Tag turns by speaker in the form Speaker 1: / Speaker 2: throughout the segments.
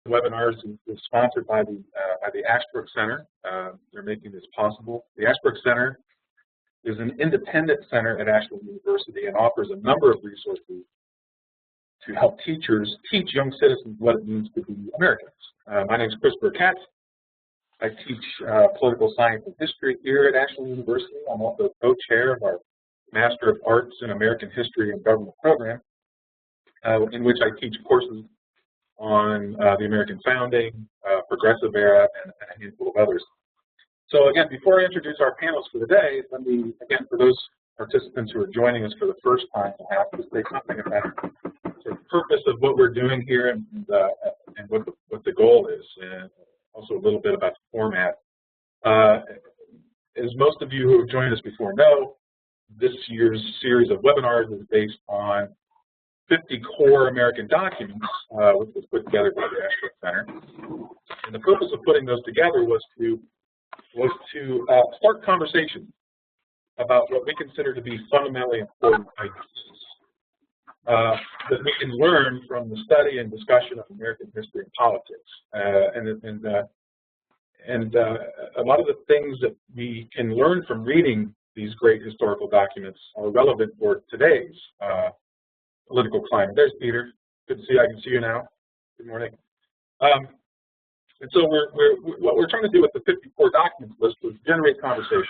Speaker 1: webinars is sponsored by the Ashbrook Center. They're making this possible. The Ashbrook Center is an independent center at Ashland University and offers a number of resources to help teachers teach young citizens what it means to be Americans. My name is Chris Burkett. I teach political science and history here at Ashland University. I'm also co-chair of our Master of Arts in American History and Government program, in which I teach courses on the American founding, progressive era, and a handful of others. So again, before I introduce our panelists for the day, let me, again, for those participants who are joining us for the first time, I have to say something about the purpose of what we're doing here and what the goal is, and also a little bit about the format. As most of you who have joined us before know, this year's series of webinars is based on 50 core American documents, which was put together by the Ashbrook Center. And the purpose of putting those together was to start conversations about what we consider to be fundamentally important ideas that we can learn from the study and discussion of American history and politics. And a lot of the things that we can learn from reading these great historical documents are relevant for today's political climate. There's Peter. Good to see you. I can see you now. Good morning. And so what we're trying to do with the 54 documents list was generate conversation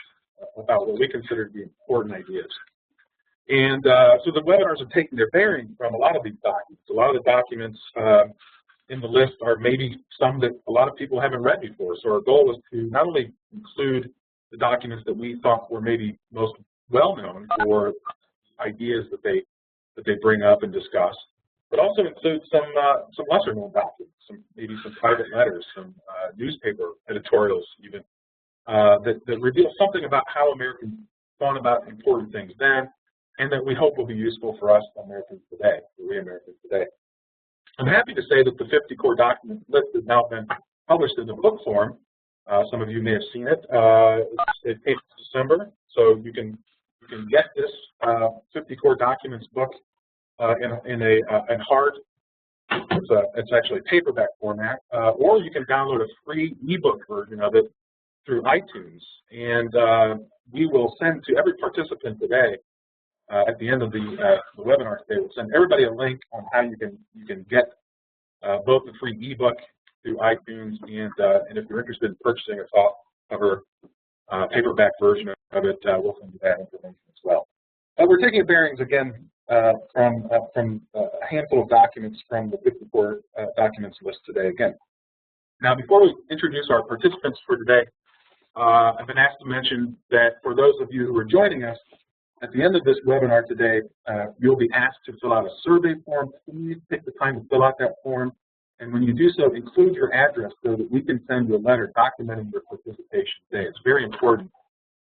Speaker 1: about what we consider to be important ideas. And so the webinars are taking their bearing from a lot of these documents. A lot of the documents in the list are maybe some that a lot of people haven't read before. So our goal was to not only include the documents that we thought were maybe most well-known for ideas that they bring up and discuss, but also include some lesser-known documents, maybe some private letters, some newspaper editorials even, that reveal something about how Americans thought about important things then, and that we hope will be useful for us Americans today, for we Americans today. I'm happy to say that the 50 core documents list has now been published in the book form. Some of you may have seen it. It came in December, so you can get this 50 core documents book in hard. It's actually paperback format, or you can download a free ebook version of it through iTunes, and we will send to every participant today. At the end of the webinar today, we'll send everybody a link on how you can get both the free ebook through iTunes, and if you're interested in purchasing a softcover paperback version of it, we'll send you that information as well. We're taking bearings again from a handful of documents from the 54 documents list today again. Now, before we introduce our participants for today, I've been asked to mention that for those of you who are joining us, at the end of this webinar today, you'll be asked to fill out a survey form. Please take the time to fill out that form. And when you do so, include your address so that we can send you a letter documenting your participation today. It's very important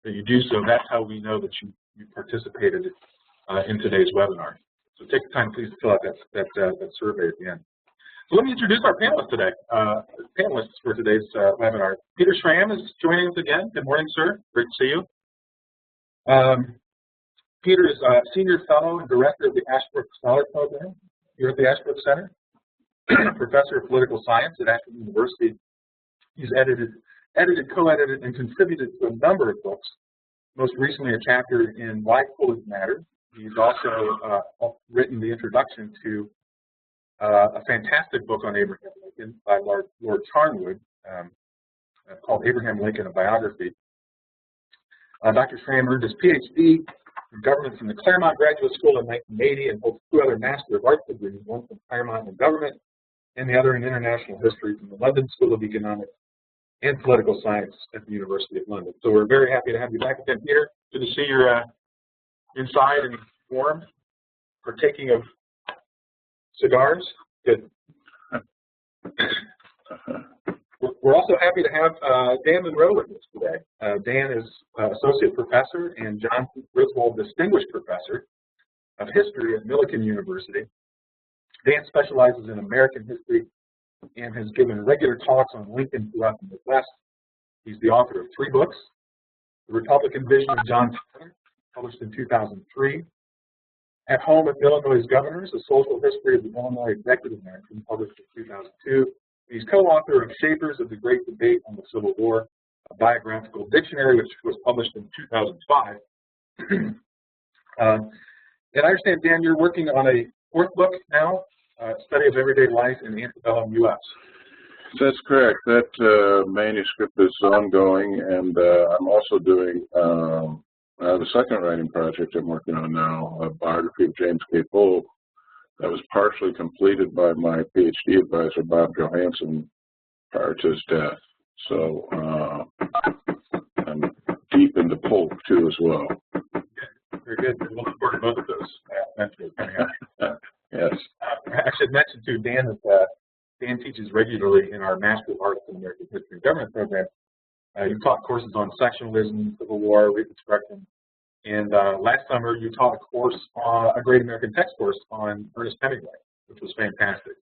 Speaker 1: that you do so. That's how we know that you participated in today's webinar. So take the time, please, to fill out that survey at the end. So let me introduce our panelists today. Panelists for today's webinar. Peter Schramm is joining us again. Good morning, sir. Great to see you. Peter is a senior fellow and director of the Ashbrook Scholar Program here at the Ashbrook Center, professor of political science at Ashland University. He's edited, co-edited, and contributed to a number of books, most recently a chapter in Why Coolidge Matters. He's also written the introduction to a fantastic book on Abraham Lincoln by Lord Charnwood called Abraham Lincoln, a Biography. Dr. Schramm earned his PhD in government from the Claremont Graduate School in 1980 and holds 2 other Master of Arts degrees, one from Claremont in government and the other in international history from the London School of Economics and Political Science at the University of London. So we're very happy to have you back again, Peter. Good to see you're inside and warm, partaking of cigars. Good. We're also happy to have Dan Monroe with us today. Dan is Associate Professor and John Griswold Distinguished Professor of History at Millikin University. Dan specializes in American history and has given regular talks on Lincoln throughout the Midwest. He's the author of 3 books: The Republican Vision of John Taylor, published in 2003, At Home with Illinois Governors, A Social History of the Illinois Executive Mansion, published in 2002, He's co-author of Shapers of the Great Debate on the Civil War, a biographical dictionary, which was published in 2005. And I understand, Dan, you're working on a fourth book now, Study of Everyday Life in Antebellum, U.S.
Speaker 2: That's correct. That manuscript is ongoing, and I'm also doing the second writing project I'm working on now, a biography of James K. Polk, that was partially completed by my PhD advisor, Bob Johansson, prior to his death. So I'm deep into Polk, too, as well.
Speaker 1: Very good. We're looking forward to both of those eventually coming up.
Speaker 2: Yes.
Speaker 1: I should mention, too, Dan, that Dan teaches regularly in our Master of Arts in American History and Government program. You've taught courses on sectionalism, Civil War, Reconstruction, and last summer you taught a course, a Great American Text course on Ernest Hemingway, which was fantastic.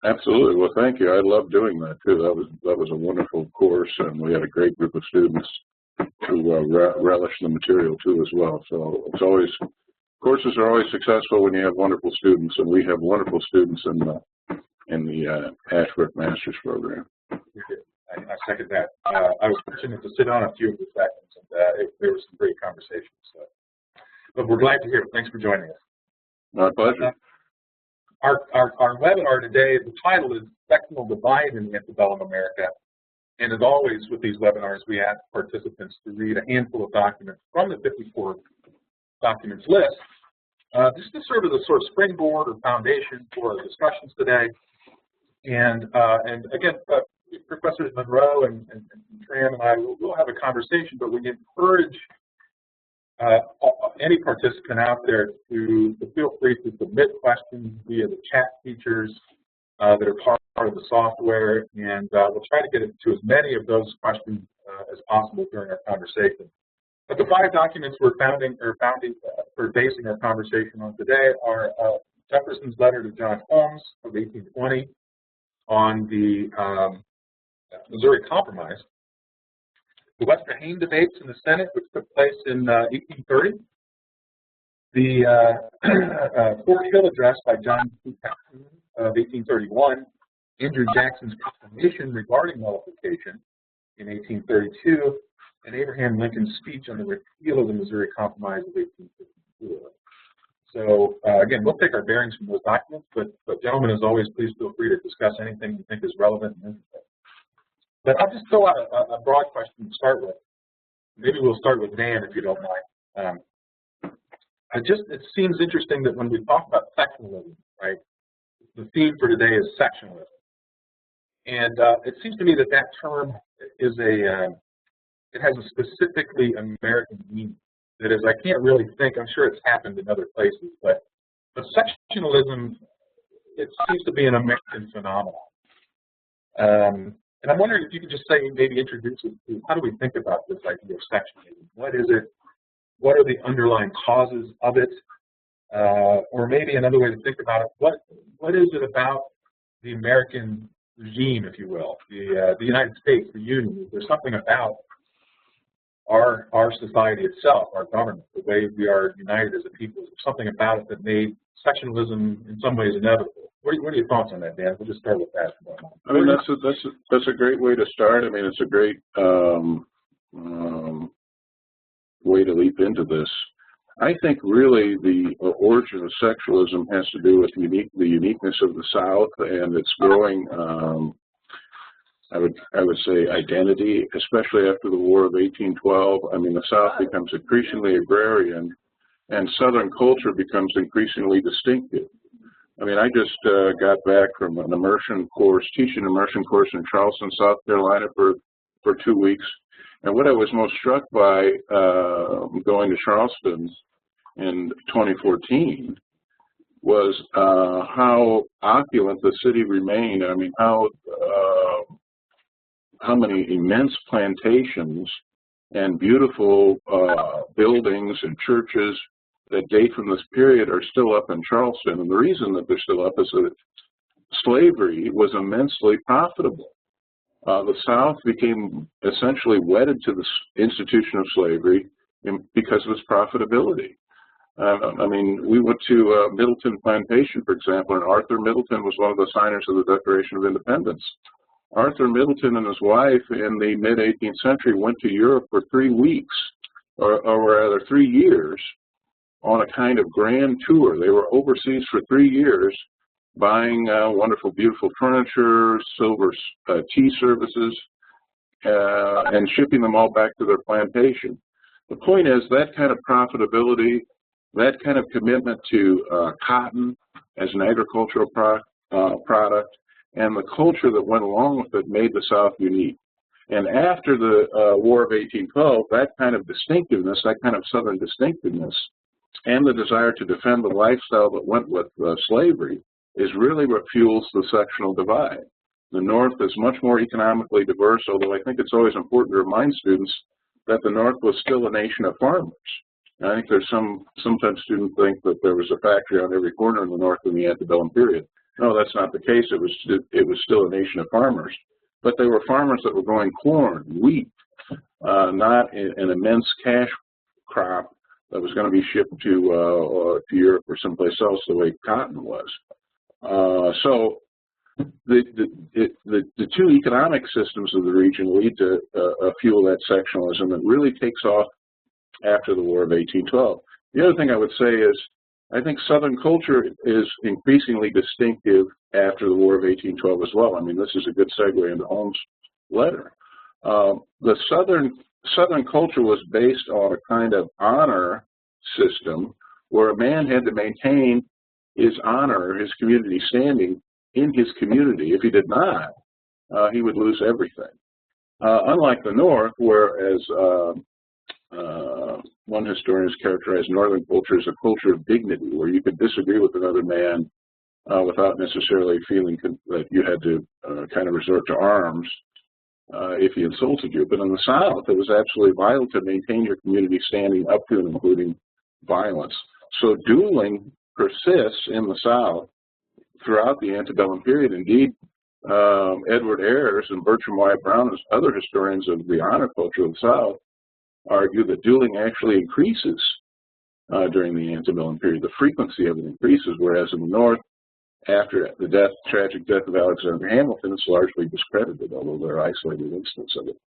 Speaker 2: Absolutely. Well, thank you. I love doing that too. That was a wonderful course, and we had a great group of students who relish the material too as well. So it's always, courses are always successful when you have wonderful students, and we have wonderful students in the Ashford Master's program.
Speaker 1: I second that. I was fortunate to sit on a few of the sessions, and there were some great conversations. But we're glad to hear it. Thanks for joining us.
Speaker 2: My pleasure.
Speaker 1: Our webinar today, the title is Sectional Divide in Antebellum America. And as always with these webinars, we ask participants to read a handful of documents from the 54 documents list, just to serve as a sort of springboard or foundation for our discussions today. And again, Professors Monroe and Schramm and I will have a conversation, but we encourage any participant out there to feel free to submit questions via the chat features that are part of the software, and we'll try to get to as many of those questions as possible during our conversation. But the 5 documents we're basing our conversation on today are Jefferson's letter to John Holmes of 1820 on the Missouri Compromise, the Webster Hayne debates in the Senate, which took place in 1830, the Fort Hill address by John C. Calhoun of 1831, Andrew Jackson's proclamation regarding nullification in 1832, and Abraham Lincoln's speech on the repeal of the Missouri Compromise of 1854. So again, we'll take our bearings from those documents, but gentlemen, as always, please feel free to discuss anything you think is relevant and interesting. But I'll just throw out a broad question to start with. Maybe we'll start with Dan, if you don't mind. It seems interesting that when we talk about sectionalism, right, the theme for today is sectionalism. And it seems to me that that term is it has a specifically American meaning. That is, I can't really think, I'm sure it's happened in other places, but sectionalism, it seems to be an American phenomenon. And I'm wondering if you could just say, maybe introduce it to, how do we think about this idea of sectionalism? What is it? What are the underlying causes of it? Or maybe another way to think about it, what is it about the American regime, if you will, the United States, the Union? Is there something about our society itself, our government, the way we are united as a people? Is there something about it that made sectionalism in some ways inevitable? What are your thoughts on that, Dan? We'll just start with that.
Speaker 2: I mean, that's a great way to start. I mean, it's a great way to leap into this. I think really the origin of sectionalism has to do with the uniqueness of the South and its growing, I would say, identity, especially after the War of 1812. I mean, the South becomes increasingly agrarian, and Southern culture becomes increasingly distinctive. I mean, I just got back from an immersion course, teaching immersion course in Charleston, South Carolina for 2 weeks. And what I was most struck by going to Charleston in 2014 was how opulent the city remained. I mean, how many immense plantations and beautiful buildings and churches that date from this period are still up in Charleston. And the reason that they're still up is that slavery was immensely profitable. The South became essentially wedded to the institution of slavery because of its profitability. I mean, we went to Middleton Plantation, for example, and Arthur Middleton was one of the signers of the Declaration of Independence. Arthur Middleton and his wife in the mid-18th century went to Europe for 3 weeks, or rather 3 years, on a kind of grand tour. They were overseas for 3 years, buying wonderful, beautiful furniture, silver tea services, and shipping them all back to their plantation. The point is that kind of profitability, that kind of commitment to cotton as an agricultural product, and the culture that went along with it made the South unique. And after the War of 1812, that kind of distinctiveness, that kind of Southern distinctiveness, and the desire to defend the lifestyle that went with slavery is really what fuels the sectional divide. The North is much more economically diverse, although I think it's always important to remind students that the North was still a nation of farmers. And I think there's sometimes students think that there was a factory on every corner in the North in the antebellum period. No, that's not the case. It was still a nation of farmers. But they were farmers that were growing corn, wheat, not an immense cash crop that was going to be shipped to Europe or someplace else the way cotton was. So the two economic systems of the region lead to fuel that sectionalism. It really takes off after the War of 1812. The other thing I would say is I think Southern culture is increasingly distinctive after the War of 1812 as well. I mean, this is a good segue into Holmes' letter. The Southern culture was based on a kind of honor system where a man had to maintain his honor, his community standing in his community. If he did not, he would lose everything. Unlike the North, whereas one historian has characterized Northern culture as a culture of dignity, where you could disagree with another man without necessarily feeling that you had to kind of resort to arms if he insulted you. But in the South, it was absolutely vital to maintain your community standing up to and including violence. So dueling persists in the South throughout the antebellum period. Indeed, Edward Ayers and Bertram Wyatt Brown, as other historians of the honor culture of the South, argue that dueling actually increases during the antebellum period. The frequency of it increases, whereas in the North, after the tragic death of Alexander Hamilton, it's largely discredited, although there are isolated instances of it.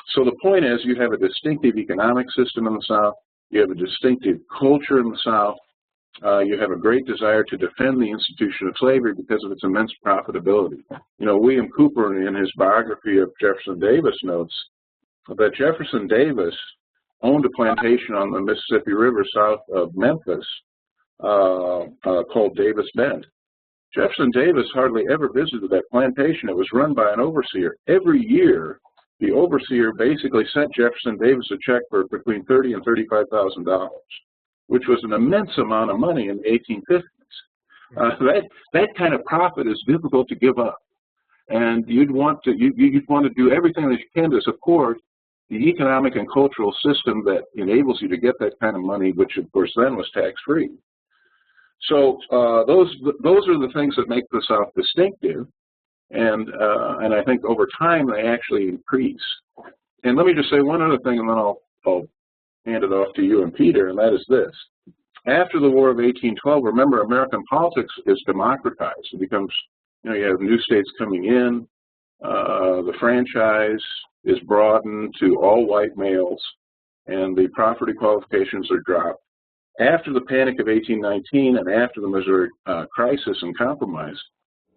Speaker 2: So the point is, you have a distinctive economic system in the South, you have a distinctive culture in the South, you have a great desire to defend the institution of slavery because of its immense profitability. You know, William Cooper, in his biography of Jefferson Davis, notes that Jefferson Davis owned a plantation on the Mississippi River south of Memphis called Davis Bend. Jefferson Davis hardly ever visited that plantation. It was run by an overseer. Every year, the overseer basically sent Jefferson Davis a check for between $30,000 and $35,000, which was an immense amount of money in the 1850s. That kind of profit is difficult to give up, and you'd want to do everything that you can to support the economic and cultural system that enables you to get that kind of money, which of course then was tax-free. So those are the things that make the South distinctive, and I think over time they actually increase. And let me just say one other thing, and then I'll hand it off to you and Peter, and that is this. After the War of 1812, remember, American politics is democratized. It becomes, you have new states coming in, the franchise is broadened to all white males, and the property qualifications are dropped. After the Panic of 1819 and after the Missouri crisis and compromise,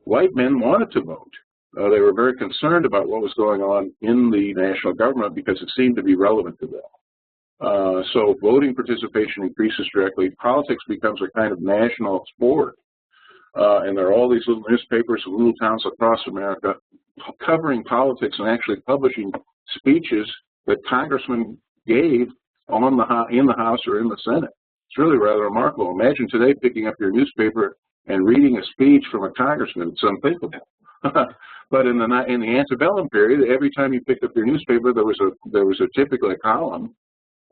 Speaker 2: white men wanted to vote. They were very concerned about what was going on in the national government because it seemed to be relevant to them. So voting participation increases directly. Politics becomes a kind of national sport. And there are all these little newspapers in little towns across America covering politics and actually publishing speeches that congressmen gave in the House or in the Senate. It's really rather remarkable. Imagine today picking up your newspaper and reading a speech from a congressman. It's unthinkable. But in the antebellum period, every time you picked up your newspaper, there was typically a column.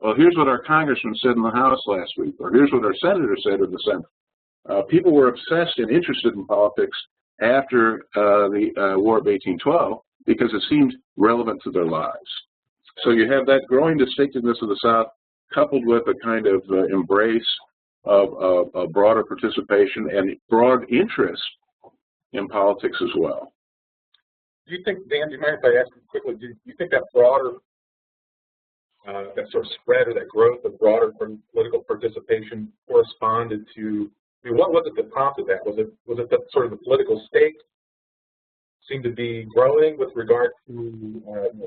Speaker 2: Well, here's what our congressman said in the House last week, or here's what our senator said in the Senate. People were obsessed and interested in politics after the War of 1812 because it seemed relevant to their lives. So you have that growing distinctiveness of the South coupled with a kind of embrace of broader participation and broad interest in politics as well.
Speaker 1: do you think, Dan, do you mind if I ask you quickly, do you think that broader, that sort of spread or that growth of broader political participation corresponded to, I mean, what was it that prompted that? Was it that sort of the political stake seemed to be growing with regard to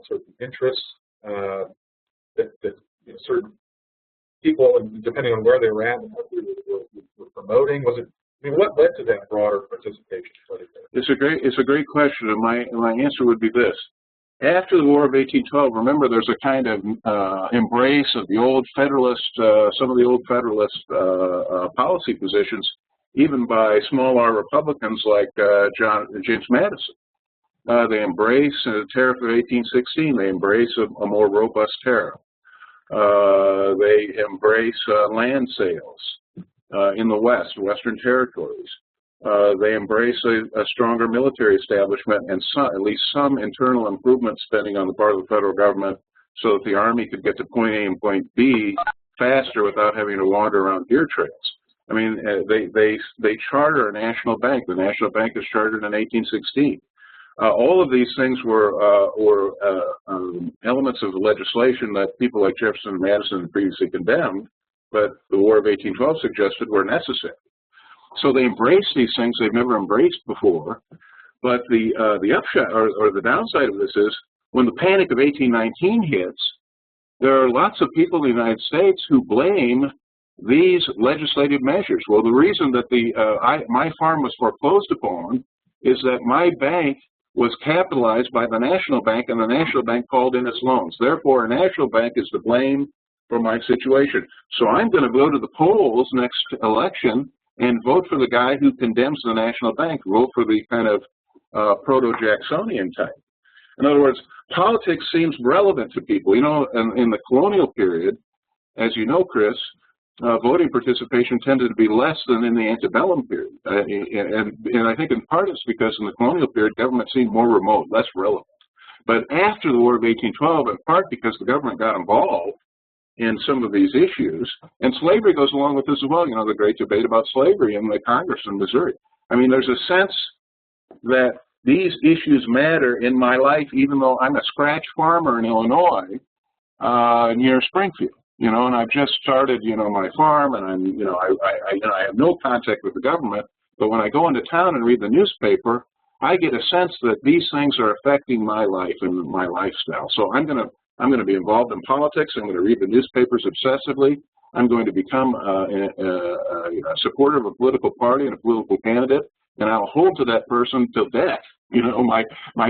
Speaker 1: sort of interests that certain people, and depending on where they were at and what they were promoting? Was it? I mean, what led to that broader participation?
Speaker 2: It's a great question, and my answer would be this: after the War of 1812, remember, there's a kind of embrace of the old Federalist, some of the old Federalist policy positions, even by small R Republicans like James Madison. They embrace the tariff of 1816. They embrace a more robust tariff. They embrace land sales in the West, Western territories. They embrace a stronger military establishment and at least some internal improvement spending on the part of the federal government so that the Army could get to point A and point B faster without having to wander around deer trails. I mean, they charter a national bank. The national bank is chartered in 1816. All of these things were elements of the legislation that people like Jefferson and Madison had previously condemned, but the War of 1812 suggested were necessary. So they embraced these things they've never embraced before. But the upshot or the downside of this is when the Panic of 1819 hits, there are lots of people in the United States who blame these legislative measures. Well, the reason that my farm was foreclosed upon is that my bank was capitalized by the National Bank, and the National Bank called in its loans. Therefore, a national bank is to blame for my situation. So I'm going to go to the polls next election and vote for the guy who condemns the National Bank, vote for the kind of proto-Jacksonian type. In other words, politics seems relevant to people. You know, in the colonial period, as you know, Chris, voting participation tended to be less than in the antebellum period. And I think in part it's because in the colonial period, government seemed more remote, less relevant. But after the War of 1812, in part because the government got involved in some of these issues, and slavery goes along with this as well. You know, the great debate about slavery in the Congress in Missouri. I mean, there's a sense that these issues matter in my life, even though I'm a scratch farmer in Illinois near Springfield. You know, and I've just started, you know, my farm, and I'm, you know, I have no contact with the government. But when I go into town and read the newspaper, I get a sense that these things are affecting my life and my lifestyle. So I'm going to be involved in politics. I'm going to read the newspapers obsessively. I'm going to become a supporter of a political party and a political candidate, and I'll hold to that person till death. You know, my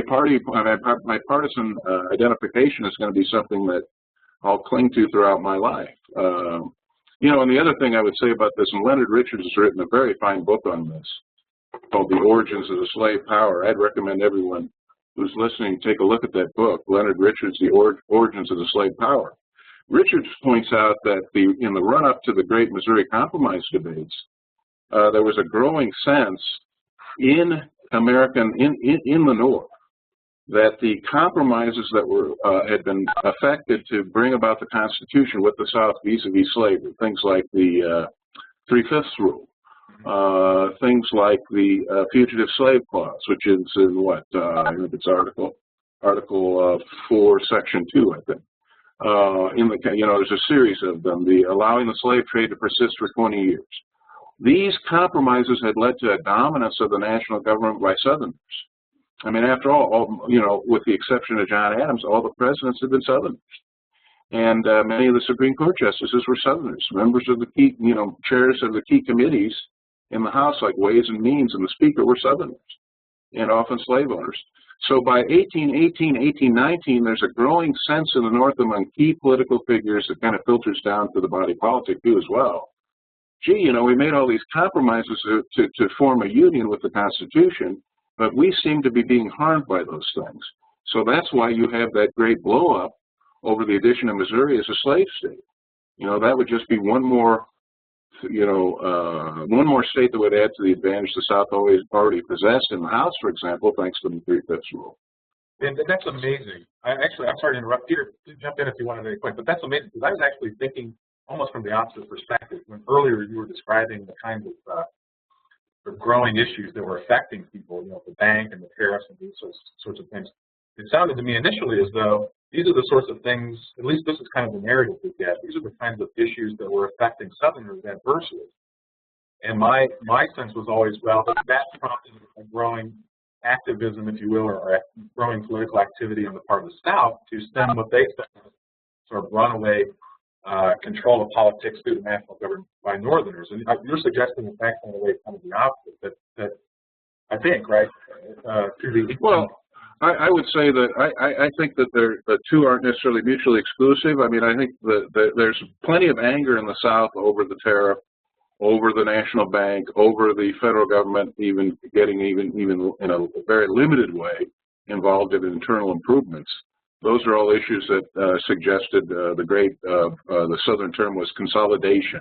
Speaker 2: partisan identification is going to be something that I'll cling to throughout my life. You know, and the other thing I would say about this, and Leonard Richards has written a very fine book on this called The Origins of the Slave Power. I'd recommend everyone who's listening take a look at that book, Leonard Richards, The Origins of the Slave Power. Richards points out that in the run-up to the Great Missouri Compromise debates, there was a growing sense in the North that the compromises that had been effected to bring about the Constitution with the South vis-a-vis slavery, things like the 3/5 rule, things like the Fugitive Slave Clause, which is in what, I think it's Article 4, Section 2, I think. There's a series of them, the allowing the slave trade to persist for 20 years. These compromises had led to a dominance of the national government by Southerners. I mean, after all, you know, with the exception of John Adams, all the presidents have been Southerners. And many of the Supreme Court justices were Southerners, members of the key, you know, chairs of the key committees in the House, like Ways and Means, and the Speaker were Southerners, and often slave owners. So by 1818, 1819, there's a growing sense in the North among key political figures that kind of filters down to the body politic too as well. Gee, you know, we made all these compromises to form a union with the Constitution, but we seem to be being harmed by those things. So that's why you have that great blow-up over the addition of Missouri as a slave state. You know, that would just be one more, one more state that would add to the advantage the South already possessed in the House, for example, thanks to the 3/5 rule.
Speaker 1: And that's amazing. I'm sorry to interrupt. Peter, jump in if you want at any point, but that's amazing because I was actually thinking almost from the opposite perspective. When earlier you were describing the kind of growing issues that were affecting people, the bank and the tariffs and these sorts of things. It sounded to me initially as though these are the sorts of things, at least this is kind of the narrative we get, these are the kinds of issues that were affecting Southerners adversely. And my sense was always, well, that prompted a growing activism, if you will, or growing political activity on the part of the South to stem what they said was sort of runaway control of politics through the national government by Northerners. And you're suggesting that that kind of way kind of the opposite, that I think, right?
Speaker 2: Well, I would say that I think that the two aren't necessarily mutually exclusive. I mean, I think that there's plenty of anger in the South over the tariff, over the national bank, over the federal government even getting even in a very limited way involved in internal improvements. Those are all issues that suggested the Southern term was consolidation.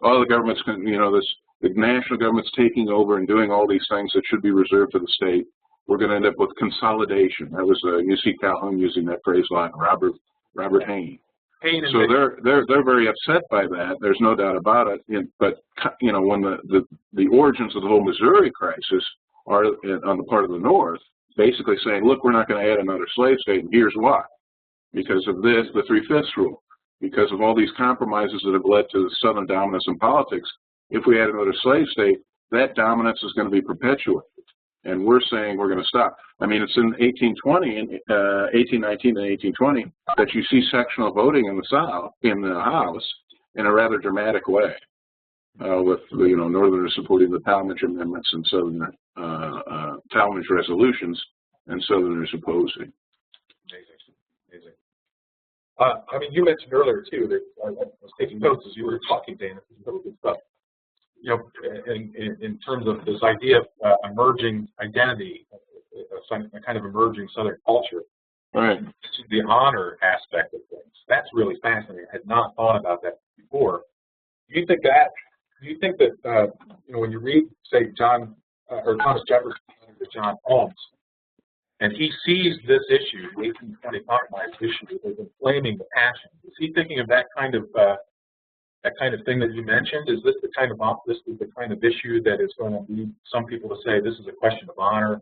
Speaker 2: All the governments, the national government's taking over and doing all these things that should be reserved to the state. We're going to end up with consolidation. That was you see Calhoun using that phrase a lot, Robert Hayne. So they're very upset by that. There's no doubt about it. But when the origins of the whole Missouri crisis are on the part of the North, basically saying, look, we're not going to add another slave state, and here's why. Because of this, the 3/5 rule. Because of all these compromises that have led to the Southern dominance in politics, if we add another slave state, that dominance is going to be perpetuated. And we're saying we're going to stop. I mean, it's in 1819 and 1820 that you see sectional voting in the South, in the House, in a rather dramatic way, with Northerners supporting the Talmadge amendments and Southern Talmadge resolutions, and Southerners opposing.
Speaker 1: Amazing. I mean, you mentioned earlier too that I was taking notes as you were talking, Dana. This is really good stuff. In terms of this idea of emerging identity, a kind of emerging Southern culture,
Speaker 2: right?
Speaker 1: The honor aspect of things. That's really fascinating. I had not thought about that before. Do you think that when you read, say, Thomas Jefferson to John Holmes, and he sees this issue, the 1820 compromise issue, as inflaming the passion, is he thinking of that kind of thing that you mentioned? Is this the kind of issue that is going to lead some people to say this is a question of honor?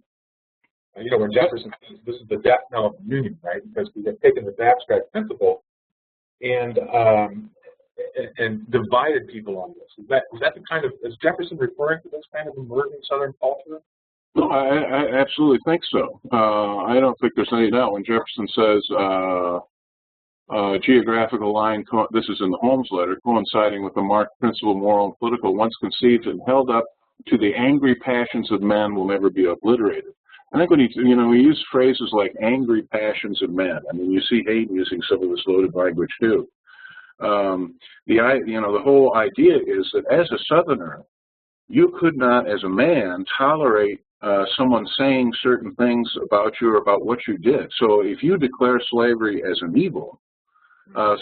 Speaker 1: When Jefferson says this is the death knell of the Union, right? Because we have taken this abstract principle and divided people on this. Is that the kind of, is Jefferson referring to this kind of emerging Southern culture?
Speaker 2: No, I absolutely think so. I don't think there's any doubt when Jefferson says geographical line, this is in the Holmes letter, coinciding with the marked principle, moral and political, once conceived and held up to the angry passions of men will never be obliterated. I think when we use phrases like angry passions of men, I mean, you see Hayden using some of this loaded language too. The whole idea is that as a Southerner, you could not, as a man, tolerate someone saying certain things about you or about what you did. So if you declare slavery as an evil,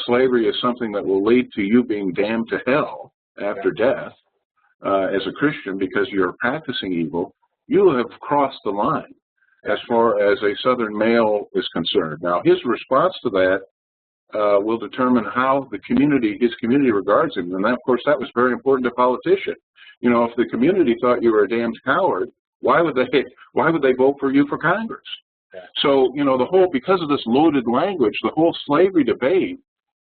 Speaker 2: slavery is something that will lead to you being damned to hell after death as a Christian because you're practicing evil, you have crossed the line as far as a Southern male is concerned. Now, his response to that will determine how his community regards him. And that, of course, that was very important to politicians. If the community thought you were a damned coward, why would they vote for you for Congress? So, because of this loaded language, the whole slavery debate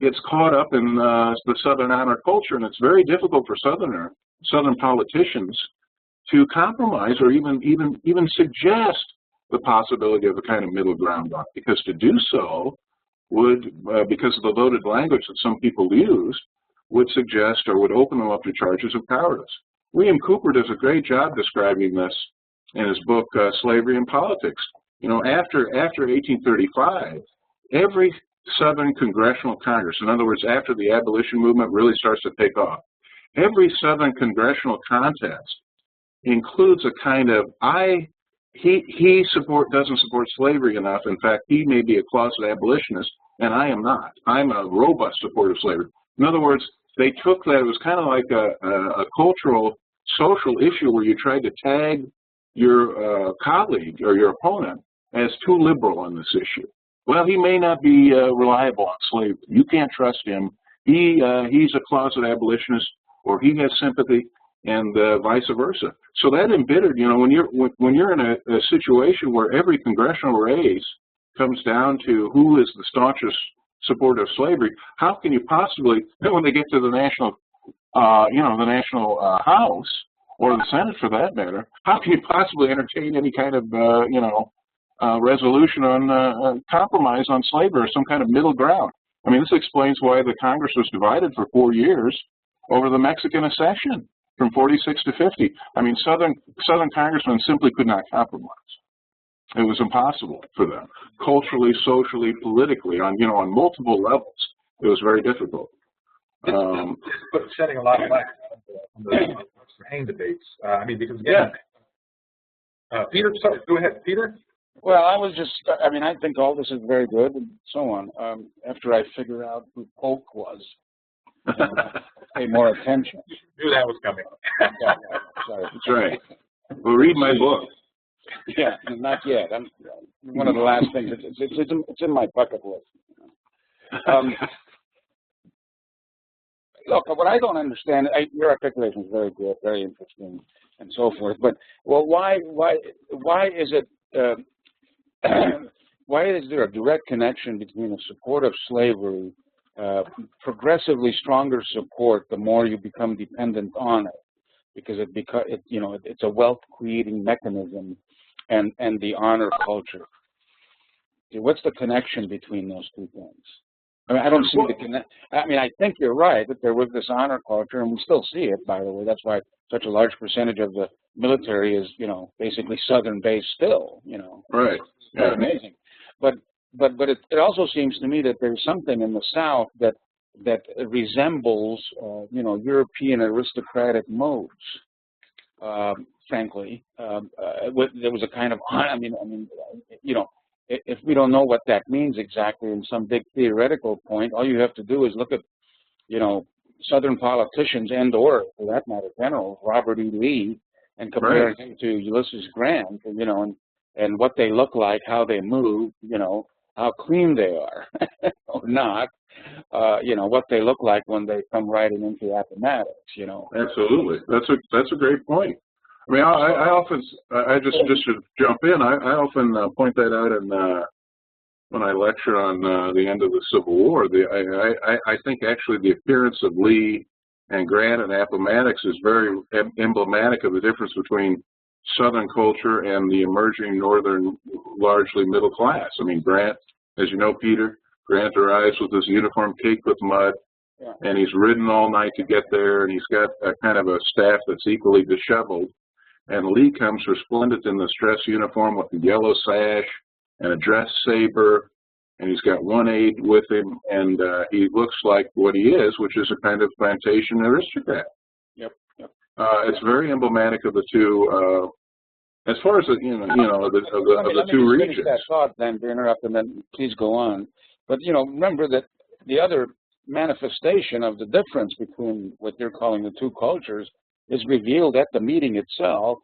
Speaker 2: gets caught up in the Southern honor culture, and it's very difficult for Southern politicians to compromise or even suggest the possibility of a kind of middle ground on it, because to do so would, because of the loaded language that some people use, would suggest or would open them up to charges of cowardice. William Cooper does a great job describing this in his book, Slavery and Politics. After 1835, every Southern Congressional Congress, in other words, after the abolition movement really starts to take off, every Southern Congressional contest includes a kind of, he doesn't support slavery enough. In fact, he may be a closet abolitionist, and I am not. I'm a robust supporter of slavery. In other words, they took that, it was kind of like a cultural, social issue where you tried to tag your colleague or your opponent as too liberal on this issue. Well, he may not be reliable on slavery. You can't trust him. He's a closet abolitionist, or he has sympathy. and vice versa. So that embittered, you know, when you're in a situation where every congressional race comes down to who is the staunchest supporter of slavery, how can you possibly, when they get to the national, the national House or the Senate for that matter, how can you possibly entertain any kind of, resolution on compromise on slavery or some kind of middle ground? I mean, this explains why the Congress was divided for 4 years over the Mexican accession from 46 to 50. I mean, Southern congressmen simply could not compromise. It was impossible for them, culturally, socially, politically, on multiple levels. It was very difficult.
Speaker 1: But shedding a lot of light on the Hain debates. I mean, because again, Peter, sorry, go ahead, Peter.
Speaker 3: Well, I think all this is very good and so on. After I figure out who Polk was, pay more attention.
Speaker 1: Knew that was coming.
Speaker 3: Sorry.
Speaker 2: That's right. Well, read my book.
Speaker 3: Yeah, not yet. I'm one of the last things. It's in my bucket list. Look, what I don't understand, your articulation is very good, very interesting, and so forth. But why is it? Why is there a direct connection between the support of slavery, progressively stronger support, the more you become dependent on it, because it's a wealth-creating mechanism, and the honor culture? What's the connection between those two things? I mean, I don't see the connect. I mean, I think you're right that there was this honor culture, and we still see it, by the way. That's why such a large percentage of the military is, basically Southern-based still.
Speaker 2: Right.
Speaker 3: It's amazing. But it also seems to me that there's something in the South that resembles, European aristocratic modes. Frankly, there was a kind of, if we don't know what that means exactly in some big theoretical point, all you have to do is look at, Southern politicians or, for that matter, generals, Robert E. Lee, and compare him to Ulysses Grant, and what they look like, how they move, how clean they are or not, what they look like when they come riding into Appomattox,
Speaker 2: Absolutely. That's a great point. I mean, I just to jump in, I often point that out when I lecture on the end of the Civil War. I think actually the appearance of Lee and Grant and Appomattox is very emblematic of the difference between Southern culture and the emerging Northern, largely middle class. I mean, Grant, as you know, Peter, Grant arrives with his uniform caked with mud, and he's ridden all night to get there, and he's got a kind of a staff that's equally disheveled. And Lee comes resplendent in this dress uniform with a yellow sash and a dress saber, and he's got one aide with him, and he looks like what he is, which is a kind of plantation aristocrat.
Speaker 3: Yep.
Speaker 2: It's very emblematic of the two. As far as the two regions.
Speaker 3: Finish that thought, then, to interrupt, and then please go on. But remember that the other manifestation of the difference between what you're calling the two cultures is revealed at the meeting itself,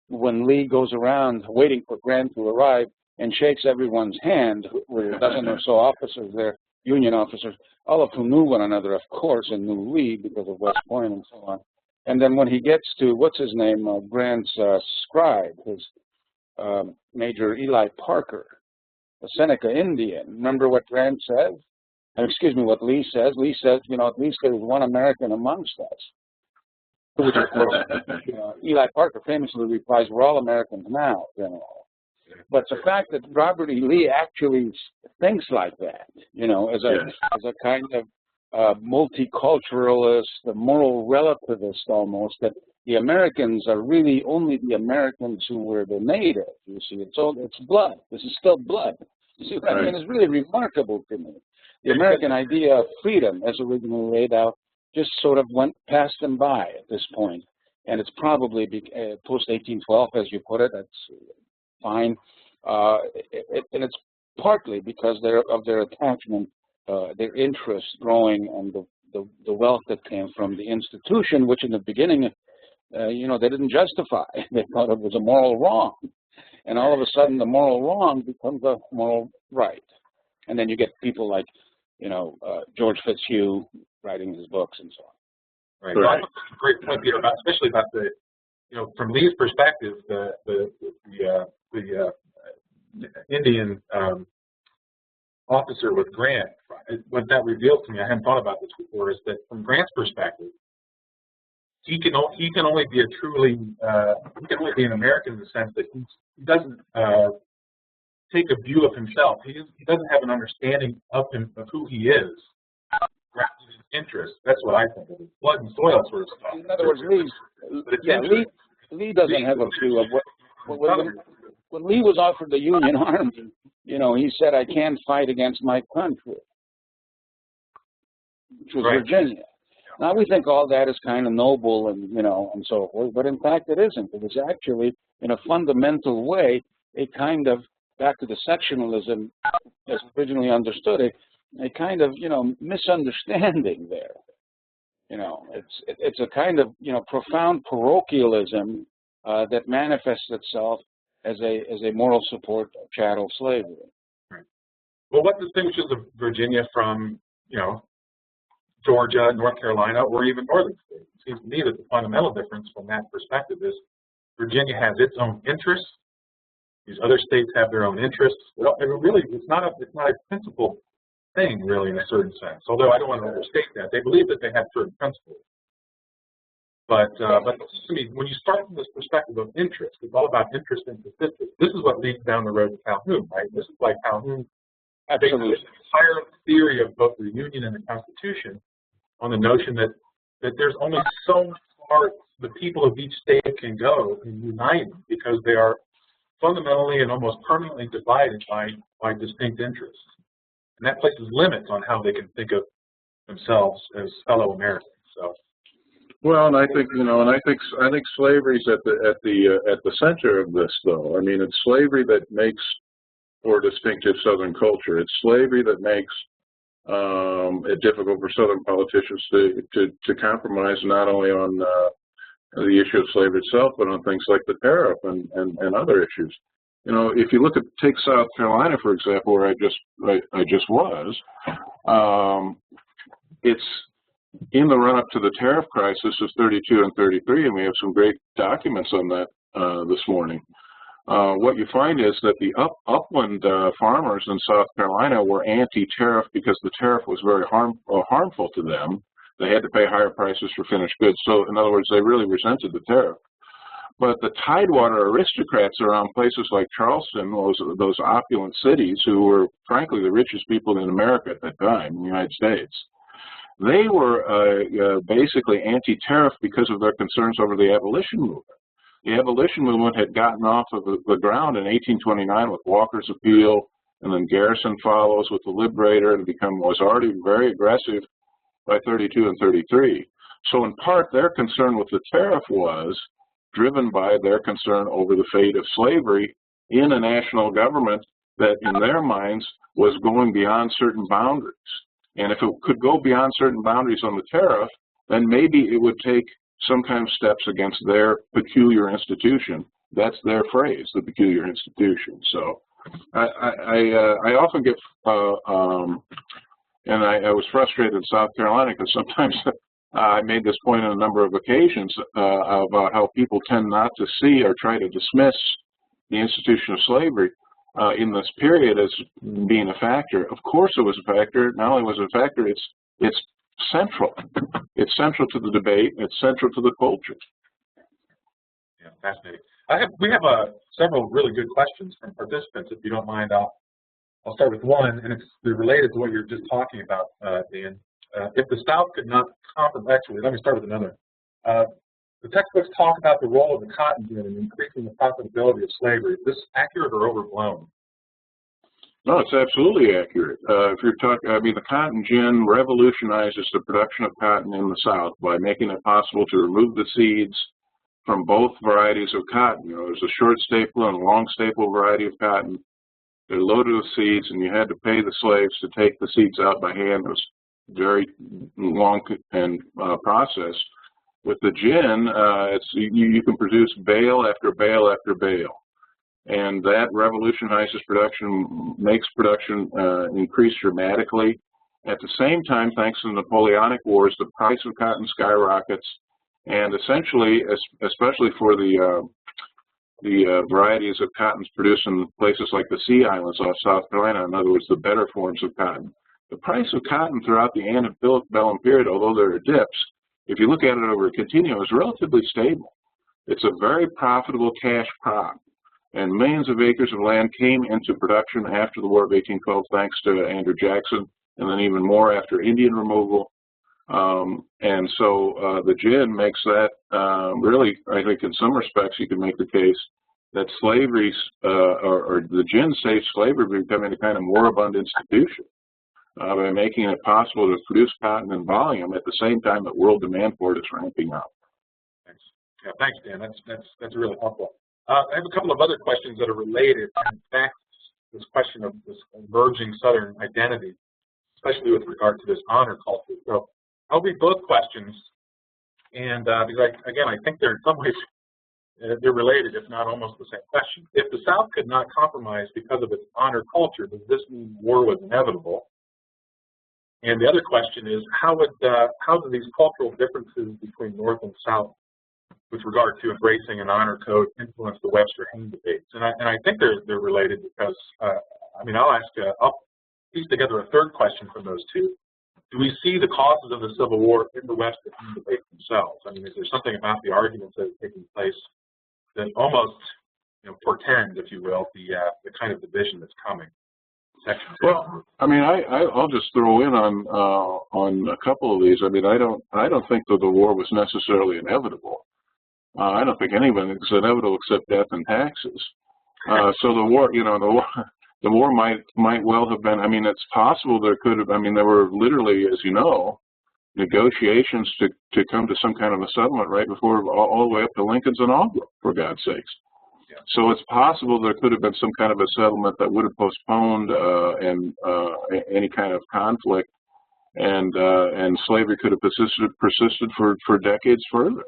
Speaker 3: when Lee goes around waiting for Grant to arrive and shakes everyone's hand, with a dozen or so officers there, Union officers, all of whom knew one another, of course, and knew Lee because of West Point and so on. And then when he gets to, what's his name, Grant's scribe, his Major Eli Parker, a Seneca Indian, remember what Grant says? What Lee says. Lee says, at least there's one American amongst us. Which, of course, Eli Parker famously replies, "We're all Americans now, General." But the fact that Robert E. Lee actually thinks like that, as a kind of multiculturalist, a moral relativist almost, that the Americans are really only the Americans who were the native. You see, it's blood. This is still blood. You see what I mean? It's really remarkable to me. The American idea of freedom, as originally laid out, just sort of went past them by at this point. And it's probably post-1812, as you put it. That's fine. And it's partly because of their attachment, their interest growing, and the wealth that came from the institution, which in the beginning, they didn't justify. They thought it was a moral wrong. And all of a sudden, the moral wrong becomes a moral right. And then you get people like, George Fitzhugh writing his books and so on.
Speaker 1: Right. Well, I think that's a great point, Peter, especially about the, from Lee's perspective, the Indian officer with Grant, what that revealed to me, I hadn't thought about this before, is that from Grant's perspective, he can only be an American in the sense that he doesn't take a view of himself. He doesn't have an understanding of who he is, rather than interest. That's what I think of it. Blood and soil sort of stuff.
Speaker 3: In other words, Lee doesn't have a view of when Lee was offered the Union Army, he said, "I can't fight against my country," which was Virginia. Now we think all that is kind of noble and and so forth, but in fact it isn't. It was actually, in a fundamental way, a kind of, back to the sectionalism as originally understood it, a kind of misunderstanding there. It's a kind of profound parochialism that manifests itself as a moral support of chattel slavery.
Speaker 1: Right. Well, what distinguishes Virginia from Georgia, North Carolina, or even northern states? It seems to me that the fundamental difference from that perspective is Virginia has its own interests. These other states have their own interests. Well, it's not a principled thing, really, in a certain sense. Although I don't want to overstate that, they believe that they have certain principles. But to me, when you start from this perspective of interest, it's all about interest and statistics. This is what leads down the road to Calhoun, right? This is why Calhoun based this entire theory of both the Union and the Constitution on the notion that there's only so far the people of each state can go in uniting, because they are fundamentally and almost permanently divided by distinct interests. And that places limits on how they can think of themselves as fellow Americans. So.
Speaker 2: Well, and I think I think slavery's at the center of this, though. I mean, it's slavery that makes for distinctive Southern culture. It's slavery that makes it difficult for Southern politicians to compromise not only on the issue of slavery itself, but on things like the tariff and other issues. If you take South Carolina, for example, where I just was, it's in the run-up to the tariff crisis of 32 and 33, and we have some great documents on that this morning. What you find is that the upland farmers in South Carolina were anti-tariff because the tariff was very harmful to them. They had to pay higher prices for finished goods. So, in other words, they really resented the tariff. But the Tidewater aristocrats around places like Charleston, those opulent cities, who were, frankly, the richest people in America at that time, in the United States, they were basically anti-tariff because of their concerns over the abolition movement. The abolition movement had gotten off of the ground in 1829 with Walker's Appeal, and then Garrison follows with the Liberator, and was already very aggressive by 32 and 33. So in part, their concern with the tariff was driven by their concern over the fate of slavery in a national government that, in their minds, was going beyond certain boundaries. And if it could go beyond certain boundaries on the tariff, then maybe it would take some kind of steps against their peculiar institution. That's their phrase, the peculiar institution. So I often get, and I was frustrated in South Carolina because sometimes I made this point on a number of occasions about how people tend not to see or try to dismiss the institution of slavery in this period as being a factor. Of course it was a factor. Not only was it a factor, it's central. It's central to the debate. It's central to the culture.
Speaker 1: Yeah, fascinating. We have several really good questions from participants. If you don't mind, I'll start with one, and it's related to what you're just talking about, Dan. If the South could not actually, let me start with another. The textbooks talk about the role of the cotton gin in increasing the profitability of slavery. Is this accurate or overblown?
Speaker 2: No, it's absolutely accurate. If you're talking, the cotton gin revolutionizes the production of cotton in the South by making it possible to remove the seeds from both varieties of cotton. There's a short staple and a long staple variety of cotton. They're loaded with seeds, and you had to pay the slaves to take the seeds out by hand. It was very long and process. With the gin, you can produce bale after bale after bale. And that revolutionizes production, makes production increase dramatically. At the same time, thanks to the Napoleonic Wars, the price of cotton skyrockets, and essentially, especially for the varieties of cottons produced in places like the Sea Islands off South Carolina, in other words, the better forms of cotton. The price of cotton throughout the antebellum period, although there are dips, if you look at it over a continuum, is relatively stable. It's a very profitable cash crop, and millions of acres of land came into production after the War of 1812 thanks to Andrew Jackson, and then even more after Indian removal. And so the gin makes that really, I think in some respects you can make the case that slavery's, or the gin saved slavery becoming a kind of moribund institution by making it possible to produce cotton in volume at the same time that world demand for it is ramping up.
Speaker 1: Thanks. Yeah, thanks, Dan. That's really helpful. I have a couple of other questions that are related. In fact, this question of this emerging Southern identity, especially with regard to this honor culture. So I'll read both questions, and because I think they're in some ways they're related, if not almost the same question. If the South could not compromise because of its honor culture, does this mean war was inevitable? And the other question is, how do these cultural differences between North and South with regard to embracing an honor code influence the Webster-Haynes debates? And I think they're related because I'll piece together a third question from those two. Do we see the causes of the Civil War in the Webster-Haynes debates themselves? I mean, is there something about the arguments that are taking place that almost, portend, if you will, the kind of division that's coming?
Speaker 2: Well, I mean, I'll just throw in on a couple of these. I mean, I don't think that the war was necessarily inevitable. I don't think anyone is inevitable except death and taxes. So the war, the war might well have been. I mean, it's possible there could have. I mean, there were literally, as you know, negotiations to come to some kind of a settlement right before all the way up to Lincoln's inaugural, for God's sakes. So it's possible there could have been some kind of a settlement that would have postponed any kind of conflict, and slavery could have persisted for decades further.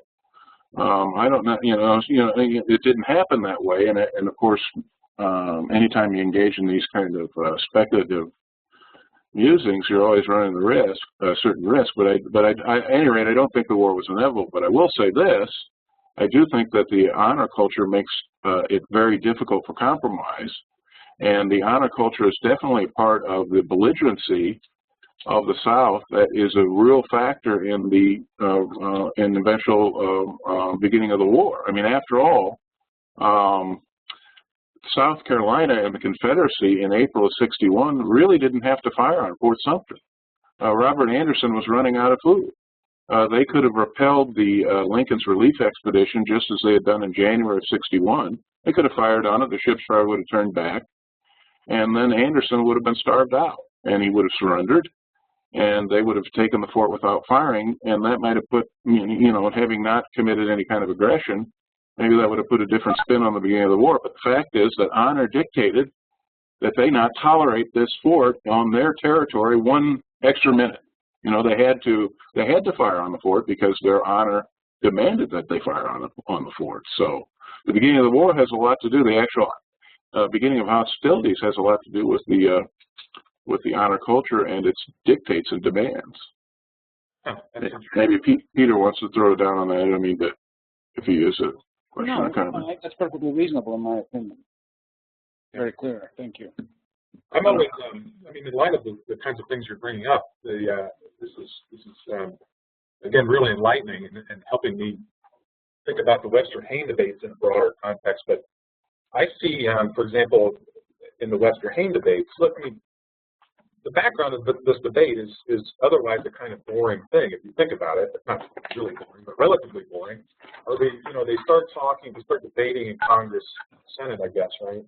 Speaker 2: I don't know. It didn't happen that way, and of course, anytime you engage in these kind of speculative musings, you're always running the risk, a certain risk. But at any rate, I don't think the war was inevitable. But I will say this. I do think that the honor culture makes it very difficult for compromise, and the honor culture is definitely part of the belligerency of the South that is a real factor in the eventual beginning of the war. I mean, after all, South Carolina and the Confederacy in April of '61 really didn't have to fire on Fort Sumter. Robert Anderson was running out of food. They could have repelled the Lincoln's relief expedition just as they had done in January of '61. They could have fired on it. The ships probably would have turned back. And then Anderson would have been starved out, and he would have surrendered, and they would have taken the fort without firing, and that might have put, having not committed any kind of aggression, maybe that would have put a different spin on the beginning of the war. But the fact is that honor dictated that they not tolerate this fort on their territory one extra minute. They had to fire on the fort because their honor demanded that they fire on the fort. So the beginning of the war has a lot to do. The actual beginning of hostilities has a lot to do with the honor culture and its dictates and demands. Maybe Peter wants to throw down on that. I mean, but if he is a question,
Speaker 3: no, that's perfectly reasonable in my opinion. Very clear. Thank you.
Speaker 1: I'm always, in light of the kinds of things you're bringing up, this is again really enlightening and helping me think about the Webster-Haynes debates in a broader context. But I see, for example, in the Webster-Haynes debates, the background of this debate is otherwise a kind of boring thing if you think about it. It's not really boring, but relatively boring. Or they start debating in Congress, Senate, I guess, right?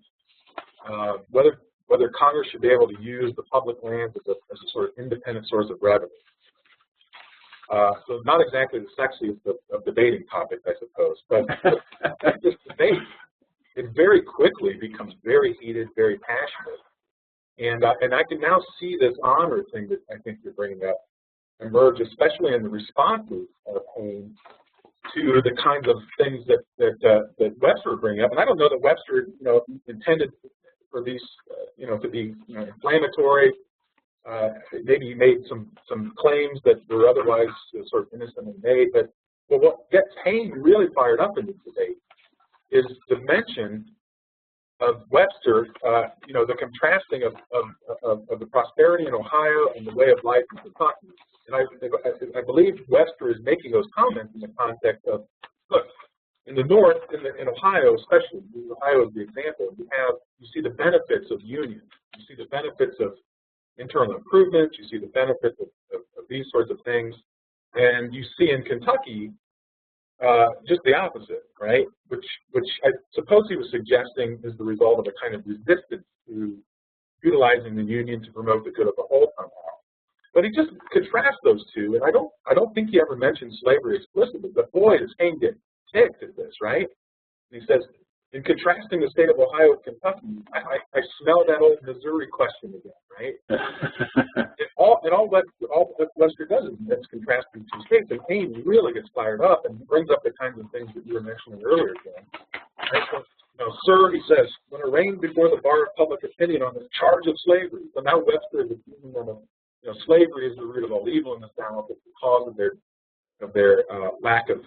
Speaker 1: Whether Congress should be able to use the public lands as a sort of independent source of revenue. So not exactly the sexiest of debating topics, I suppose, but this debate, it very quickly becomes very heated, very passionate. And I can now see this honor thing that I think you're bringing up emerge, especially in the responses of Haynes to the kinds of things that Webster would bring up. And I don't know that Webster, intended for these, to be inflammatory, maybe he made some claims that were otherwise sort of innocently made, but what gets Hayne really fired up in this debate is the mention of Webster, the contrasting of the prosperity in Ohio and the way of life in Kentucky. And I believe Webster is making those comments in the context of, look, in the North, in Ohio especially, Ohio is the example, you see the benefits of union, you see the benefits of internal improvements, you see the benefits of these sorts of things, and you see in Kentucky just the opposite, right? Which I suppose he was suggesting is the result of a kind of resistance to utilizing the union to promote the good of the whole somehow. But he just contrasts those two, and I don't think he ever mentioned slavery explicitly. But boy, does Hayne get ticked at this, right? And he says, in contrasting the state of Ohio with Kentucky, I smell that old Missouri question again, right? all Webster does is it's contrasting two states, and Hayne really gets fired up and brings up the kinds of things that you were mentioning earlier, Jen. Right? So, sir, he says, when arraigned before the bar of public opinion on the charge of slavery, so now Webster is accusing them of, slavery is the root of all evil in the South. It's the cause of their lack of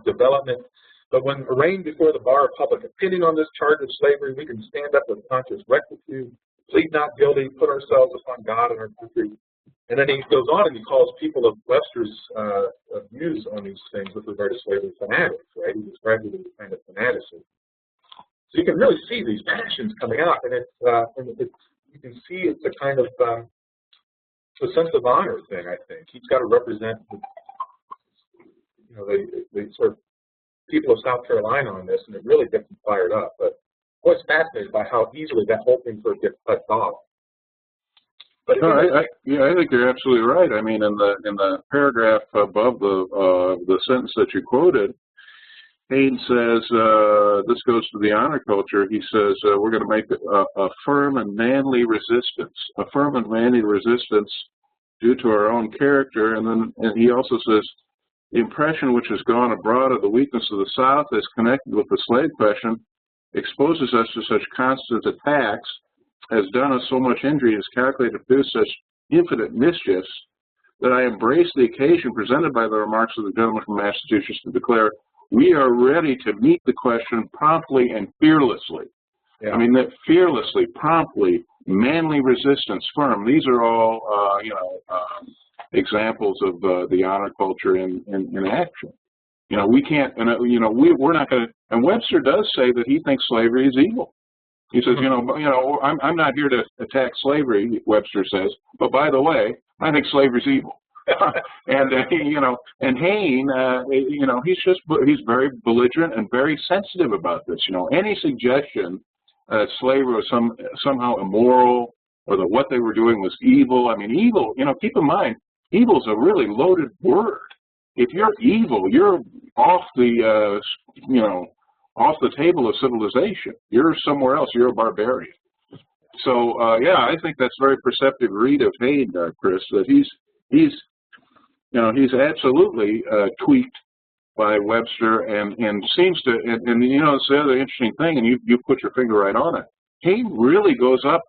Speaker 1: development. But when arraigned before the bar of public opinion on this charge of slavery, we can stand up with conscious rectitude, plead not guilty, put ourselves upon God and our country. And then he goes on and he calls people of Webster's views on these things with regard to slavery fanatics, right? He describes it as a kind of fanaticism. So you can really see these passions coming out, and you can see it's a kind of a sense of honor thing, I think. He's got to represent the sort of people of South Carolina on this, and it really gets them fired up. But I was fascinated by how easily that whole thing sort of gets cut off. But
Speaker 2: no, I think you're absolutely right. I mean, in the paragraph above the sentence that you quoted, Hayne says, this goes to the honor culture, he says, we're going to make a firm and manly resistance, due to our own character. And he also says, the impression which has gone abroad of the weakness of the South as connected with the slave question exposes us to such constant attacks, has done us so much injury, is calculated to produce such infinite mischiefs, that I embrace the occasion presented by the remarks of the gentleman from Massachusetts to declare we are ready to meet the question promptly and fearlessly. Yeah. I mean, that fearlessly, promptly, manly resistance, firm. These are all, examples of the honor culture in action. We can't, and we're not going to. And Webster does say that he thinks slavery is evil. He says, I'm not here to attack slavery, Webster says, but by the way, I think slavery is evil. And and Hayne, he's very belligerent and very sensitive about this. Any suggestion that slavery was somehow immoral or that what they were doing was evil. I mean, evil. Keep in mind, evil is a really loaded word. If you're evil, you're off the table of civilization. You're somewhere else. You're a barbarian. So I think that's a very perceptive read of Hayne, Chris. That he's absolutely tweaked by Webster and seems to. And it's the other interesting thing, and you put your finger right on it. Hayne really goes up,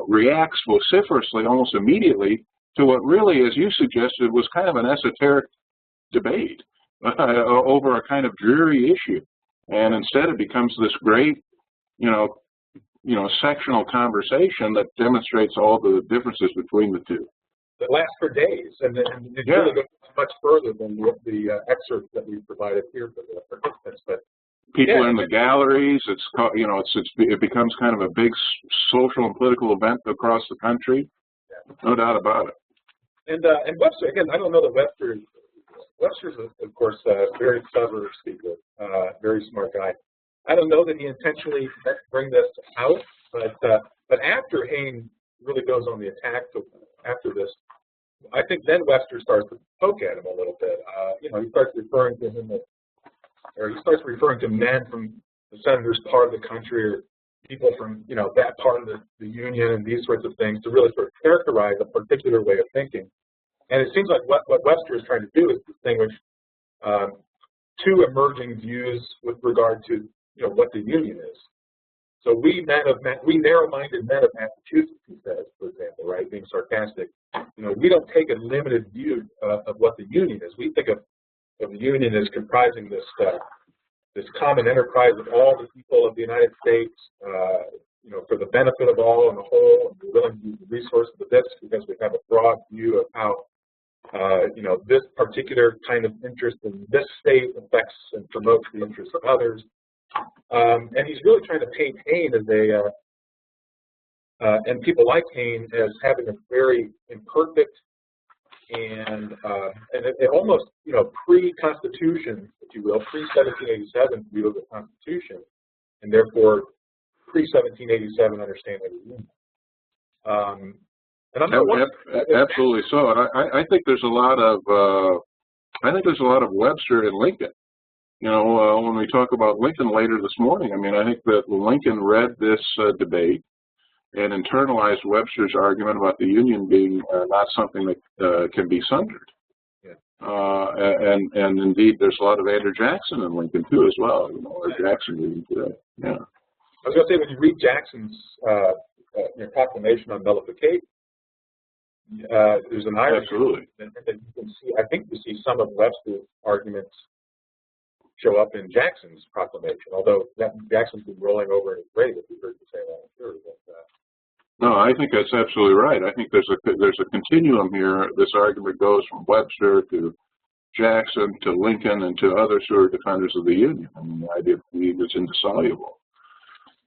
Speaker 2: reacts vociferously, almost immediately, to what really, as you suggested, was kind of an esoteric debate over a kind of dreary issue. And instead it becomes this great, sectional conversation that demonstrates all the differences between the two.
Speaker 1: That lasts for days, and it really goes much further than the excerpt that we provided here for the participants. But
Speaker 2: people in the galleries, it becomes kind of a big social and political event across the country. No doubt about it.
Speaker 1: And Webster, again, I don't know that Webster's, of course, a very clever speaker, very smart guy. I don't know that he intentionally meant to bring this out, but after Hayne really goes on the attack after this, I think then Webster starts to poke at him a little bit. He starts referring to him he starts referring to men from the senator's part of the country, or people from that part of the union, and these sorts of things, to really sort of characterize a particular way of thinking. And it seems like what Webster is trying to do is distinguish two emerging views with regard to what the union is. So we narrow-minded men of Massachusetts, he says, for example, right, being sarcastic, we don't take a limited view of what the Union is. We think of the Union as comprising this common enterprise of all the people of the United States, for the benefit of all and the whole, and we're willing to use the resources of this because we have a broad view of how, this particular kind of interest in this state affects and promotes the interests of others. And he's really trying to paint Hayne as and people like Hayne as having a very imperfect and almost, pre-Constitution, if you will, pre-1787 view of the Constitution, and therefore pre-1787 understanding of the Union. And I'm not
Speaker 2: absolutely so, and I think there's a lot of Webster and Lincoln. When we talk about Lincoln later this morning, I mean, I think that Lincoln read this debate and internalized Webster's argument about the Union being not something that can be sundered.
Speaker 1: Yeah.
Speaker 2: And indeed, there's a lot of Andrew Jackson in Lincoln too, as well. Or Jackson reading today. Yeah.
Speaker 1: I was going to say, when you read Jackson's proclamation on nullification, there's an irony.
Speaker 2: Absolutely.
Speaker 1: And you can see, I think you see some of Webster's arguments show up in Jackson's proclamation, although Jackson's been rolling over in his grave, if you heard me say that, I'm sure.
Speaker 2: No, I think that's absolutely right. I think there's a continuum here. This argument goes from Webster to Jackson to Lincoln and to others who are defenders of the Union. I mean, the idea of leave is indissoluble.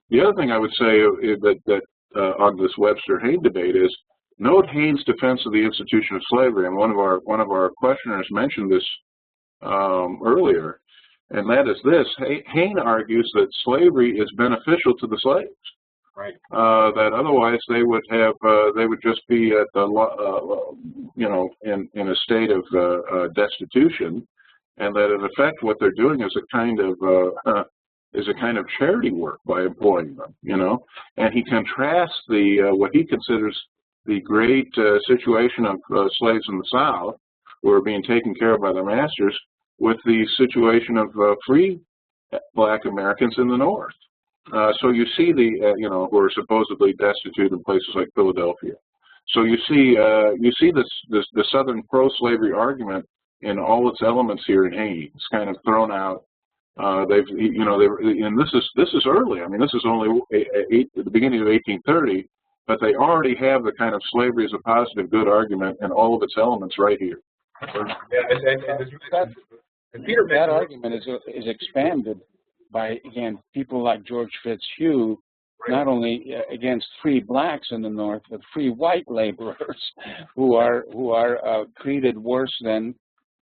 Speaker 2: The other thing I would say is that on this Webster-Hayne debate is note Hayne's defense of the institution of slavery, and one of our questioners mentioned this earlier, and that is this: Hayne argues that slavery is beneficial to the slaves.
Speaker 1: Right.
Speaker 2: That otherwise they would just be at in a state of destitution, and that in effect what they're doing is a kind of charity work by employing them. And he contrasts what he considers the great situation of slaves in the South, who are being taken care of by their masters, with the situation of free Black Americans in the North. So you see who are supposedly destitute in places like Philadelphia. So you see the Southern pro-slavery argument in all its elements here in Hayne. It's kind of thrown out. And this is early. I mean, this is only at the beginning of 1830, but they already have the kind of slavery as a positive good argument in all of its elements right here.
Speaker 1: Yeah, and Peter,
Speaker 3: that argument is expanded by, again, people like George Fitzhugh, not only against free blacks in the North, but free white laborers who are treated worse than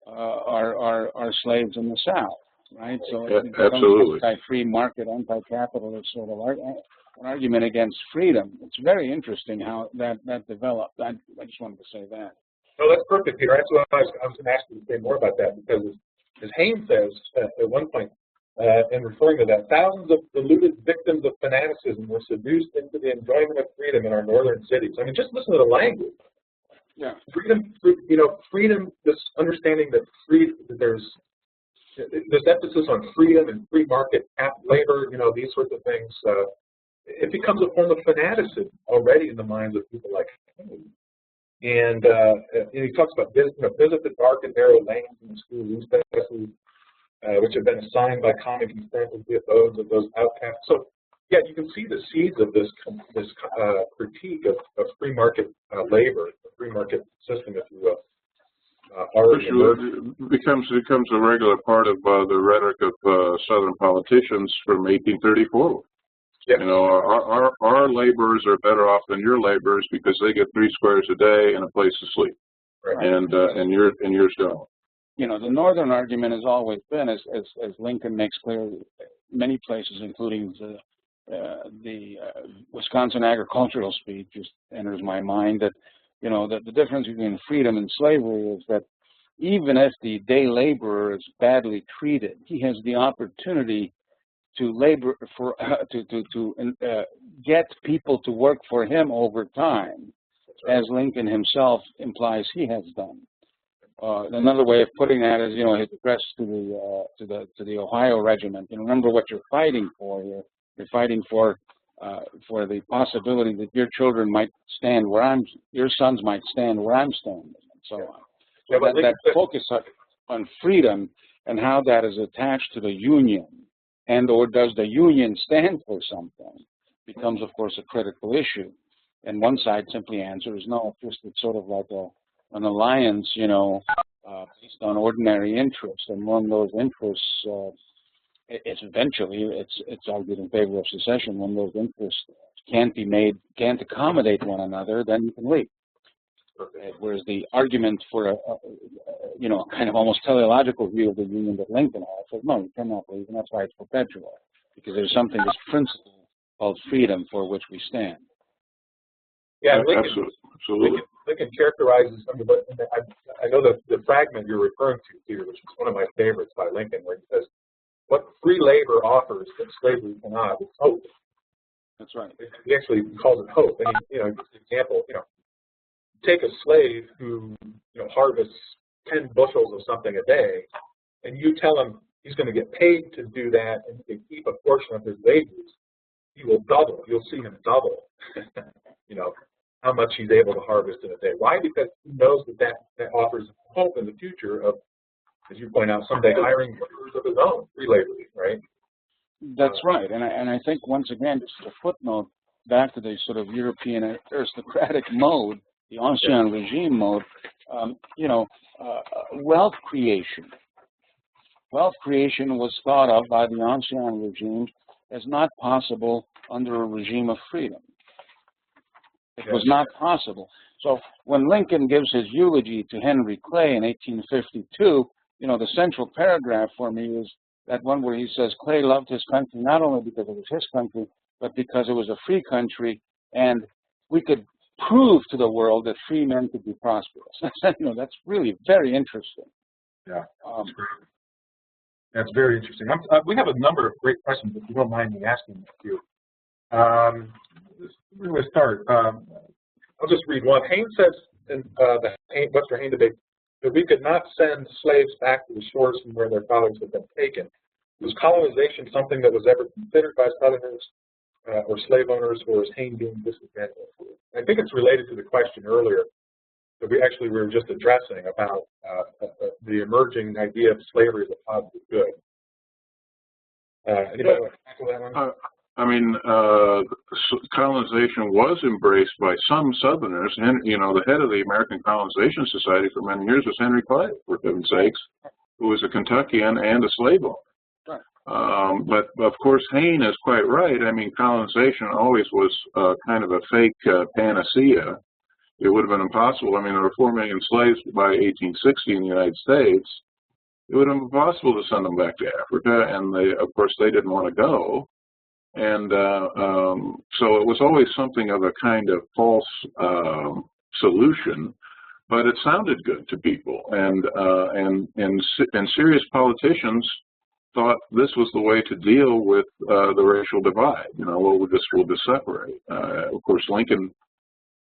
Speaker 3: our slaves in the South, right? So it becomes anti-free market, anti-capitalist sort of an argument against freedom. It's very interesting how that developed. I just wanted to say that.
Speaker 1: No, that's perfect, Peter. That's what I was going to ask you to say more about that, because as Hayne says at one point, in referring to that, thousands of deluded victims of fanaticism were seduced into the enjoyment of freedom in our northern cities. I mean, just listen to the language.
Speaker 3: Yeah.
Speaker 1: Freedom, this understanding that there's this emphasis on freedom and free market labor, these sorts of things. It becomes a form of fanaticism already in the minds of people like Hayne. And he talks about visit the dark and narrow lanes in the school recesses, which have been assigned by common consent as the abodes of those outcasts. So, yeah, you can see the seeds of this critique of free market labor, the free market system, if you will.
Speaker 2: For sure, it becomes a regular part of the rhetoric of Southern politicians from 1830 forward. Yeah. Our laborers are better off than your laborers because they get 3 squares a day and a place to sleep, right. and yours don't.
Speaker 3: The northern argument has always been, as Lincoln makes clear, many places, including the Wisconsin agricultural speech, just enters my mind, that that the difference between freedom and slavery is that even if the day laborer is badly treated, he has the opportunity to labor for get people to work for him over time, as Lincoln himself implies he has done. Another way of putting that is, his address to the Ohio Regiment. Remember what you're fighting for here. You're fighting for for the possibility that your children might stand where your sons might stand where I'm standing, and so on. So that focus on freedom and how that is attached to the union, and or does the union stand for something, becomes, of course, a critical issue. And one side simply answers no. It's sort of like an alliance, based on ordinary interest, and when those interests, it's argued in favor of secession. When those interests can't accommodate one another, then you can leave. Whereas the argument for a kind of almost teleological view of the union that Lincoln had said, no, you cannot leave, and that's why it's perpetual, because there's something, this principle called freedom, for which we stand.
Speaker 1: Yeah,
Speaker 2: absolutely.
Speaker 1: Lincoln characterizes some of the, I know the fragment you're referring to, Peter, which is one of my favorites by Lincoln, where he says, what free labor offers that slavery cannot is hope.
Speaker 3: That's right.
Speaker 1: He actually calls it hope. And he, gives an example, take a slave who, harvests 10 bushels of something a day, and you tell him he's going to get paid to do that and he can keep a portion of his wages, he will double. You'll see him double, how much he's able to harvest in a day. Why? Because he knows that offers hope in the future of, as you point out, someday hiring workers of his own, free labor, right?
Speaker 3: That's right. And I think, once again, just a footnote back to the sort of European aristocratic mode, the ancien regime mode, wealth creation. Wealth creation was thought of by the ancien regime as not possible under a regime of freedom. It was not possible. So when Lincoln gives his eulogy to Henry Clay in 1852, the central paragraph for me is that one where he says Clay loved his country not only because it was his country, but because it was a free country, and we could prove to the world that free men could be prosperous. That's really very interesting.
Speaker 1: Yeah, that's great. That's very interesting. We have a number of great questions, if you don't mind me asking a few. Where do I start? I'll just read one. Haynes says in the Webster Haynes debate that we could not send slaves back to the shores from where their fathers had been taken. Was colonization something that was ever considered by Southerners or slave owners, or is Haynes being disadvantaged? I think it's related to the question earlier that we were just addressing about the emerging idea of slavery as a positive good. Anybody want to tackle that one?
Speaker 2: Colonization was embraced by some Southerners, and the head of the American Colonization Society for many years was Henry Clay, for heaven's sakes, who was a Kentuckian and a slave owner. But of course, Hayne is quite right. Colonization always was kind of a fake panacea. It would have been impossible. There were 4 million slaves by 1860 in the United States. It would have been impossible to send them back to Africa, and of course, they didn't want to go. And so it was always something of a kind of false solution, but it sounded good to people, and serious politicians thought this was the way to deal with the racial divide. We'll just separate. Of course, Lincoln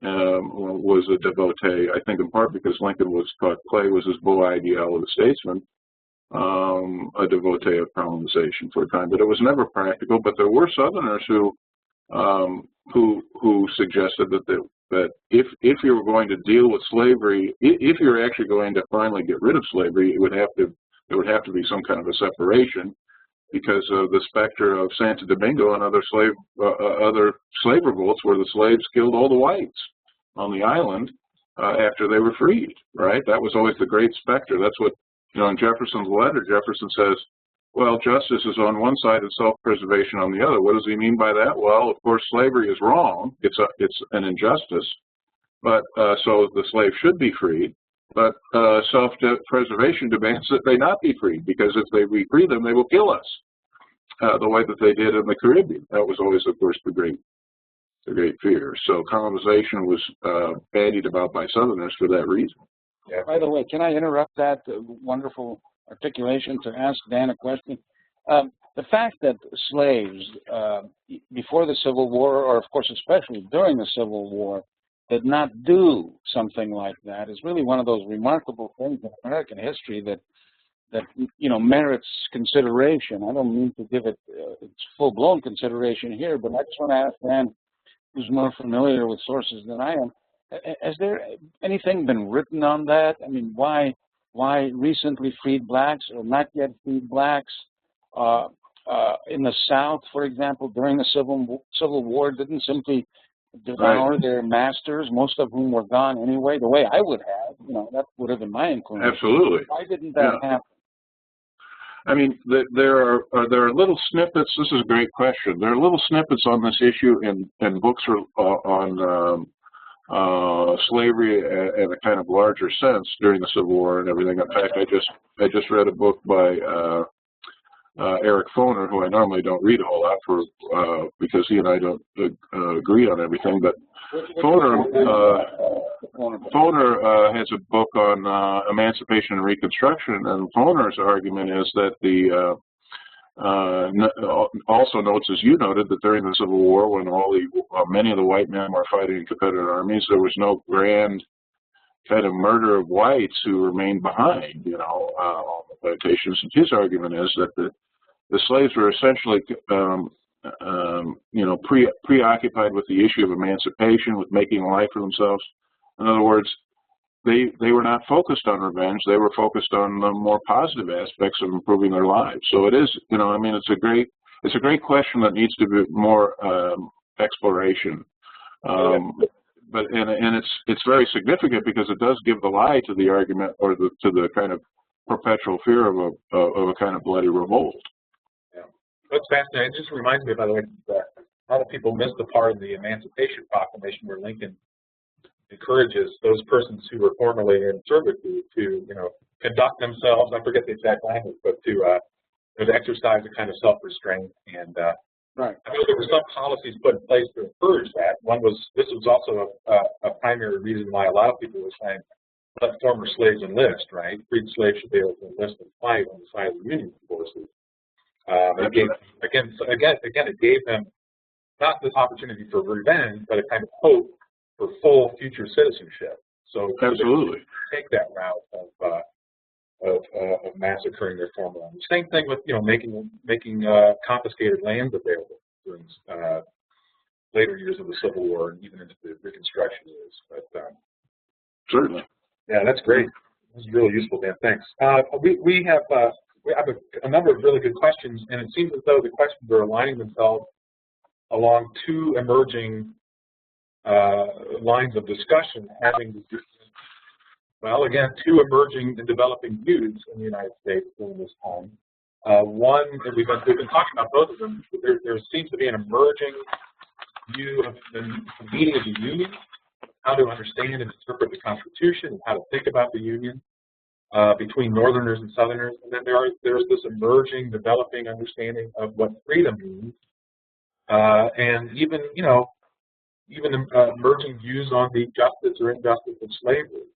Speaker 2: was a devotee, I think in part because Lincoln thought Clay was his beau ideal of a statesman, a devotee of colonization for a time, but it was never practical. But there were Southerners who suggested that if you were going to deal with slavery, if you were actually going to finally get rid of slavery, there would have to be some kind of a separation, because of the specter of Santo Domingo and other slave revolts where the slaves killed all the whites on the island after they were freed. Right? That was always the great specter. That's what, in Jefferson's letter, Jefferson says, well, justice is on one side and self-preservation on the other. What does he mean by that? Well, of course, slavery is wrong. It's an injustice, but so the slave should be freed. But self-preservation demands that they not be freed, because if we free them, they will kill us, the way that they did in the Caribbean. That was always, of course, the great fear. So colonization was bandied about by Southerners for that reason.
Speaker 3: Yeah. By the way, can I interrupt that wonderful articulation to ask Dan a question? The fact that slaves, before the Civil War, or of course especially during the Civil War, did not do something like that is really one of those remarkable things in American history that merits consideration. I don't mean to give it its full-blown consideration here, but I just want to ask Dan, who's more familiar with sources than I am, has there anything been written on that? I mean, why recently freed blacks or not yet freed blacks in the South, for example, during the Civil War didn't simply devour their masters, most of whom were gone anyway, the way I would have, that would have been my inclination.
Speaker 2: Absolutely.
Speaker 3: Why didn't that happen?
Speaker 2: I mean, there are little snippets. This is a great question. There are little snippets on this issue in books on slavery in a kind of larger sense during the Civil War and everything. In fact, I just read a book by Eric Foner, who I normally don't read a whole lot because he and I don't agree on everything. But Foner has a book on emancipation and Reconstruction, and Foner's argument is that also notes, as you noted, that during the Civil War, when many of the white men were fighting in Confederate armies, there was no grand kind of murder of whites who remained behind, on the plantations. And his argument is that the slaves were essentially, preoccupied with the issue of emancipation, with making a life for themselves. In other words, they were not focused on revenge. They were focused on the more positive aspects of improving their lives. So it is, it's a great question that needs to be more exploration. But it's very significant because it does give the lie to the argument or to the kind of perpetual fear of a kind of bloody revolt.
Speaker 1: Yeah, that's fascinating. It just reminds me, by the way, that a lot of people miss the part of the Emancipation Proclamation where Lincoln encourages those persons who were formerly in servitude to, conduct themselves. I forget the exact language, but to exercise a kind of self-restraint. And
Speaker 3: right.
Speaker 1: I know there were some policies put in place to encourage that. This was also a primary reason why a lot of people were saying, let former slaves enlist, right? Freed slaves should be able to enlist and fight on the side of the Union forces. It gave them not this opportunity for revenge, but a kind of hope for full future citizenship. So
Speaker 2: absolutely
Speaker 1: take that route of massacring their former owners. Same thing with making confiscated lands available during later years of the Civil War and even into the Reconstruction years. But
Speaker 2: certainly,
Speaker 1: yeah, that's great. This is really useful, Dan. Thanks. We have a number of really good questions, and it seems as though the questions are aligning themselves along two emerging lines of discussion having to do, well, again, two emerging and developing views in the United States during this time. One, and we've been talking about both of them, there seems to be an emerging view of the meaning of the Union, how to understand and interpret the Constitution, and how to think about the Union between Northerners and Southerners. And then there's this emerging, developing understanding of what freedom means, and even emerging views on the justice or injustice of slavery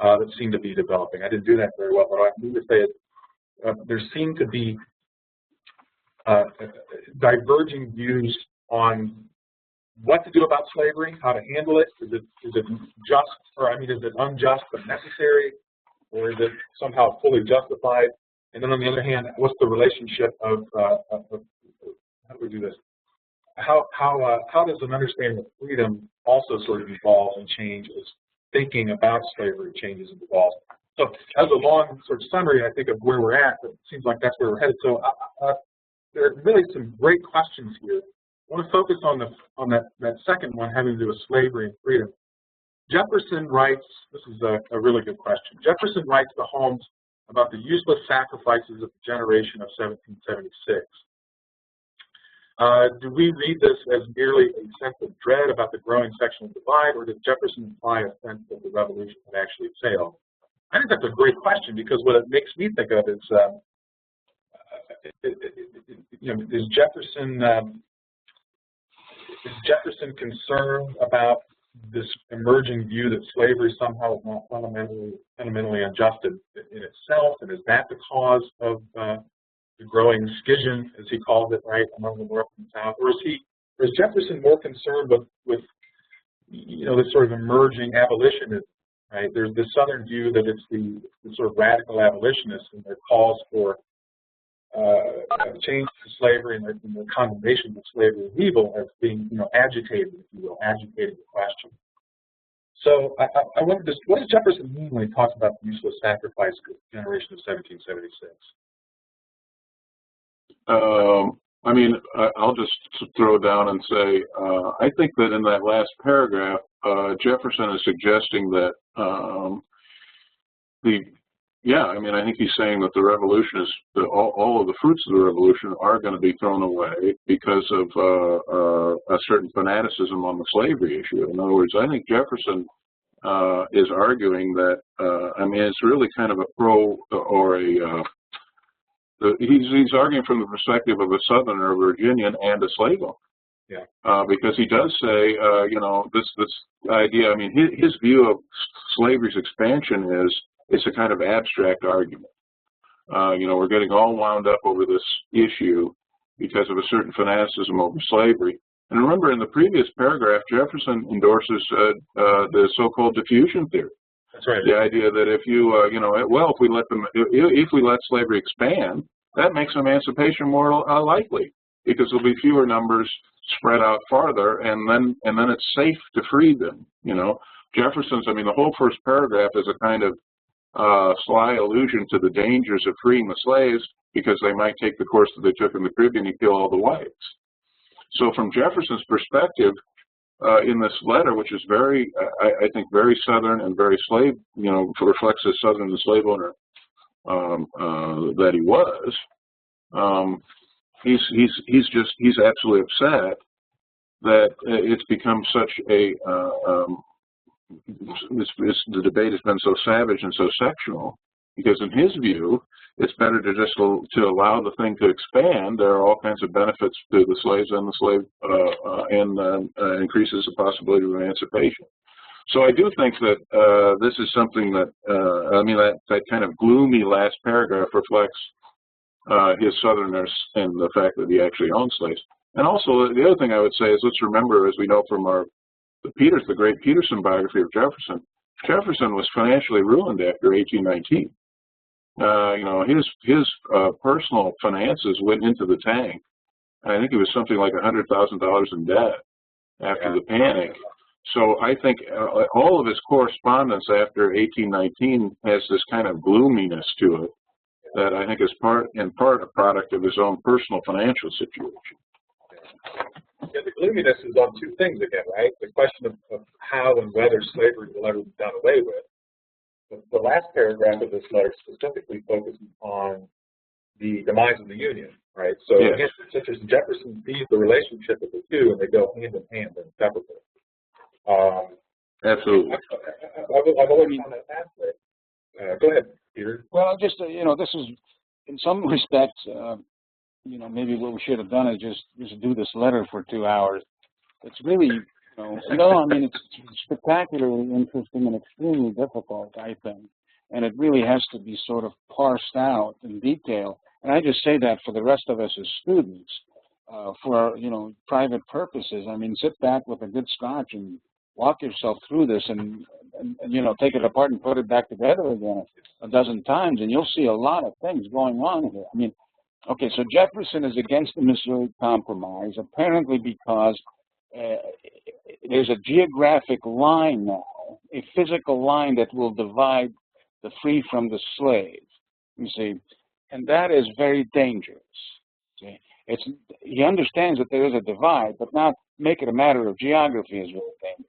Speaker 1: that seem to be developing. I didn't do that very well, but I need to say there seem to be diverging views on what to do about slavery, how to handle it. Is it just, or is it unjust but necessary, or is it somehow fully justified? And then on the other hand, what's the relationship of how do we do this? How does an understanding of freedom also sort of evolve and change as thinking about slavery changes and evolves? So as a long sort of summary, I think, of where we're at, it seems like that's where we're headed. So there are really some great questions here. I want to focus on that second one having to do with slavery and freedom. Jefferson writes, this is a really good question. Jefferson writes to Holmes about the useless sacrifices of the generation of 1776. Do we read this as merely a sense of dread about the growing sectional divide, or does Jefferson imply a sense that the revolution had actually failed? I think that's a great question, because what it makes me think of is, is Jefferson concerned about this emerging view that slavery somehow is not fundamentally unjust in itself, and is that the cause of the growing schism, as he calls it, right, among the North and South, or is Jefferson more concerned with this sort of emerging abolitionism right? There's the Southern view that it's the sort of radical abolitionists and their calls for a change to slavery and their condemnation of slavery as evil as being, agitated, if you will, agitating the question. So I wonder, what does Jefferson mean when he talks about the useless sacrifice generation of 1776?
Speaker 2: I mean, I'll just throw down and say, I think that in that last paragraph, Jefferson is suggesting that I think he's saying that the revolution is, all of the fruits of the revolution are going to be thrown away because of a certain fanaticism on the slavery issue. In other words, I think Jefferson is arguing that, it's really kind of a he's arguing from the perspective of a Southerner, a Virginian, and a slave owner.
Speaker 1: Yeah.
Speaker 2: Because he does say, this idea. I mean, his view of slavery's expansion is it's a kind of abstract argument. We're getting all wound up over this issue because of a certain fanaticism over slavery. And remember, in the previous paragraph, Jefferson endorses the so-called diffusion theory.
Speaker 1: That's right.
Speaker 2: The idea that if if we let slavery expand, that makes emancipation more likely because there'll be fewer numbers spread out farther, and then it's safe to free them. Jefferson's. The whole first paragraph is a kind of sly allusion to the dangers of freeing the slaves because they might take the course that they took in the Caribbean and kill all the whites. So from Jefferson's perspective, in this letter, which is very, I think, very Southern and very slave, reflects the Southern and slave owner that he was. He's absolutely upset that it's become such a the debate has been so savage and so sectional, because in his view, it's better to just to allow the thing to expand. There are all kinds of benefits to the slaves and the slave, and increases the possibility of emancipation. So I do think that this is something that that kind of gloomy last paragraph reflects his Southernness and the fact that he actually owned slaves. And also, the other thing I would say is, let's remember, as we know from the great Peterson biography of Jefferson, Jefferson was financially ruined after 1819. His personal finances went into the tank. I think it was something like $100,000 in debt after the panic. So I think all of his correspondence after 1819 has this kind of gloominess to it that I think is in part a product of his own personal financial situation.
Speaker 1: Yeah, the gloominess is on two things again, right? The question of how and whether slavery will ever be done away with. The last paragraph of this letter specifically focuses on the demise of the Union, right? So again, such as Jefferson sees the relationship of the two, and they go hand in hand and inseparable.
Speaker 2: Absolutely.
Speaker 1: I've always found that fascinating. Go ahead, Peter.
Speaker 3: Well, just this is in some respects, maybe what we should have done is just do this letter for 2 hours. It's really, it's spectacularly interesting and extremely difficult, I think. And it really has to be sort of parsed out in detail. And I just say that for the rest of us as students, for, private purposes. Sit back with a good scotch and walk yourself through this and take it apart and put it back together again a dozen times, and you'll see a lot of things going on here. Okay, so Jefferson is against the Missouri Compromise, apparently because there's a geographic line now, a physical line that will divide the free from the slave, you see, and that is very dangerous. See? He understands that there is a divide, but not make it a matter of geography is really dangerous.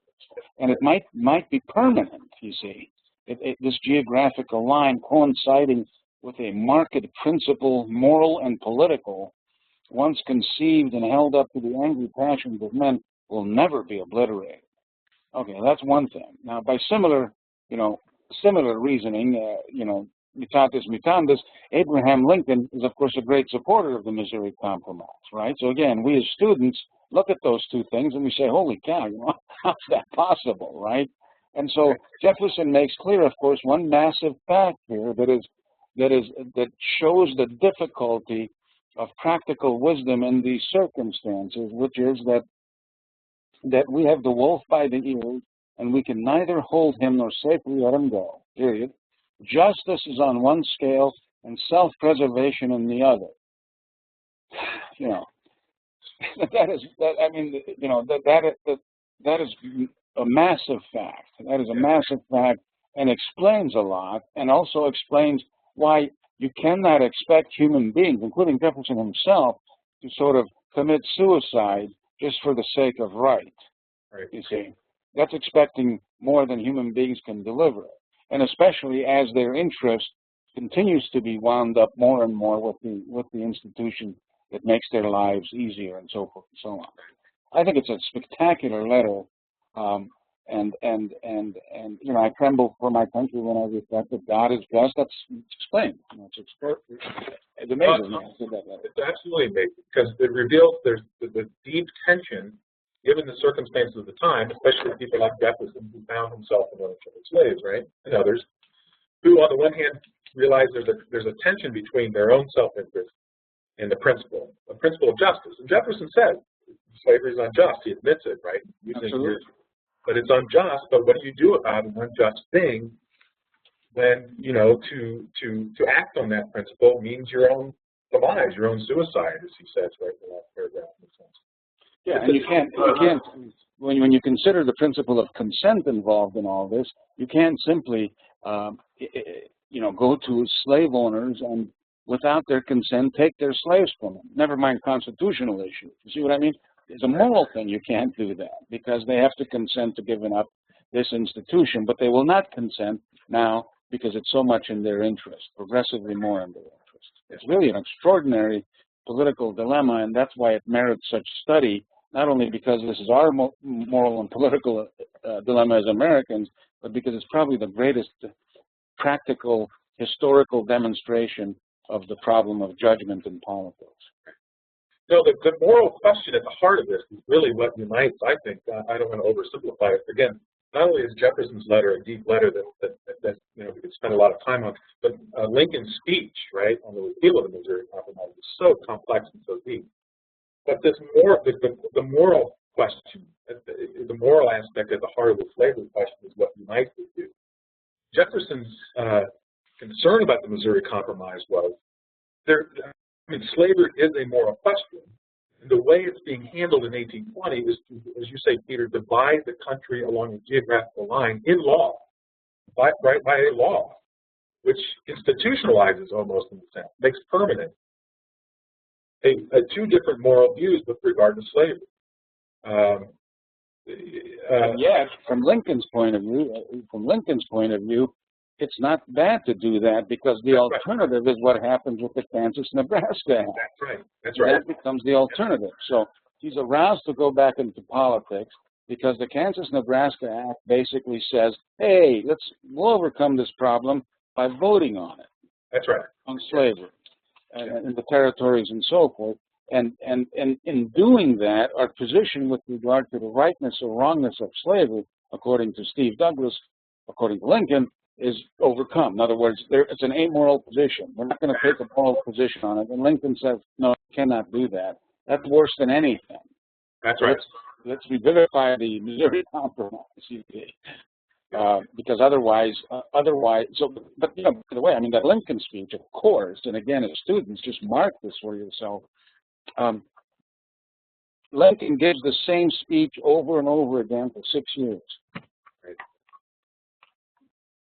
Speaker 3: And it might be permanent, you see, this geographical line coinciding with a marked principle, moral and political, once conceived and held up to the angry passions of men, will never be obliterated. Okay, that's one thing. Now, by similar reasoning, mutatis mutandis, Abraham Lincoln is, of course, a great supporter of the Missouri Compromise, right? So again, we as students look at those two things and we say, holy cow, how's that possible, right? And so Jefferson makes clear, of course, one massive fact here that shows the difficulty of practical wisdom in these circumstances, which is that we have the wolf by the ears and we can neither hold him nor safely let him go, period. Justice is on one scale and self-preservation in the other. You know, that is a massive fact. That is a massive fact and explains a lot, and also explains why you cannot expect human beings, including Jefferson himself, to sort of commit suicide just for the sake of right. You see, that's expecting more than human beings can deliver, and especially as their interest continues to be wound up more and more with the institution that makes their lives easier, and so forth and so on. I think it's a spectacular letter, and you know, I tremble for my country when I reflect that God is just. That's explained. You know, it's amazing.
Speaker 1: It's absolutely amazing, because it reveals there's the deep tension, given the circumstances of the time, especially people like Jefferson, who found himself in ownership of slaves, right, and others, who on the one hand realize there's a tension between their own self-interest and the principle of justice. And Jefferson said slavery is unjust. He admits it, right? But it's unjust. But what do you do about an unjust thing? Then, you know, to act on that principle means your own demise, your own suicide, as he says right in the last paragraph.
Speaker 3: Yeah, and you can't when you consider the principle of consent involved in all this, you can't simply you know, go to slave owners and without their consent take their slaves from them. Never mind constitutional issues. You see what I mean? It's a moral thing. You can't do that because they have to consent to giving up this institution, but they will not consent now because it's so much in their interest, progressively more in their interest. It's really an extraordinary political dilemma, and that's why it merits such study, not only because this is our moral and political dilemma as Americans, but because it's probably the greatest practical, historical demonstration of the problem of judgment in politics.
Speaker 1: No, the moral question at the heart of this is really what unites, I think. I don't want to oversimplify it. Again, not only is Jefferson's letter a deep letter that you know, we could spend a lot of time on, but Lincoln's speech, right, on the repeal of the Missouri Compromise is so complex and so deep. But this the moral question, the moral aspect at the heart of the slavery question is what unites the two. Jefferson's concern about the Missouri Compromise was slavery is a moral question. And the way it's being handled in 1820 is to, as you say, Peter, divide the country along a geographical line in law, by a law, which institutionalizes almost in a sense, makes permanent two different moral views with regard to slavery.
Speaker 3: And yet, from Lincoln's point of view, it's not bad to do that because the alternative is what happens with the Kansas-Nebraska Act.
Speaker 1: That's right. That's right.
Speaker 3: That becomes the alternative. So he's aroused to go back into politics because the Kansas-Nebraska Act basically says, hey, we'll overcome this problem by voting on it.
Speaker 1: That's right.
Speaker 3: On slavery and the territories and so forth. And in doing that, our position with regard to the rightness or wrongness of slavery, according to Steve Douglas, according to Lincoln, is overcome. In other words, it's an amoral position. We're not going to take a moral position on it. And Lincoln says, no, you cannot do that. That's worse than anything.
Speaker 1: That's right.
Speaker 3: Let's revivify the Missouri Compromise, you see. Because otherwise, so, but you know, by the way, I mean, that Lincoln speech, of course, and again, as students, just mark this for yourself. Lincoln gives the same speech over and over again for 6 years.
Speaker 1: Right.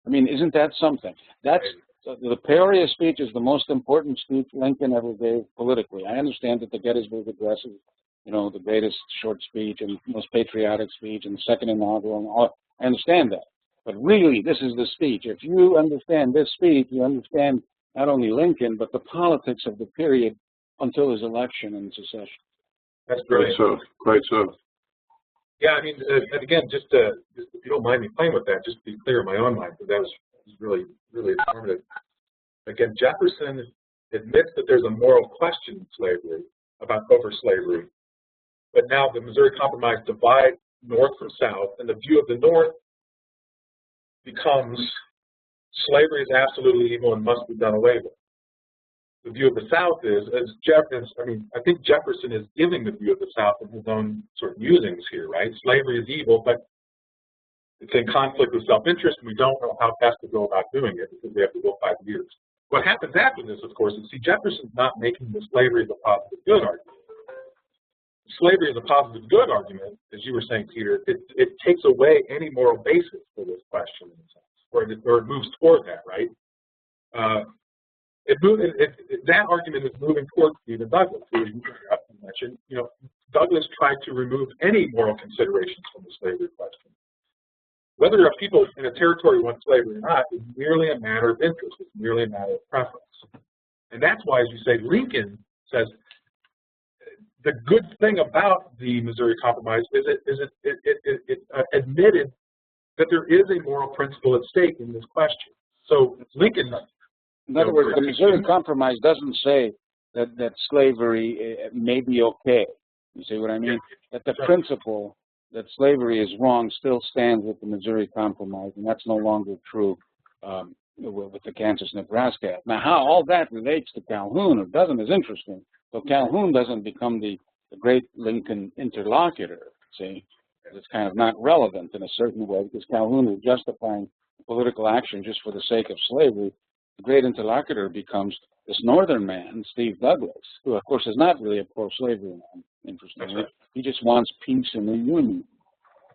Speaker 3: I mean, isn't that something? That's the Peoria speech is the most important speech Lincoln ever gave politically. I understand that the Gettysburg Address is, you know, the greatest short speech and most patriotic speech and the second inaugural and all. I understand that. But really, this is the speech. If you understand this speech, you understand not only Lincoln, but the politics of the period until his election and secession.
Speaker 1: That's brilliant.
Speaker 2: Quite so.
Speaker 1: Yeah, I mean, and again, just if you don't mind me playing with that, just to be clear in my own mind, because that was really, really informative. Again, Jefferson admits that there's a moral question in slavery, over slavery, but now the Missouri Compromise divides North from South, and the view of the North becomes slavery is absolutely evil and must be done away with. The view of the South is, I think Jefferson is giving the view of the South in his own sort of musings here, right? Slavery is evil, but it's in conflict with self-interest, and we don't know how best to go about doing it because we have to go 5 years. What happens after this, of course, is, see, Jefferson's not making the slavery as a positive good argument. Slavery as a positive good argument, as you were saying, Peter, it takes away any moral basis for this question, in a sense, or it moves toward that, right? That argument is moving towards Stephen Douglas, who you mentioned. You know, Douglas tried to remove any moral considerations from the slavery question. Whether people in a territory want slavery or not is merely a matter of interest. It's merely a matter of preference. And that's why, as you say, Lincoln says the good thing about the Missouri Compromise is it admitted that there is a moral principle at stake in this question. So Lincoln,
Speaker 3: in other words, the Missouri Compromise doesn't say that slavery may be okay. You see what I mean? That the principle that slavery is wrong still stands with the Missouri Compromise, and that's no longer true with the Kansas-Nebraska Act. Now, how all that relates to Calhoun or doesn't is interesting. So Calhoun doesn't become the great Lincoln interlocutor, see? It's kind of not relevant in a certain way because Calhoun is justifying political action just for the sake of slavery. The great interlocutor becomes this northern man, Steve Douglas, who, of course, is not really a pro-slavery man, interestingly. Right. He just wants peace in the Union.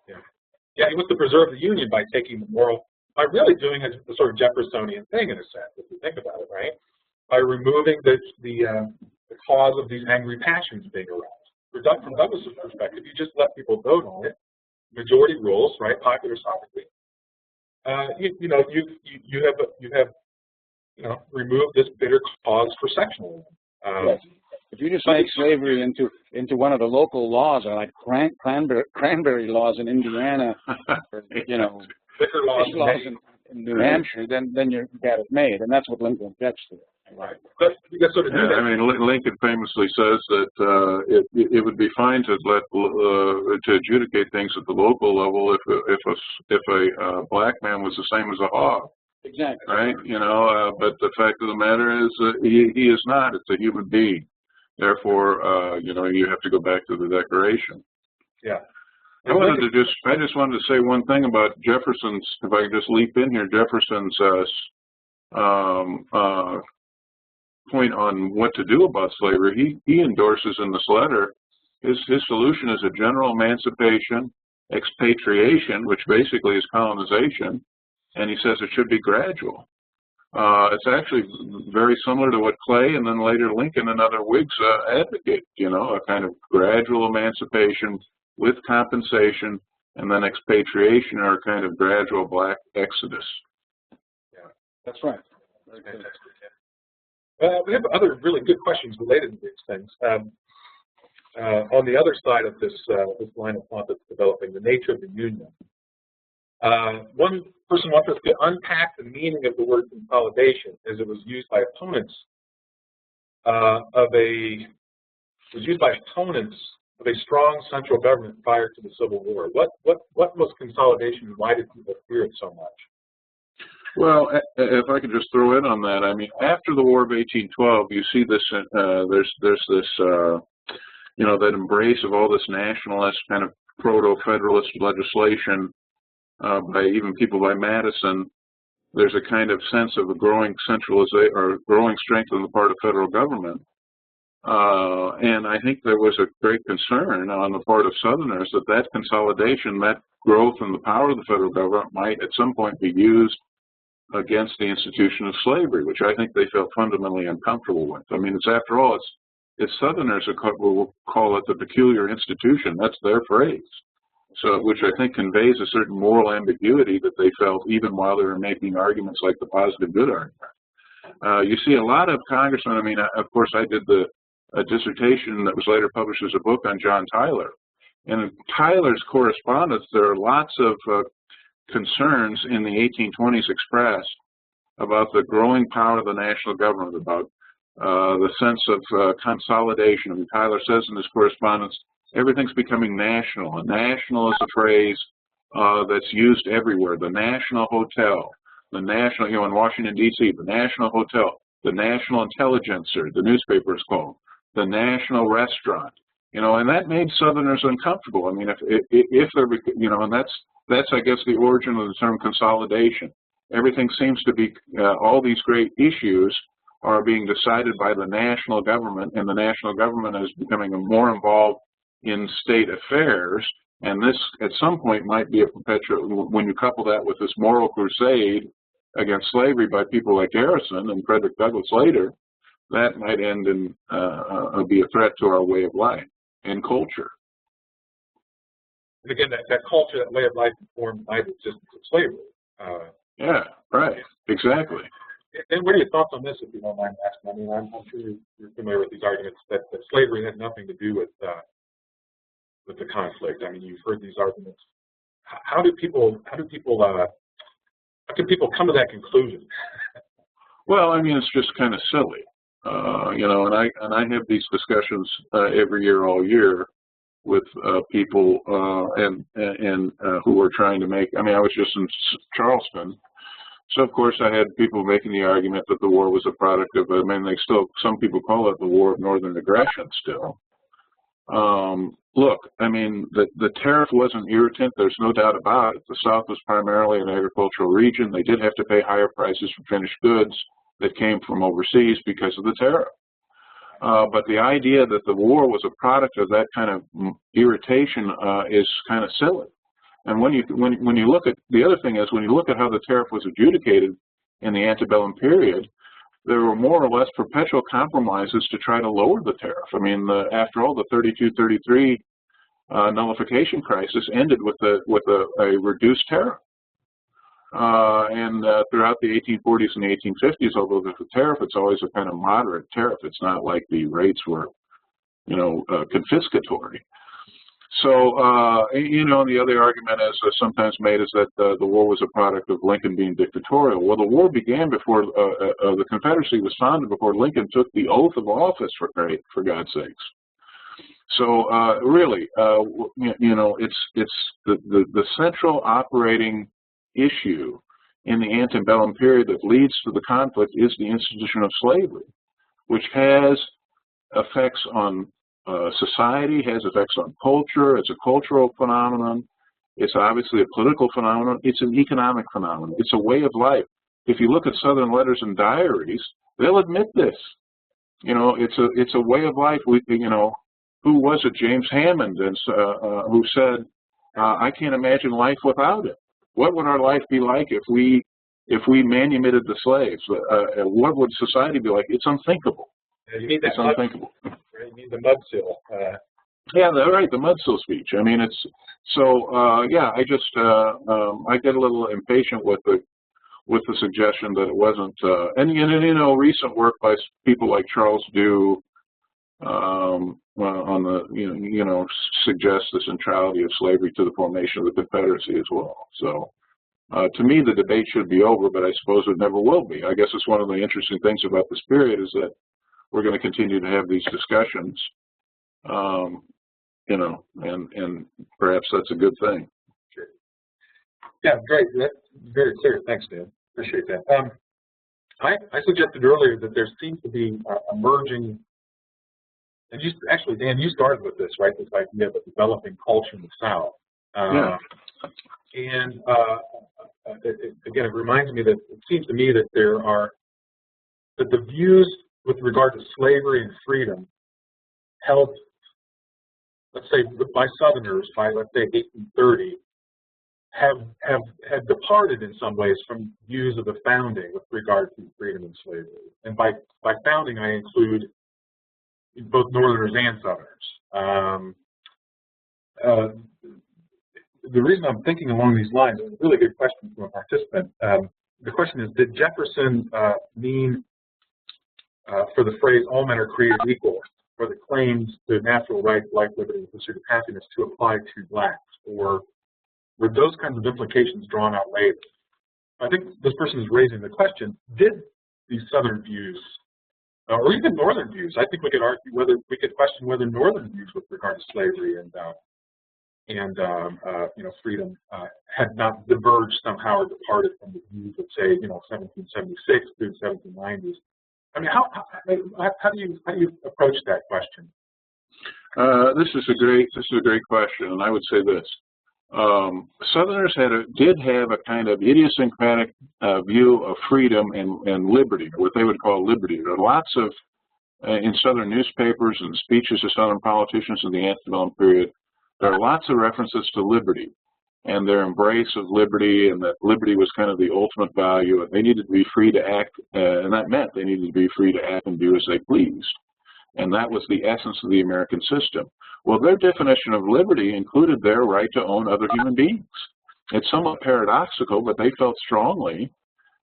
Speaker 1: Yeah, he wants to preserve the Union by taking the moral, by really doing a sort of Jeffersonian thing, in a sense, if you think about it, right? By removing the cause of these angry passions being aroused. From Douglas's perspective, you just let people vote on it. Majority rules, right? Popular sovereignty. You have remove this bitter cause for sectionalism.
Speaker 3: Yes. If you just make slavery into one of the local laws, or like cranberry laws in Indiana, or,
Speaker 1: liquor laws
Speaker 3: in New Hampshire, then you've got it made, and that's what Lincoln objects to.
Speaker 1: Right. But you got sort of
Speaker 2: I mean, Lincoln famously says that it would be fine to to adjudicate things at the local level if a black man was the same as a hog.
Speaker 3: Exactly.
Speaker 2: Right. But the fact of the matter is he is not. It's a human being. Therefore, you have to go back to the Declaration.
Speaker 1: Yeah.
Speaker 2: I just wanted to say one thing about Jefferson's. If I could just leap in here, Jefferson's point on what to do about slavery. He endorses in this letter his solution is a general emancipation, expatriation, which basically is colonization, and he says it should be gradual. It's actually very similar to what Clay and then later Lincoln and other Whigs advocate, a kind of gradual emancipation with compensation, and then expatriation or a kind of gradual black exodus.
Speaker 1: Yeah,
Speaker 3: that's right.
Speaker 1: Okay. We have other really good questions related to these things. On the other side of this line of thought that's developing, the nature of the Union. One person wants us to unpack the meaning of the word consolidation, as it was used by opponents of a strong central government prior to the Civil War. What was consolidation, and why did people fear it so much?
Speaker 2: Well, if I could just throw in on that, I mean, after the War of 1812, you see this. There's this, that embrace of all this nationalist kind of proto-federalist legislation by even people by Madison. There's a kind of sense of a growing centralization or growing strength on the part of federal government, and I think there was a great concern on the part of Southerners that consolidation, that growth in the power of the federal government, might at some point be used against the institution of slavery, which I think they felt fundamentally uncomfortable with. I mean, after all, it's Southerners who will call it the peculiar institution. That's their phrase. So, which I think conveys a certain moral ambiguity that they felt even while they were making arguments like the positive good argument. You see a lot of congressmen. I mean, of course, I did a dissertation that was later published as a book on John Tyler. And in Tyler's correspondence, there are lots of concerns in the 1820s expressed about the growing power of the national government, about the sense of consolidation. I mean, Tyler says in his correspondence, everything's becoming national. And national is a phrase that's used everywhere. The National Hotel, the National, in Washington, D.C., the National Hotel, the National Intelligencer, the newspaper is called, the National Restaurant, and that made Southerners uncomfortable. I mean, if they're, and that's, I guess, the origin of the term consolidation. Everything seems to be, all these great issues are being decided by the national government, and the national government is becoming more involved in state affairs. And this, at some point, might be a perpetual, when you couple that with this moral crusade against slavery by people like Garrison and Frederick Douglass later, that might end in, be a threat to our way of life and culture.
Speaker 1: And again, that culture, that way of life informed by the existence of slavery.
Speaker 2: Yeah, right, exactly.
Speaker 1: And what are your thoughts on this, if you don't mind asking? I mean, I'm sure you're familiar with these arguments that slavery had nothing to do with the conflict. I mean, you've heard these arguments. How can people come to that conclusion?
Speaker 2: Well, I mean, it's just kind of silly, you know. And I have these discussions every year, all year, with people and who are trying to make. I mean, I was just in Charleston. So, of course, I had people making the argument that the war was a product of, I mean, some people call it the war of northern aggression still. Look, I mean, the tariff wasn't irritant. There's no doubt about it. The South was primarily an agricultural region. They did have to pay higher prices for finished goods that came from overseas because of the tariff. But the idea that the war was a product of that kind of irritation is kind of silly. And when you look at, the other thing is, when you look at how the tariff was adjudicated in the antebellum period, there were more or less perpetual compromises to try to lower the tariff. I mean, after all, the 32-33 nullification crisis ended with a reduced tariff. And throughout the 1840s and the 1850s, although there's a tariff, it's always a kind of moderate tariff. It's not like the rates were, you know, confiscatory. So, you know, the other argument is sometimes made is that the war was a product of Lincoln being dictatorial. Well, the war began before the Confederacy was founded, before Lincoln took the oath of office, for God's sakes. So, really, you know, it's the central operating issue in the antebellum period that leads to the conflict is the institution of slavery, which has effects on society, has effects on culture. It's a cultural phenomenon. It's obviously a political phenomenon. It's an economic phenomenon. It's a way of life. If you look at Southern letters and diaries, they'll admit this. You know, it's a way of life. You know, who was it? James Hammond, who said, "I can't imagine life without it." What would our life be like if we manumitted the slaves? What would society be like? It's unthinkable.
Speaker 1: You need that.
Speaker 2: It's unthinkable.
Speaker 1: You need the mudsill.
Speaker 2: Yeah, right. The mudsill speech. I mean, it's so. Yeah, I just I get a little impatient with the suggestion that it wasn't. And you know, recent work by people like Charles Dew on the you know suggests the centrality of slavery to the formation of the Confederacy as well. So. To me, the debate should be over, but I suppose it never will be. I guess it's one of the interesting things about this period is that we're going to continue to have these discussions, you know, and perhaps that's a good thing.
Speaker 1: Sure. Yeah, great. That's very clear. Thanks, Dan. Appreciate that. I suggested earlier that there seems to be emerging, and actually, Dan, you started with this, right? This idea of a developing culture in the South.
Speaker 2: Yeah.
Speaker 1: And again, it reminds me that it seems to me that that the views with regard to slavery and freedom held, let's say, by Southerners by, let's say, 1830, have departed in some ways from views of the founding with regard to freedom and slavery. And by founding, I include both Northerners and Southerners. The reason I'm thinking along these lines is a really good question from a participant. The question is, did Jefferson mean for the phrase "all men are created equal" for the claims to natural rights, life, liberty, and pursuit of happiness to apply to blacks, or were those kinds of implications drawn out later? I think this person is raising the question: did these Southern views, or even Northern views, I think we could argue question whether Northern views with regard to slavery and you know, freedom had not diverged somehow or departed from the views of, say, you know, 1776 through the 1790s. I mean, how do you approach that question?
Speaker 2: This is a great question, and I would say this: Southerners did have a kind of idiosyncratic view of freedom and liberty, what they would call liberty. There are lots of, in Southern newspapers and speeches of Southern politicians in the Antebellum period, there are lots of references to liberty and their embrace of liberty, and that liberty was kind of the ultimate value, and they needed to be free to act, and that meant they needed to be free to act and do as they pleased. And that was the essence of the American system. Well, their definition of liberty included their right to own other human beings. It's somewhat paradoxical, but they felt strongly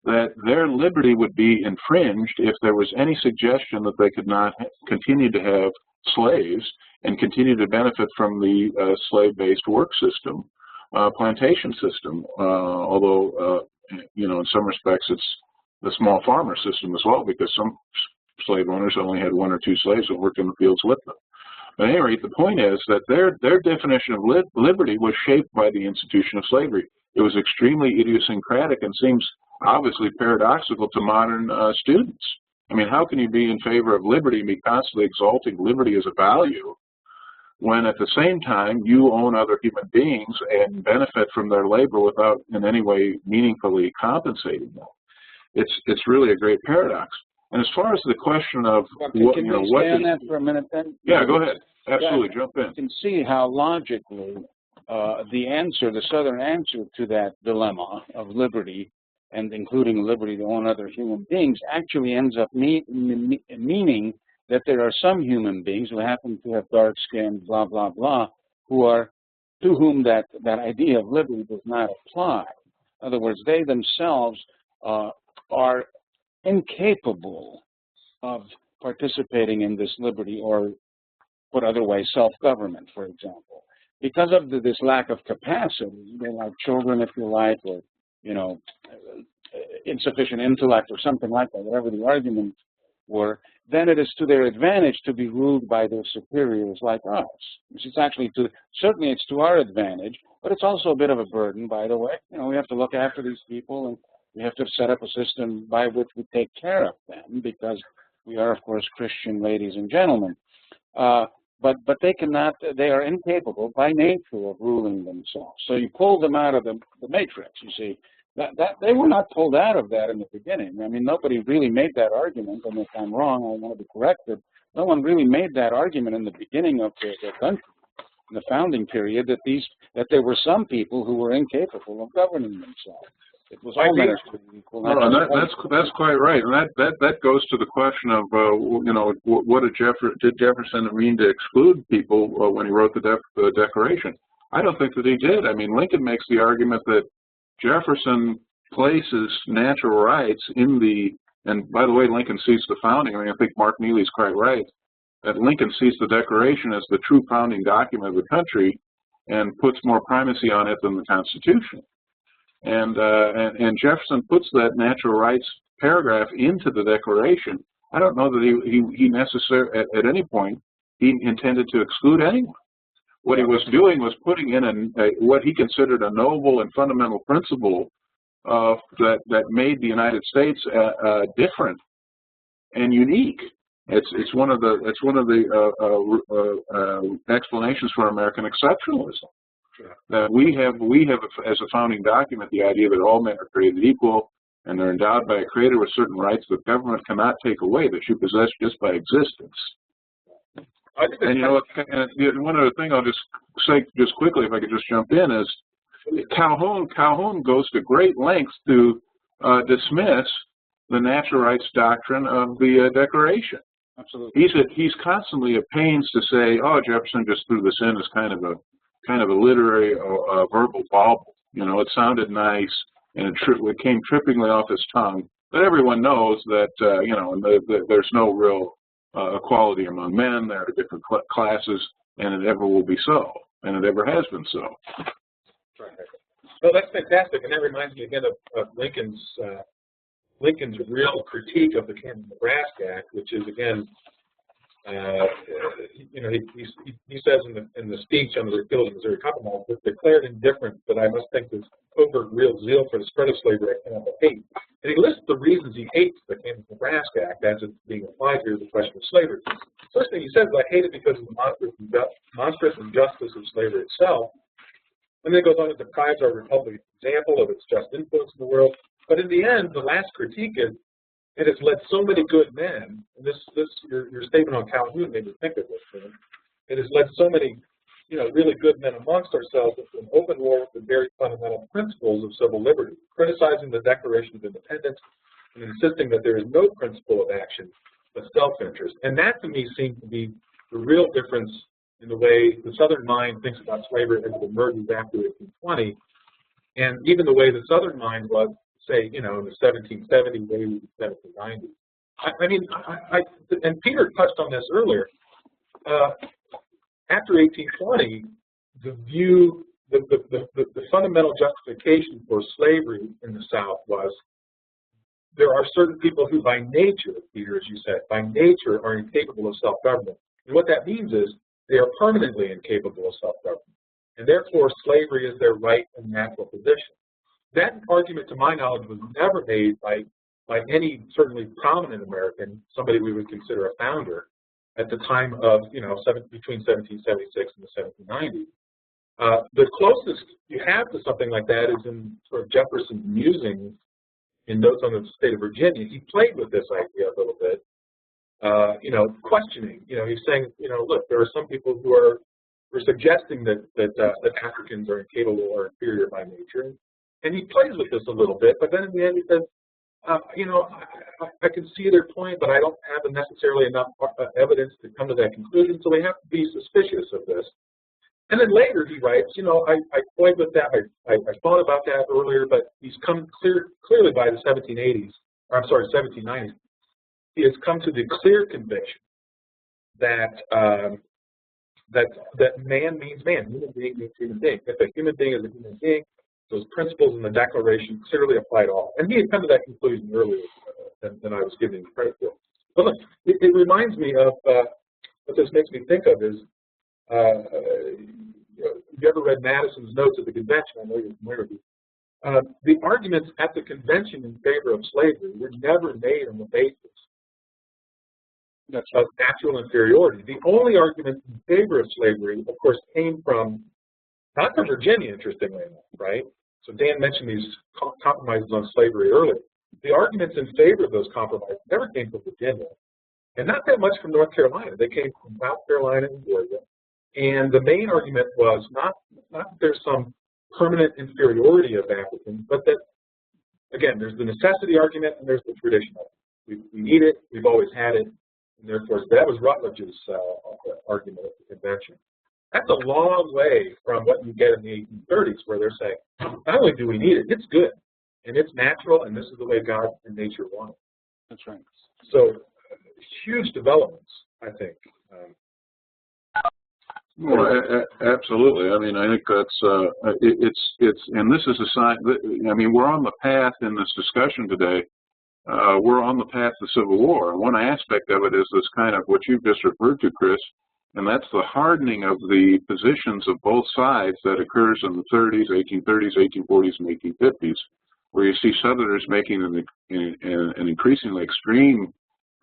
Speaker 2: that their liberty would be infringed if there was any suggestion that they could not continue to have slaves and continue to benefit from the slave-based work system, plantation system, although, you know, in some respects it's the small farmer system as well, because some slave owners only had 1 or 2 slaves that worked in the fields with them. But at any rate, the point is that their definition of liberty was shaped by the institution of slavery. It was extremely idiosyncratic and seems obviously paradoxical to modern students. I mean, how can you be in favor of liberty and be constantly exalting liberty as a value when at the same time you own other human beings and benefit from their labor without in any way meaningfully compensating them? It's really a great paradox. And as far as the question of what,
Speaker 3: can we stay on that for a minute then?
Speaker 2: Yeah, go ahead. Absolutely,
Speaker 3: yeah,
Speaker 2: jump in.
Speaker 3: You can see how logically the Southern answer to that dilemma of liberty, and including liberty to own other human beings, actually ends up meaning that there are some human beings who happen to have dark skin, blah, blah, blah, to whom that idea of liberty does not apply. In other words, they themselves are incapable of participating in this liberty, or put other ways, self-government, for example. Because of this lack of capacity, they're like children, if you like, or, you know, insufficient intellect or something like that, whatever the arguments were, then it is to their advantage to be ruled by their superiors like us. It's actually certainly it's to our advantage, but it's also a bit of a burden, by the way. You know, we have to look after these people, and we have to set up a system by which we take care of them, because we are, of course, Christian ladies and gentlemen. But they cannot, they are incapable by nature of ruling themselves. So you pull them out of the matrix, you see. That they were not pulled out of that in the beginning. I mean, nobody really made that argument, and if I'm wrong, I want to be corrected. No one really made that argument in the beginning of the country, in the founding period, that there were some people who were incapable of governing themselves. It was all men equal.
Speaker 2: No, that's quite right, and that goes to the question of you know, what did Jefferson mean to exclude people when he wrote the Declaration? I don't think that he did. I mean, Lincoln makes the argument that Jefferson places natural rights in the, and by the way, Lincoln sees the founding. I mean, I think Mark Neely's quite right, that Lincoln sees the Declaration as the true founding document of the country and puts more primacy on it than the Constitution. And Jefferson puts that natural rights paragraph into the Declaration. I don't know that he necessarily, at any point, he intended to exclude anyone. What he was doing was putting in what he considered a noble and fundamental principle that made the United States different and unique. It's one of the explanations for American exceptionalism. That we have as a founding document the idea that all men are created equal and they're endowed by a creator with certain rights that government cannot take away, that you possess just by existence. And you know, one other thing I'll just say just quickly, if I could just jump in, is Calhoun goes to great lengths to dismiss the natural rights doctrine of the Declaration.
Speaker 3: Absolutely.
Speaker 2: He's constantly at pains to say, oh, Jefferson just threw this in as kind of a literary or verbal bauble. You know, it sounded nice and it came trippingly off his tongue. But everyone knows that you know, there's no real equality among men. There are different classes, and it ever will be so, and it ever has been so.
Speaker 1: Right. Well, that's fantastic, and that reminds me again of Lincoln's real critique of the Kansas-Nebraska Act, which is again, you know, he says in the speech on the repeal of the Missouri Compromise, that declared indifferent, but I must think this covert real zeal for the spread of slavery I cannot but hate. And he lists the reasons he hates the Kansas-Nebraska Act as it's being applied here to the question of slavery. First thing he says is, I hate it because of the monstrous injustice of slavery itself. And then it goes on to deprive our republic example of its just influence in the world. But in the end, the last critique is, it has led so many good men, and your statement on Calhoun made me think of this. It has led so many, really good men amongst ourselves into an open war with the very fundamental principles of civil liberty, criticizing the Declaration of Independence and insisting that there is no principle of action but self-interest. And that, to me, seems to be the real difference in the way the Southern mind thinks about slavery as it emerges after 1820, and even the way the Southern mind was, say, in the 1770s, maybe the 1790s. And Peter touched on this earlier. After 1820, the fundamental justification for slavery in the South was there are certain people who, by nature, Peter, as you said, by nature are incapable of self-government. And what that means is they are permanently incapable of self-government, and therefore slavery is their right and natural position. That argument, to my knowledge, was never made by any certainly prominent American, somebody we would consider a founder, at the time of, between 1776 and the 1790s. The closest you have to something like that is in sort of Jefferson's musings in Notes on the State of Virginia. He played with this idea a little bit, questioning. He's saying, look, there are some people who are suggesting that Africans are incapable or inferior by nature. And he plays with this a little bit, but then in the end he says, I can see their point, but I don't have necessarily enough evidence to come to that conclusion, so we have to be suspicious of this. And then later he writes, I played with that, I thought about that earlier, but he's come clearly by the 1790s, he has come to the clear conviction that that man means man, human being means human being. If a human being is a human being, those principles in the Declaration clearly apply to all. And he had come to that conclusion earlier than I was giving him credit for. But look, it reminds me of, what this makes me think of is, have you ever read Madison's notes at the convention? I know you're familiar with these. The arguments at the convention in favor of slavery were never made on the basis of actual inferiority. The only argument in favor of slavery, of course, came from, not from Virginia, interestingly enough, right? So Dan mentioned these compromises on slavery earlier. The arguments in favor of those compromises never came from Virginia, and not that much from North Carolina. They came from South Carolina and Georgia. And the main argument was not that there's some permanent inferiority of Africans, but that, again, there's the necessity argument and there's the tradition argument. We need it, we've always had it, and therefore that was Rutledge's argument at the convention. That's a long way from what you get in the 1830s, where they're saying, not only do we need it, it's good, and it's natural, and this is the way God and nature want it.
Speaker 3: That's right.
Speaker 1: So, huge developments, I think.
Speaker 2: Well, absolutely. I mean, I think that's it's, and this is a sign. I mean, we're on the path in this discussion today. We're on the path to civil war, and one aspect of it is this kind of what you've just referred to, Chris. And that's the hardening of the positions of both sides that occurs in the 30s, 1830s, 1840s, and 1850s, where you see Southerners making an increasingly extreme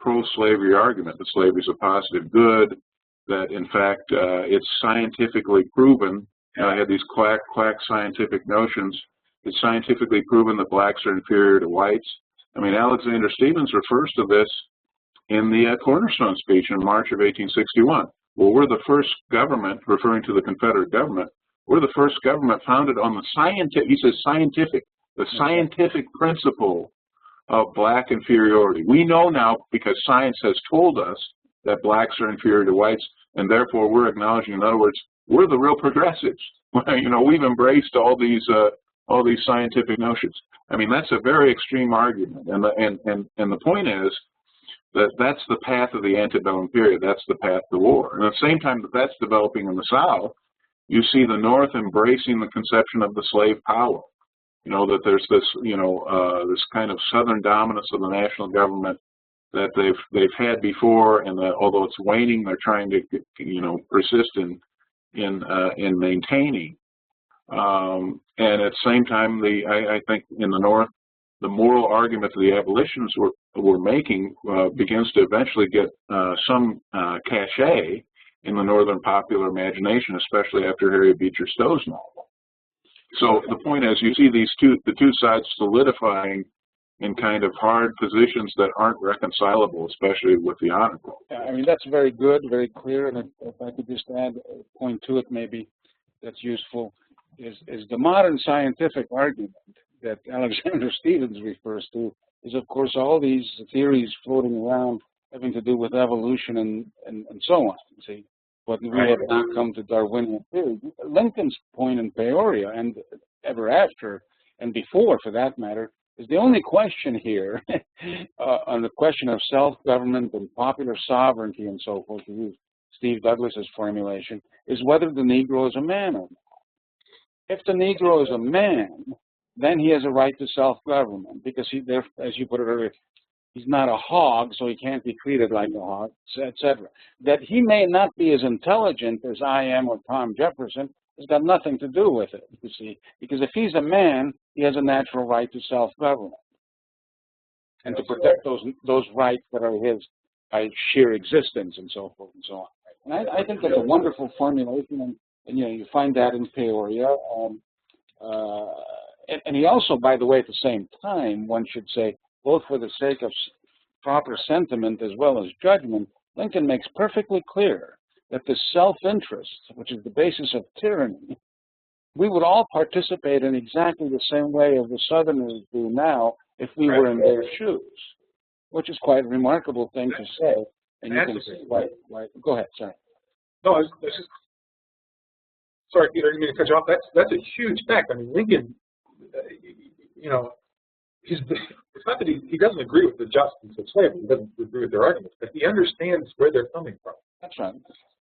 Speaker 2: pro-slavery argument that slavery is a positive good, that in fact it's scientifically proven. I had these quack scientific notions. It's scientifically proven that blacks are inferior to whites. I mean, Alexander Stephens refers to this in the Cornerstone speech in March of 1861. Well, we're the first government, referring to the Confederate government, we're the first government founded on the scientific, he says scientific, the scientific principle of black inferiority. We know now, because science has told us, that blacks are inferior to whites, and therefore we're acknowledging, in other words, we're the real progressives. We've embraced all these scientific notions. I mean, that's a very extreme argument, and the point is, that's the path of the antebellum period. That's the path to war. And at the same time that that's developing in the South, you see the North embracing the conception of the slave power. That there's this, this kind of Southern dominance of the national government that they've had before, and that although it's waning, they're trying to, persist in maintaining. And at the same time, I think in the North, the moral argument that the abolitionists were making begins to eventually get some cachet in the Northern popular imagination, especially after Harriet Beecher Stowe's novel. So the point is, you see the two sides solidifying in kind of hard positions that aren't reconcilable, especially with the honor roll.
Speaker 3: Yeah, I mean, that's very good, very clear. And if I could just add a point to it, maybe that's useful, is the modern scientific argument that Alexander Stevens refers to is, of course, all these theories floating around having to do with evolution and so on, see. But we have not come to Darwinian theory. Lincoln's point in Peoria and ever after, and before for that matter, is the only question here on the question of self-government and popular sovereignty and so forth, to use Steve Douglas's formulation, is whether the Negro is a man or not. If the Negro is a man, then he has a right to self-government because he, as you put it earlier, he's not a hog, so he can't be treated like a hog, etc. That he may not be as intelligent as I am or Tom Jefferson has got nothing to do with it, you see. Because if he's a man, he has a natural right to self-government and to protect those rights that are his by sheer existence and so forth and so on. And I think that's a wonderful formulation, and you know, you find that in Peoria. And he also, by the way, at the same time, one should say, both for the sake of proper sentiment as well as judgment, Lincoln makes perfectly clear that the self-interest, which is the basis of tyranny, we would all participate in exactly the same way as the Southerners do now if we were in their shoes, which is quite a remarkable thing to say. And you can see why. Go ahead, sorry.
Speaker 1: No, it's just, sorry, Peter, I didn't mean to cut you off. That's a huge fact. I mean, Lincoln, you know, it's not that he doesn't agree with the justice of slavery. He doesn't agree with their arguments, but he understands where they're coming from.
Speaker 3: That's right.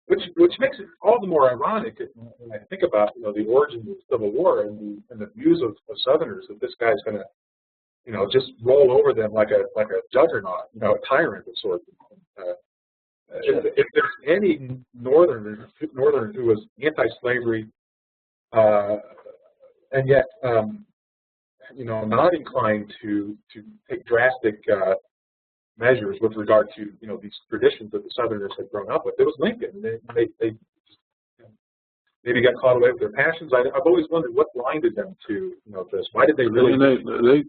Speaker 1: Which makes it all the more ironic when I think about, you know, the origins of the Civil War and the views of Southerners that this guy's going to, you know, just roll over them like a juggernaut, you know, a tyrant of sorts. If there's any Northerner who was anti-slavery and yet, you know, not inclined to take drastic measures with regard to, you know, these traditions that the Southerners had grown up with, it was Lincoln. They maybe got caught away with their passions. I've always wondered what blinded them to, you know, this. Why did they really?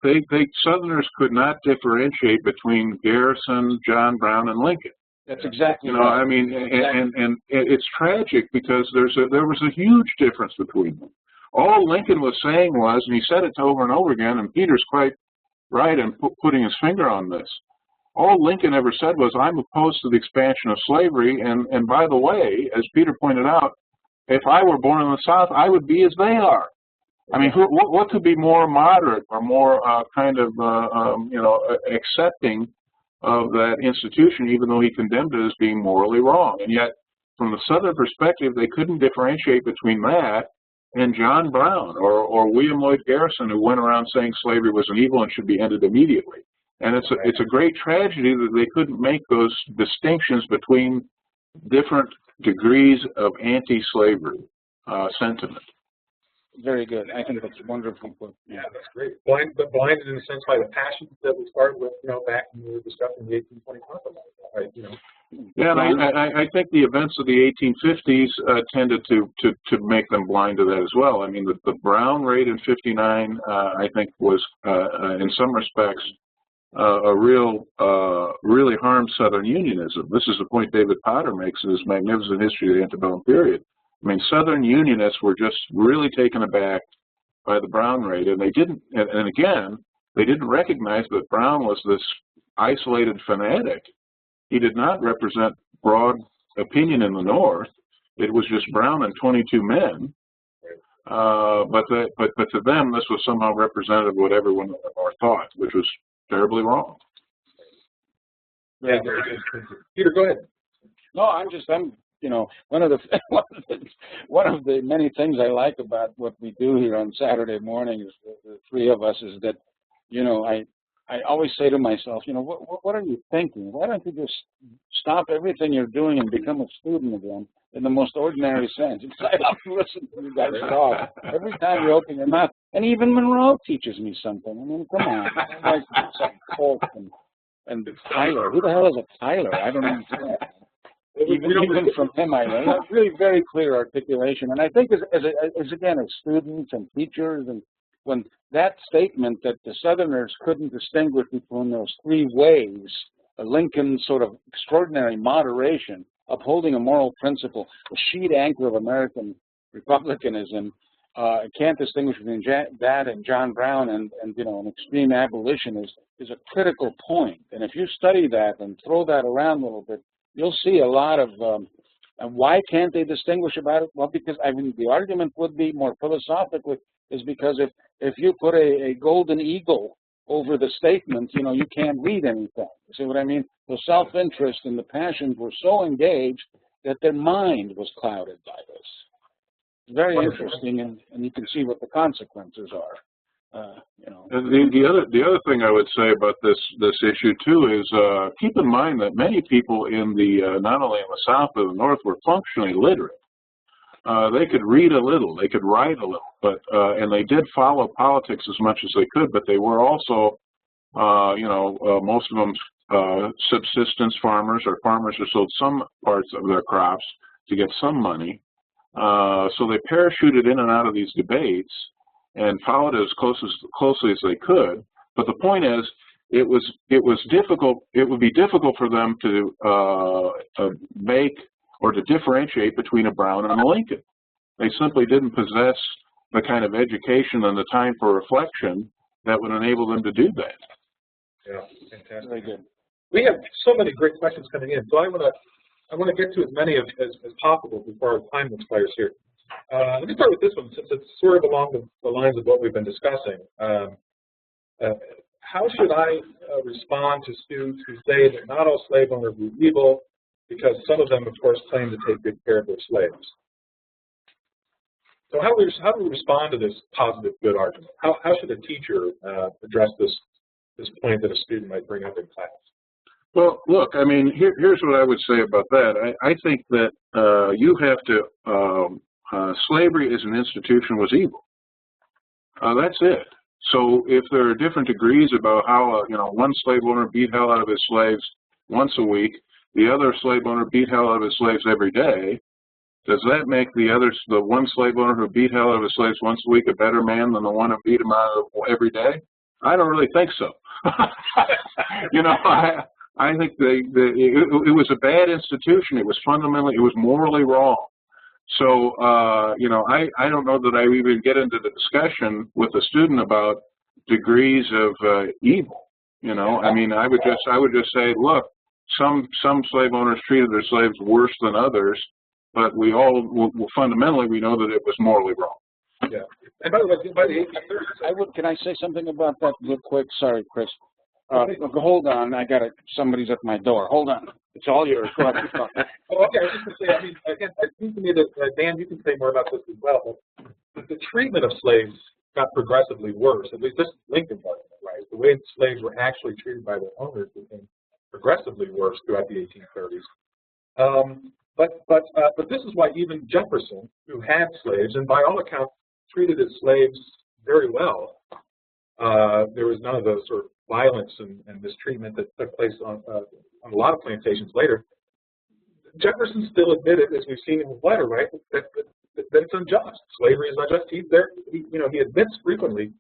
Speaker 2: They Southerners could not differentiate between Garrison, John Brown, and Lincoln.
Speaker 3: That's exactly
Speaker 2: right. I mean, and it's tragic because there was a huge difference between them. All Lincoln was saying was, and he said it over and over again, and Peter's quite right in putting his finger on this. All Lincoln ever said was, I'm opposed to the expansion of slavery, and by the way, as Peter pointed out, if I were born in the South, I would be as they are. I mean, what could be more moderate or more you know, accepting of that institution, even though he condemned it as being morally wrong? And yet, from the Southern perspective, they couldn't differentiate between that and John Brown or William Lloyd Garrison, who went around saying slavery was an evil and should be ended immediately. And it's a great tragedy that they couldn't make those distinctions between different degrees of anti-slavery sentiment.
Speaker 3: Very good. I think that's wonderful.
Speaker 1: Yeah, that's great. Blinded in a sense by the passions that we started with, you know, back when we were discussing the 1820 compromise, right? You know.
Speaker 2: Yeah, and I think the events of the 1850s tended to make them blind to that as well. I mean, the Brown raid in '59, I think, was in some respects really harmed Southern Unionism. This is the point David Potter makes in his magnificent history of the antebellum period. I mean, Southern Unionists were just really taken aback by the Brown raid, and they didn't. And again, they didn't recognize that Brown was this isolated fanatic. He did not represent broad opinion in the North. It was just Brown and 22 men. But to them, this was somehow representative of what everyone in the North thought, which was terribly wrong.
Speaker 1: Yeah, Peter, go ahead.
Speaker 3: No, I'm you know, one of the many things I like about what we do here on Saturday morning is the three of us is that, you know, I always say to myself, you know, what are you thinking? Why don't you just stop everything you're doing and become a student again in the most ordinary sense? I love to listen to you guys talk. Every time you open your mouth, and even Monroe teaches me something. I mean, come on. I like Colt and Tyler. Who the hell is a Tyler? I don't understand. Even from him, I know. Really very clear articulation. And I think as again, as students and teachers, and when that statement that the Southerners couldn't distinguish between those three ways, Lincoln's sort of extraordinary moderation, upholding a moral principle, the sheet anchor of American republicanism, can't distinguish between that and John Brown and an extreme abolitionist is a critical point. And if you study that and throw that around a little bit, you'll see a lot of, and why can't they distinguish about it? Well, because I mean, the argument would be more philosophically is because if you put a golden eagle over the statement, you can't read anything. You see what I mean? The self-interest and the passions were so engaged that their mind was clouded by this. Very interesting, and you can see what the consequences are.
Speaker 2: The other thing I would say about this issue too is keep in mind that many people in the not only in the South but the North were functionally literate. They could read a little, they could write a little, but and they did follow politics as much as they could. But they were also, most of them subsistence farmers or farmers who sold some parts of their crops to get some money. So they parachuted in and out of these debates and followed it as closely as they could. But the point is, it was difficult. It would be difficult for them to make or to differentiate between a Brown and a Lincoln. They simply didn't possess the kind of education and the time for reflection that would enable them to do that.
Speaker 1: Yeah, fantastic.
Speaker 3: Very good.
Speaker 1: We have so many great questions coming in, so I want to get to as many as possible before our time expires here. Let me start with this one, since it's sort of along the lines of what we've been discussing. How should I respond to students who say that not all slave owners were evil, because some of them, of course, claim to take good care of their slaves? So how do we respond to this positive good argument? How should a teacher address this point that a student might bring up in class?
Speaker 2: Well, look, I mean, here's what I would say about that. I think that you have to, slavery as an institution was evil. That's it. So if there are different degrees about how, one slave owner beat hell out of his slaves once a week, the other slave owner beat hell out of his slaves every day, does that make the one slave owner who beat hell out of his slaves once a week a better man than the one who beat him out every day? I don't really think so. I think it was a bad institution. It was morally wrong. So, I don't know that I even get into the discussion with a student about degrees of evil. I mean, I would just say, look, some slave owners treated their slaves worse than others, but fundamentally we know that it was morally wrong.
Speaker 1: Yeah. And by the way, by the 1830s,
Speaker 3: can I say something about that real quick? Sorry, Chris. Hold on, somebody's at my door. Hold on, it's all yours. Go ahead.
Speaker 1: Oh, okay, I was just going to say, I mean, again, it seems to me that, Dan, you can say more about this as well, but the treatment of slaves got progressively worse. At least this is Lincoln's argument, right? The way slaves were actually treated by their owners became progressively worse throughout the 1830s. But this is why even Jefferson, who had slaves, and by all accounts treated his slaves very well, there was none of the sort of violence and mistreatment that took place on a lot of plantations later. Jefferson still admitted, as we've seen in his letter, right, that it's unjust. Slavery is unjust. He admits frequently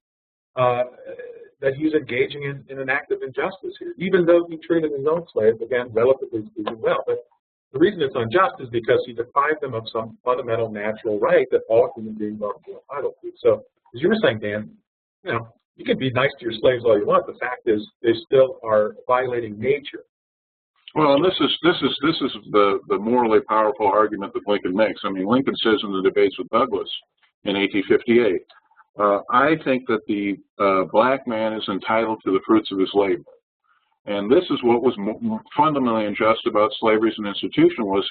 Speaker 1: that he's engaging in an act of injustice here, even though he treated his own slaves, again, relatively speaking, well. But the reason it's unjust is because he deprived them of some fundamental natural right that all human beings are entitled to. So, as you were saying, Dan, you can be nice to your slaves all you want. The fact is, they still are violating nature.
Speaker 2: Well, and this is the morally powerful argument that Lincoln makes. I mean, Lincoln says in the debates with Douglas in 1858, I think that the black man is entitled to the fruits of his labor. And this is what was fundamentally unjust about slavery as an institution, was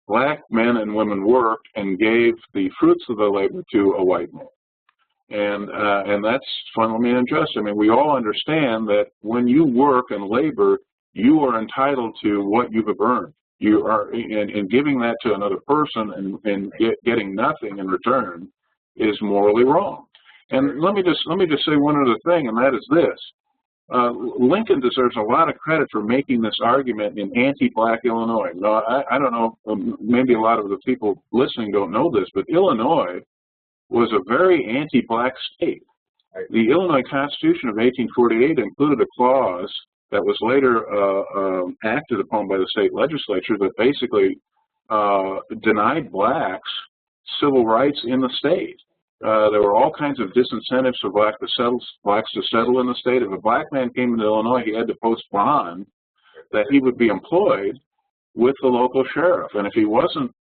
Speaker 2: black men and women worked and gave the fruits of their labor to a white man. And that's fundamentally unjust. I mean, we all understand that when you work and labor, you are entitled to what you have earned. You are, and giving that to another person and getting nothing in return is morally wrong. And let me just say one other thing, and that is this: Lincoln deserves a lot of credit for making this argument in anti-black Illinois. No, I don't know, maybe a lot of the people listening don't know this, but Illinois was a very anti-black state. The Illinois Constitution of 1848 included a clause that was later acted upon by the state legislature that basically denied blacks civil rights in the state. There were all kinds of disincentives for blacks to settle in the state. If a black man came into Illinois, he had to post bond that he would be employed with the local sheriff. And if he wasn't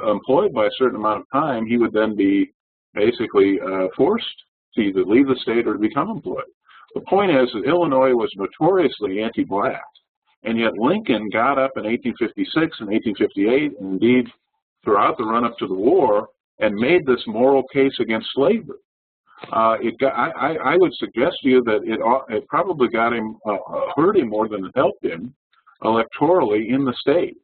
Speaker 2: employed by a certain amount of time, he would then be basically forced to either leave the state or to become employed. The point is that Illinois was notoriously anti-black, and yet Lincoln got up in 1856 and 1858, and indeed throughout the run-up to the war, and made this moral case against slavery. I would suggest to you that it probably got him, hurt him more than it helped him electorally in the state.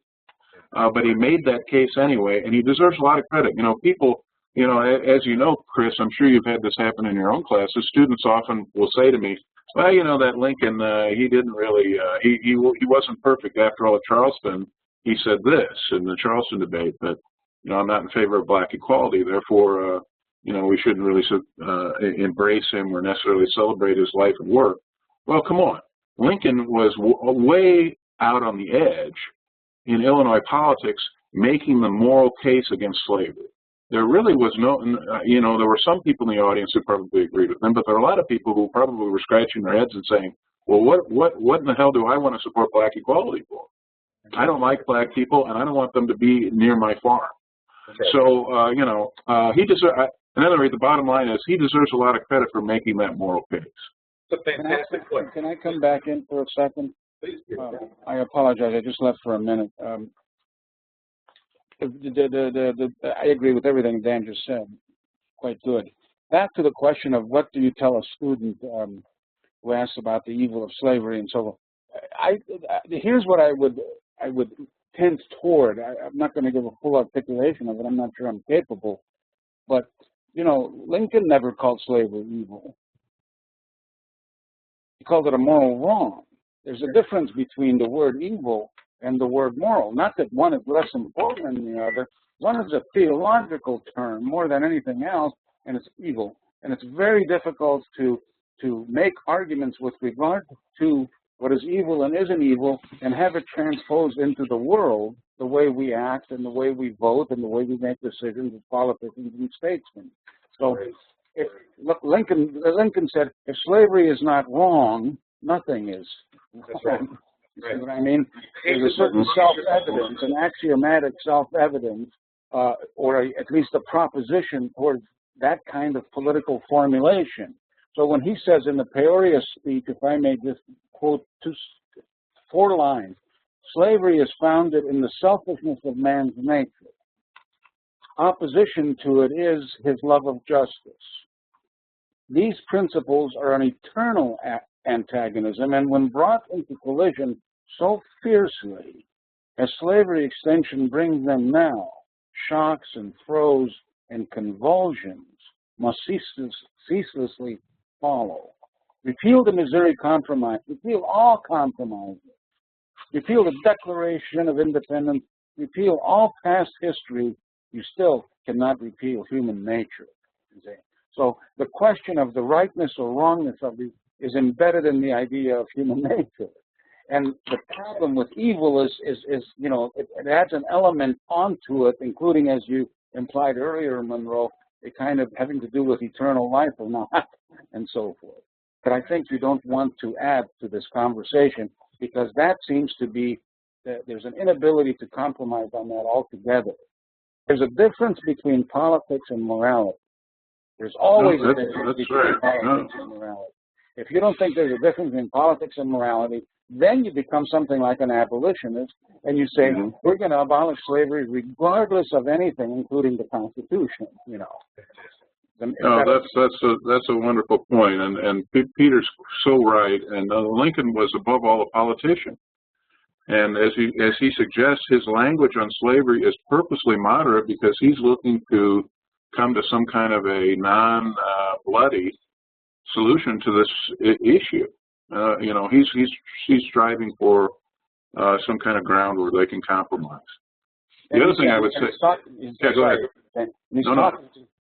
Speaker 2: But he made that case anyway, and he deserves a lot of credit. You know, people, you know, as you know, Chris, I'm sure you've had this happen in your own classes. Students often will say to me, well, you know, that Lincoln, he didn't really, he wasn't perfect. After all, at Charleston, he said this in the Charleston debate, but you know, I'm not in favor of black equality. Therefore, you know, we shouldn't really embrace him or necessarily celebrate his life and work. Well, come on. Lincoln was way out on the edge in Illinois politics, making the moral case against slavery. There really was no, you know, there were some people in the audience who probably agreed with him, but there were a lot of people who probably were scratching their heads and saying, well, what in the hell do I want to support black equality for? I don't like black people, and I don't want them to be near my farm. Okay. So, you know, he deserves, in other words, the bottom line is he deserves a lot of credit for making that moral case.
Speaker 1: It's a fantastic point.
Speaker 3: Can I come back in for a second?
Speaker 1: Please.
Speaker 3: I apologize. I just left for a minute. I agree with everything Dan just said. Quite good. Back to the question of what do you tell a student who asks about the evil of slavery and so on. Here's what I would tend toward. I'm not going to give a full articulation of it. I'm not sure I'm capable. But, you know, Lincoln never called slavery evil. He called it a moral wrong. There's a difference between the word evil and the word moral. Not that one is less important than the other. One is a theological term more than anything else, and it's evil. And it's very difficult to make arguments with regard to what is evil and isn't evil, and have it transposed into the world, the way we act and the way we vote and the way we make decisions as politicians and statesmen. So, look, Lincoln said, if slavery is not wrong, nothing is wrong. Right. You see what I mean? There's a certain self-evidence, an axiomatic self-evidence, or at least a proposition towards that kind of political formulation. So when he says in the Peoria speech, if I may just quote 4 lines, slavery is founded in the selfishness of man's nature. Opposition to it is his love of justice. These principles are an eternal antagonism, and when brought into collision so fiercely as slavery extension brings them now, shocks and throes and convulsions must ceaselessly follow. Repeal the Missouri Compromise. Repeal all compromises. Repeal the Declaration of Independence. Repeal all past history. You still cannot repeal human nature. So the question of the rightness or wrongness of it is embedded in the idea of human nature. And the problem with evil is you know, it adds an element onto it, including, as you implied earlier, Monroe, a kind of having to do with eternal life or not, and so forth. But I think you don't want to add to this conversation, because that seems to be, there's an inability to compromise on that altogether. There's a difference between politics and morality. There's always a difference between politics and morality. If you don't think there's a difference between politics and morality, then you become something like an abolitionist, and you say, we're going to abolish slavery regardless of anything, including the Constitution, you know.
Speaker 2: No, that's a wonderful point, and Peter's so right. And Lincoln was above all a politician, and as he suggests, his language on slavery is purposely moderate because he's looking to come to some kind of a non-bloody solution to this issue. You know, he's striving for some kind of ground where they can compromise. The other thing I would say, go ahead.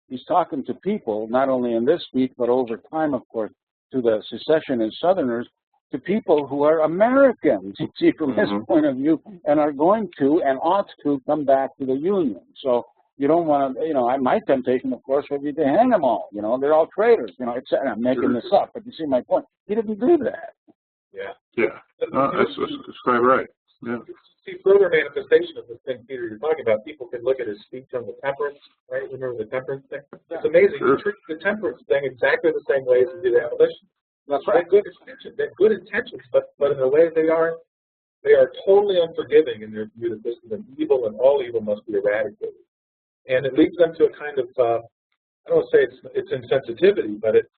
Speaker 3: He's talking to people, not only in this week, but over time, of course, to the secessionist Southerners, to people who are Americans, you see, from his point of view, and are going to and ought to come back to the Union. So you don't want to, you know, my temptation, of course, would be to hang them all. You know, they're all traitors. You know, I'm making this up, but you see my point. He didn't do that.
Speaker 2: Yeah. No, that's quite right. Yeah.
Speaker 1: See, further manifestation of this thing, Peter, you're talking about, people can look at his speech on the temperance, right? Remember the temperance thing? It's amazing. Sure. He treats the temperance thing exactly the same way as he did abolition.
Speaker 3: That's right.
Speaker 1: They have good intentions, but in a way they are totally unforgiving in their view that this is an evil and all evil must be eradicated. And it leads them to a kind of, I don't want to say it's insensitivity, but it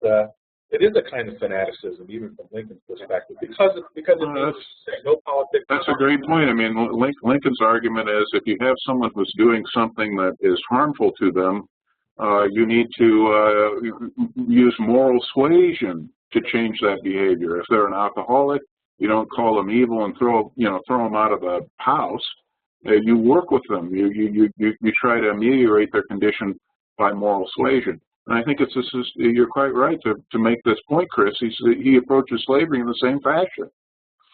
Speaker 1: is a kind of fanaticism, even from Lincoln's perspective, because no politics.
Speaker 2: That's a great point. I mean, Lincoln's argument is if you have someone who's doing something that is harmful to them, you need to use moral suasion to change that behavior. If they're an alcoholic, you don't call them evil and throw them out of the house. You work with them. You try to ameliorate their condition by moral suasion. And I think you're quite right to make this point, Chris. He approaches slavery in the same fashion.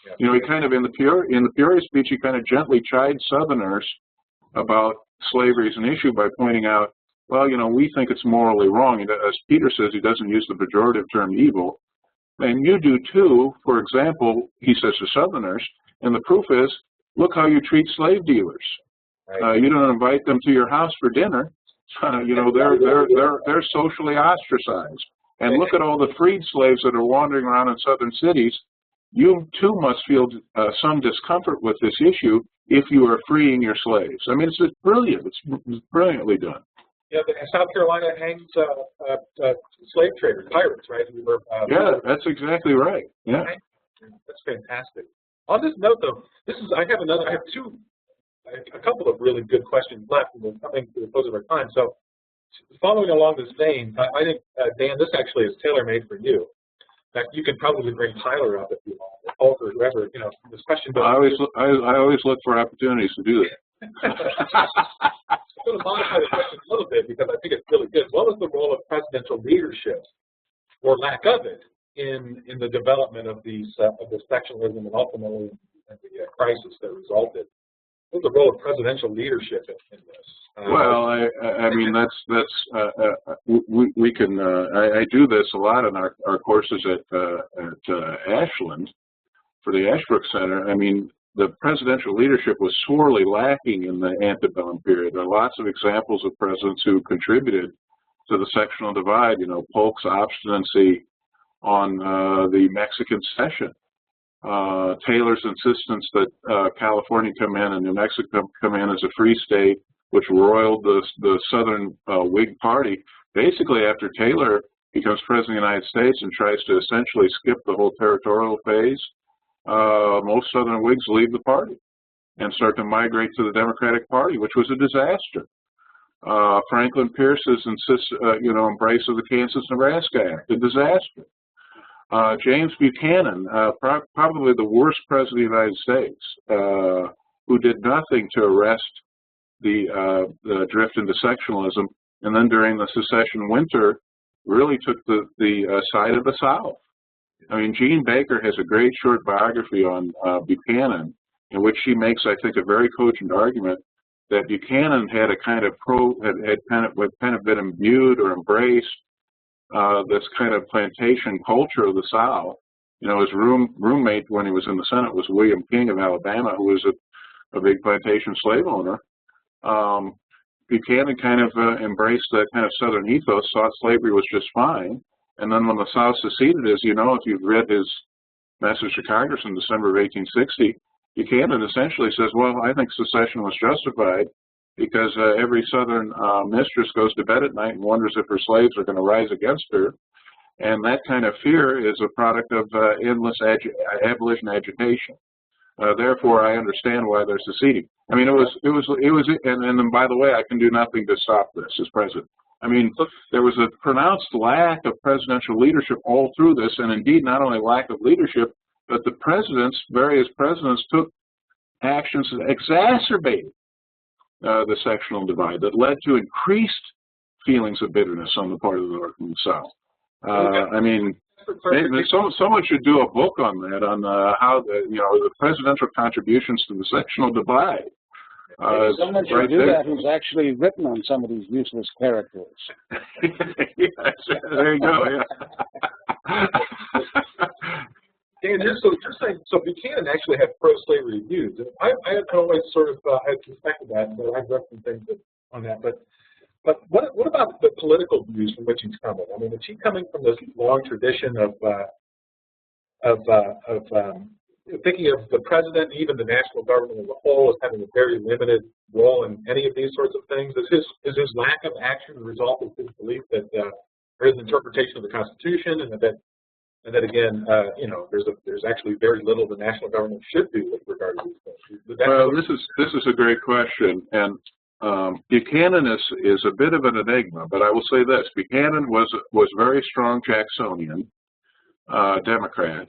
Speaker 2: Yeah. You know, he kind of in the Peoria speech, he kind of gently chides Southerners about slavery as an issue by pointing out, well, you know, we think it's morally wrong. As Peter says, he doesn't use the pejorative term evil, and you do too. For example, he says to Southerners, and the proof is, look how you treat slave dealers. Right. You don't invite them to your house for dinner. You know, they're socially ostracized. And look at all the freed slaves that are wandering around in southern cities. You too must feel some discomfort with this issue if you are freeing your slaves. I mean, it's brilliant. It's brilliantly done.
Speaker 1: Yeah, South Carolina hangs slave traders, pirates, right?
Speaker 2: Yeah, that's exactly right. Yeah,
Speaker 1: that's fantastic. On this note, though, I have a couple of really good questions left, and we're coming to the close of our time. So, following along this vein, I think, Dan, this actually is tailor-made for you. In fact, you could probably bring Tyler up if you want, or Hulk, or whoever. You know, this question.
Speaker 2: I always look for opportunities to do that.
Speaker 1: I'm going to modify the question a little bit because I think it's really good. What was the role of presidential leadership, or lack of it, in the development of the sectionalism and ultimately the crisis that resulted? What's the role of presidential leadership in this?
Speaker 2: Well, I mean, we can. I do this a lot in our courses at Ashland for the Ashbrook Center. I mean, the presidential leadership was sorely lacking in the antebellum period. There are lots of examples of presidents who contributed to the sectional divide. You know, Polk's obstinacy on the Mexican cession. Taylor's insistence that California come in and New Mexico come in as a free state, which roiled the Southern Whig Party. Basically, after Taylor becomes president of the United States and tries to essentially skip the whole territorial phase, most Southern Whigs leave the party and start to migrate to the Democratic Party, which was a disaster. Franklin Pierce's embrace of the Kansas-Nebraska Act, a disaster. James Buchanan, probably the worst president of the United States, who did nothing to arrest the drift into sectionalism, and then during the secession winter, really took the side of the South. I mean, Jean Baker has a great short biography on Buchanan, in which she makes, I think, a very cogent argument that Buchanan had a kind of had kind of been imbued or embraced this kind of plantation culture of the South. You know, his roommate when he was in the Senate was William King of Alabama, who was a big plantation slave owner. Buchanan kind of embraced that kind of Southern ethos, thought slavery was just fine. And then when the South seceded, as you know, if you've read his message to Congress in December of 1860, Buchanan essentially says, well, I think secession was justified because every Southern mistress goes to bed at night and wonders if her slaves are going to rise against her. And that kind of fear is a product of endless abolition agitation. Therefore, I understand why they're seceding. I mean, and then by the way, I can do nothing to stop this as president. I mean, there was a pronounced lack of presidential leadership all through this, and indeed not only lack of leadership, but the presidents, various presidents, took actions that exacerbated the sectional divide, that led to increased feelings of bitterness on the part of the North and the South. I mean, someone should do a book on that, on how the presidential contributions to the sectional divide.
Speaker 3: Someone should
Speaker 2: right
Speaker 3: do
Speaker 2: there.
Speaker 3: that who's actually written on some of these useless characters.
Speaker 2: Yes, there you go. Yeah.
Speaker 1: Dan, so you're saying, so Buchanan actually had pro-slavery views. And I had always sort of had suspected that, so I've read some things on that. But what about the political views from which he's coming? I mean, is he coming from this long tradition of thinking of the president, even the national government as a whole, as having a very limited role in any of these sorts of things? Is his lack of action the result of his belief that there is an interpretation of the Constitution, and that again, there's actually very little the national government should do with regard to these things?
Speaker 2: Well, this is a great question, and Buchanan is a bit of an enigma, but I will say this: Buchanan was very strong Jacksonian Democrat.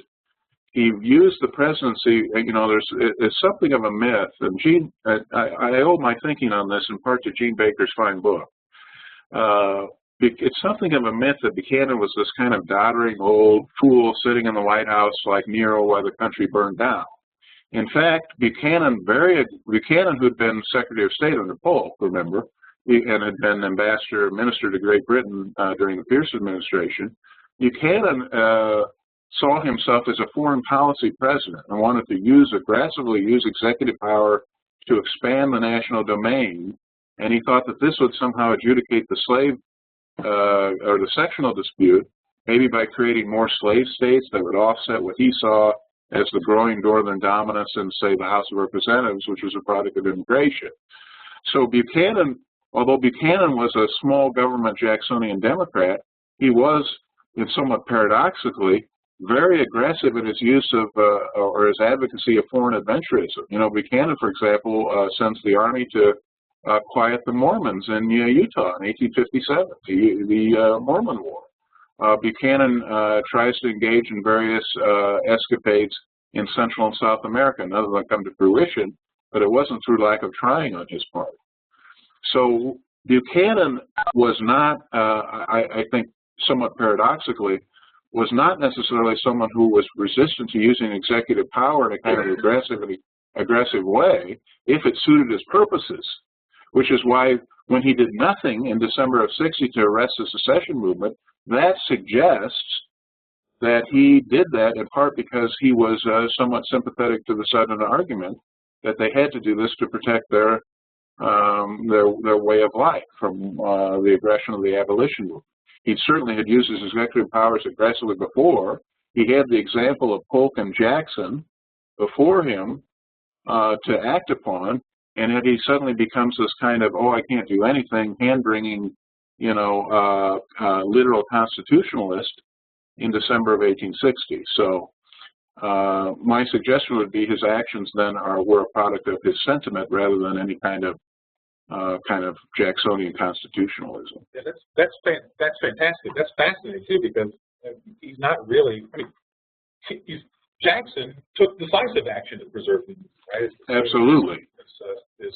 Speaker 2: He used the presidency. There's something of a myth, and I owe my thinking on this in part to Gene Baker's fine book. It's something of a myth that Buchanan was this kind of doddering old fool sitting in the White House like Nero while the country burned down. In fact, Buchanan, who'd been Secretary of State under Polk, remember, and had been minister to Great Britain during the Pierce administration, Buchanan saw himself as a foreign policy president and wanted to aggressively use executive power to expand the national domain, and he thought that this would somehow adjudicate the slave or the sectional dispute, maybe by creating more slave states that would offset what he saw as the growing northern dominance in, say, the House of Representatives, which was a product of immigration. So Buchanan, although Buchanan was a small government Jacksonian Democrat, he was, somewhat paradoxically, very aggressive in his use of or his advocacy of foreign adventurism. Buchanan, for example, sends the army to quiet the Mormons in Utah in 1857, the Mormon War. Buchanan tries to engage in various escapades in Central and South America. None of them come to fruition, but it wasn't through lack of trying on his part. So Buchanan was not, I think somewhat paradoxically, was not necessarily someone who was resistant to using executive power in a kind of aggressive way if it suited his purposes, which is why when he did nothing in December of '60 to arrest the secession movement, that suggests that he did that in part because he was somewhat sympathetic to the Southern argument that they had to do this to protect their way of life from the aggression of the abolition movement. He certainly had used his executive powers aggressively before. He had the example of Polk and Jackson before him to act upon, and yet he suddenly becomes this kind of, I can't do anything, hand-wringing, literal constitutionalist in December of 1860. So my suggestion would be his actions then were a product of his sentiment rather than any kind of Jacksonian constitutionalism.
Speaker 1: Yeah, that's fantastic. That's fascinating too, because he's not really. Jackson took decisive action to preserve the Union, right?
Speaker 2: Absolutely.
Speaker 1: His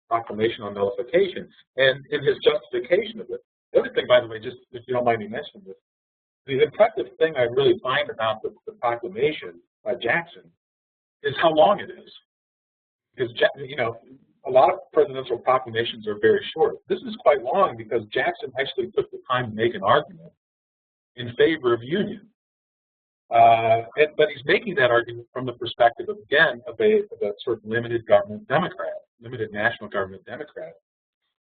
Speaker 1: proclamation on nullification, and in his justification of it. The other thing, by the way, just if you don't mind me mentioning this, the impressive thing I really find about the proclamation by Jackson is how long it is. Because a lot of presidential proclamations are very short. This is quite long because Jackson actually took the time to make an argument in favor of union. But he's making that argument from the perspective, again, of a sort of limited government Democrat, limited national government Democrat.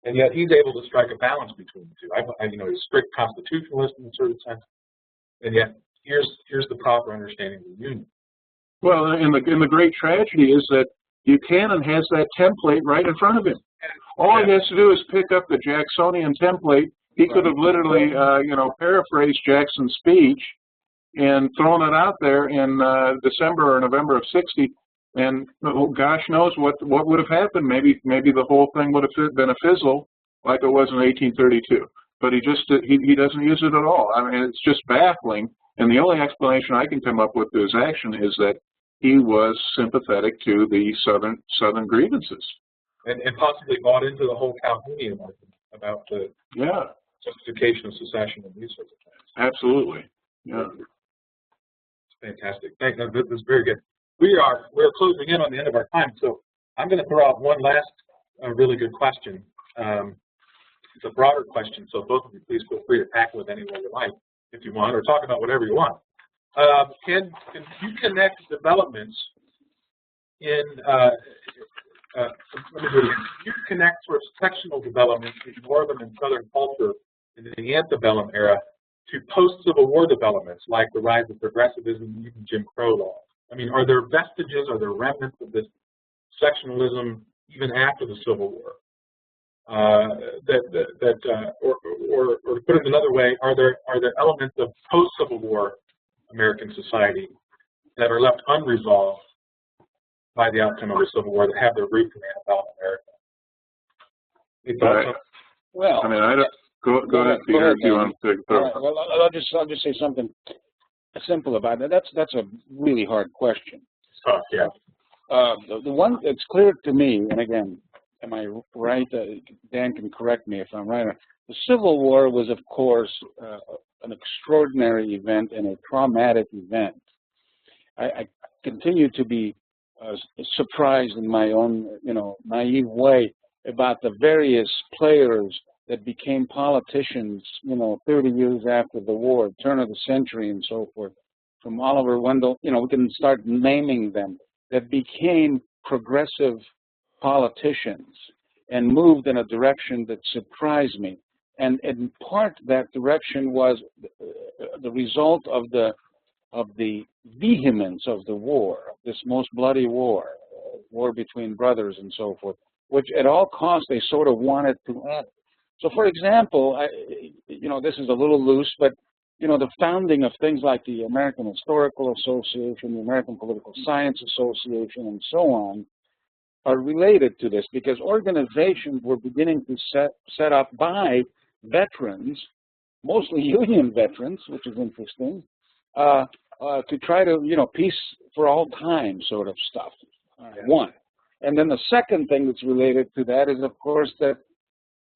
Speaker 1: And yet he's able to strike a balance between the two. He's a strict constitutionalist in a certain sense, and yet here's the proper understanding of the union.
Speaker 2: Well, and the great tragedy is that Buchanan has that template right in front of him. All he has to do is pick up the Jacksonian template. He could have literally, paraphrased Jackson's speech and thrown it out there in December or November of '60, and gosh knows what would have happened. Maybe the whole thing would have been a fizzle, like it was in 1832. But he doesn't use it at all. I mean, it's just baffling. And the only explanation I can come up with to his action is that he was sympathetic to the Southern grievances.
Speaker 1: And possibly bought into the whole Calhounian argument about the justification of secession and these sorts of things.
Speaker 2: Absolutely. Yeah.
Speaker 1: Fantastic. Thank you. This is very good. We're closing in on the end of our time, so I'm going to throw out one last really good question. It's a broader question, so both of you please feel free to tackle it any way you like, if you want, or talk about whatever you want. Can you connect developments in let me do it again. You connect sort of sectional developments in northern and southern culture in the antebellum era to post-Civil War developments like the rise of progressivism and even Jim Crow law. I mean, are there vestiges, are there remnants of this sectionalism even after the Civil War? Or to put it another way, are there elements of post-Civil War American society that are left unresolved by the outcome of the Civil War that have their roots in antebellum America?
Speaker 3: Well,
Speaker 2: I mean, I don't. Go ahead, Peter, if you want to take it.
Speaker 3: Well, I'll just say something simple about that. That's a really hard question.
Speaker 1: Tough, yeah.
Speaker 3: The one that's clear to me, and again, am I right? Dan can correct me if I'm right. The Civil War was, of course, an extraordinary event and a traumatic event. I continue to be surprised in my own, naive way about the various players that became politicians, 30 years after the war, turn of the century and so forth, from Oliver Wendell, we can start naming them, that became progressive politicians and moved in a direction that surprised me. And in part, that direction was the result of the vehemence of the war, this most bloody war between brothers and so forth, which at all costs they sort of wanted to end. So, for example, this is a little loose, but, the founding of things like the American Historical Association, the American Political Science Association, and so on, are related to this because organizations were beginning to set up by veterans, mostly Union veterans, which is interesting, to try to, peace for all time sort of stuff, one. And then the second thing that's related to that is, of course, that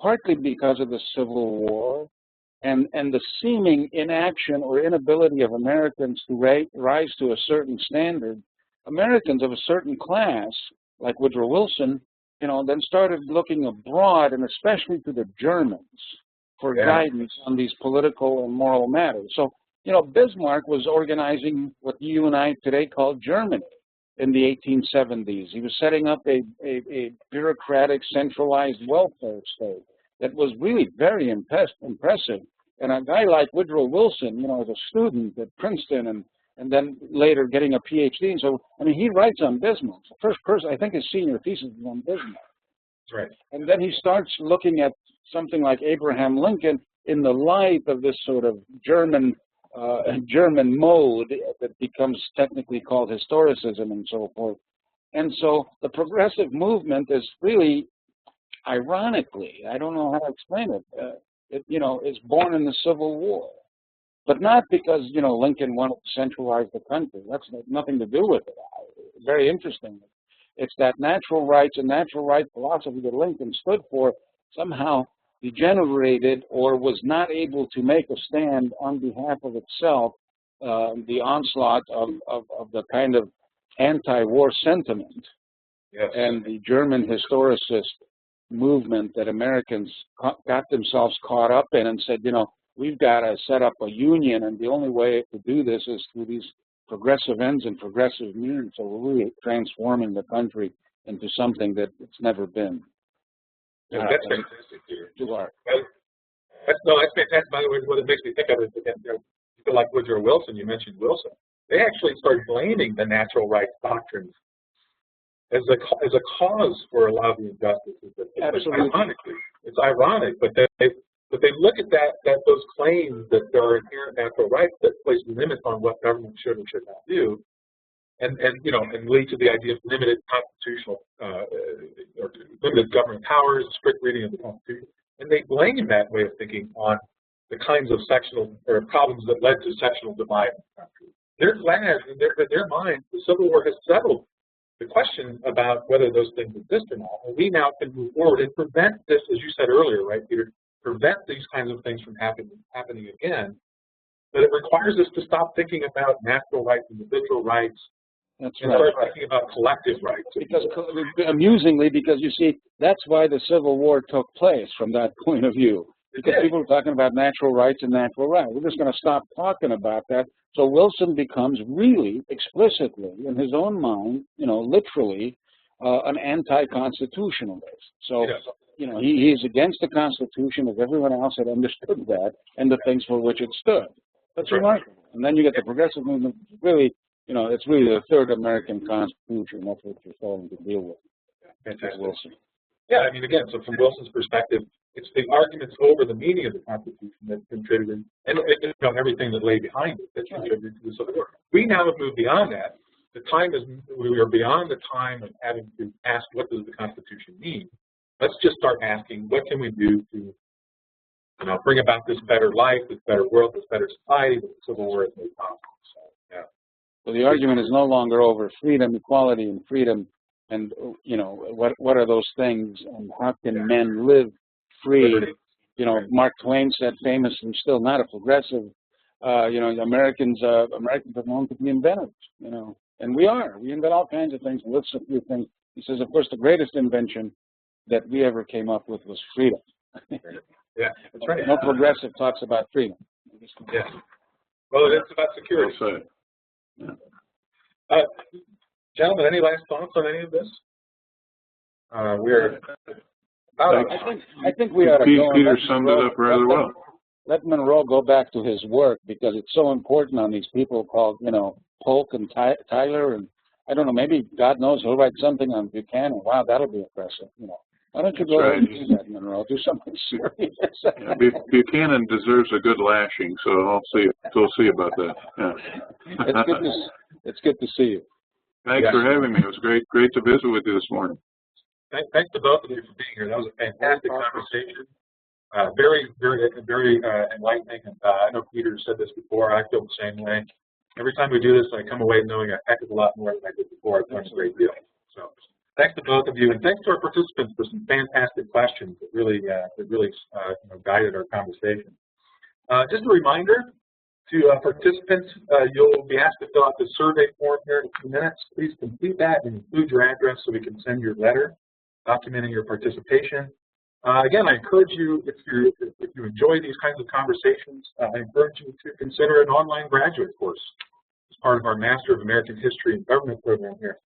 Speaker 3: partly because of the Civil War and the seeming inaction or inability of Americans to rise to a certain standard, Americans of a certain class, like Woodrow Wilson, then started looking abroad and especially to the Germans for guidance on these political and moral matters. So, Bismarck was organizing what you and I today call Germany in the 1870s. He was setting up a bureaucratic, centralized welfare state that was really very impressive. And a guy like Woodrow Wilson, as a student at Princeton and then later getting a PhD. And so, he writes on Bismarck. The first person, I think his senior thesis is on Bismarck.
Speaker 1: That's right.
Speaker 3: And then he starts looking at something like Abraham Lincoln in the light of this sort of German mode that becomes technically called historicism and so forth. And so the progressive movement is really, ironically, I don't know how to explain it, is born in the Civil War. But not because, Lincoln wanted to centralize the country. That's nothing to do with it. Very interesting. It's that natural rights and natural right philosophy that Lincoln stood for somehow degenerated or was not able to make a stand on behalf of itself, the onslaught of the kind of anti-war sentiment.
Speaker 1: Yes.
Speaker 3: And the German historicist movement that Americans got themselves caught up in and said, we've got to set up a union, and the only way to do this is through these progressive ends and progressive means. So we're really transforming the country into something that it's never been.
Speaker 1: Yeah, that's fantastic, Peter.
Speaker 3: You are.
Speaker 1: That's fantastic. By the way, what it makes me think of is, again, people like Woodrow Wilson, you mentioned Wilson, they actually started blaming the natural rights doctrines as a cause for a lot of the injustices.
Speaker 3: Absolutely.
Speaker 1: It's ironic, but they look at those claims that there are inherent natural rights that place limits on what government should and should not do, and lead to the idea of limited constitutional or limited government powers, strict reading of the Constitution. and they blame that way of thinking on the kinds of sectional or problems that led to sectional divide in the country. They're glad in their mind the Civil War has settled the question about whether those things exist or not. And we now can move forward and prevent this, as you said earlier, right, Peter, prevent these kinds of things from happening again. But it requires us to stop thinking about natural rights, individual rights, and start thinking about collective rights.
Speaker 3: Because, amusingly, because you see, that's why the Civil War took place from that point of view. Because people were talking about natural rights and natural rights. We're just going to stop talking about that. So Wilson becomes really, explicitly, in his own mind, you know, literally, an anti-constitutionalist. So, you know, he's against the Constitution, as everyone else had understood that, and the things for which it stood. That's remarkable. And then you get the progressive movement. Really, you know, it's really the third American Constitution. That's what you're starting to deal with.
Speaker 1: Fantastic.
Speaker 3: Wilson.
Speaker 1: Yeah, I mean, again, so from Wilson's perspective, it's the arguments over the meaning of the Constitution that contributed, and you know, everything that lay behind it that contributed to the Civil War. We now have moved beyond that. The time is, we are beyond the time of having to ask, what does the Constitution mean? Let's just start asking, what can we do to, you know, bring about this better life, this better world, this better society that the Civil War has made possible. So, yeah.
Speaker 3: So the argument is no longer over freedom, equality, and freedom, and you know, what are those things, and how can men live free? Liberty. You know, Mark Twain said famously, still not a progressive, you know, Americans are known to be inventors, you know, and we are. We invent all kinds of things, and lists a few things. He says, of course, the greatest invention that we ever came up with was freedom.
Speaker 1: Yeah, that's right.
Speaker 3: No progressive talks about freedom.
Speaker 1: Yeah. Well, it's about security. Gentlemen, any last thoughts on any of this? We're.
Speaker 3: I think we ought to go.
Speaker 2: Peter summed it up rather well.
Speaker 3: Let Monroe go back to his work, because it's so important on these people called, you know, Polk and Tyler, and I don't know, maybe God knows he'll write something on Buchanan. Wow, that'll be impressive, you know. Why don't you go and do that, Monroe? Do something serious.
Speaker 2: Yeah, Buchanan deserves a good lashing, so we'll see about that. Yeah.
Speaker 3: It's good to see you.
Speaker 2: Thanks for having me. It was great to visit with you this morning.
Speaker 1: Thanks to both of you for being here. That was a fantastic conversation. Very enlightening. And I know Peter said this before. I feel the same way. Every time we do this, I come away knowing a heck of a lot more than I did before. I've learned a great deal. So thanks to both of you, and thanks to our participants for some fantastic questions that really you know, guided our conversation. Just a reminder to participants, you'll be asked to fill out the survey form here in a few minutes. Please complete that and include your address so we can send your letter documenting your participation. Again, I encourage you, if you enjoy these kinds of conversations, I encourage you to consider an online graduate course as part of our Master of American History and Government program here.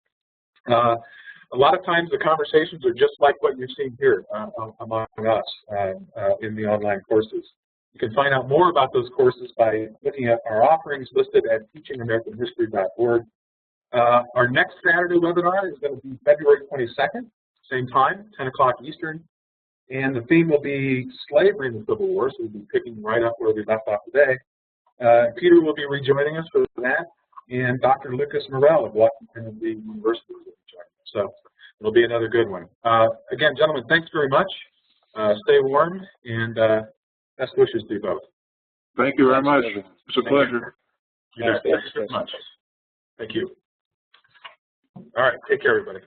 Speaker 1: A lot of times the conversations are just like what you've seen here among us in the online courses. You can find out more about those courses by looking at our offerings listed at teachingamericanhistory.org. Our next Saturday webinar is going to be February 22nd, same time, 10 o'clock Eastern. And the theme will be slavery in the Civil War, so we'll be picking right up where we left off today. Peter will be rejoining us for that, and Dr. Lucas Morell of Washington University will be joining us. So it'll be another good one. Again, gentlemen, thanks very much. Stay warm, and best wishes to you both.
Speaker 2: Thank you very much. It's a pleasure.
Speaker 1: Thanks very much. Thank you. All right, take care, everybody.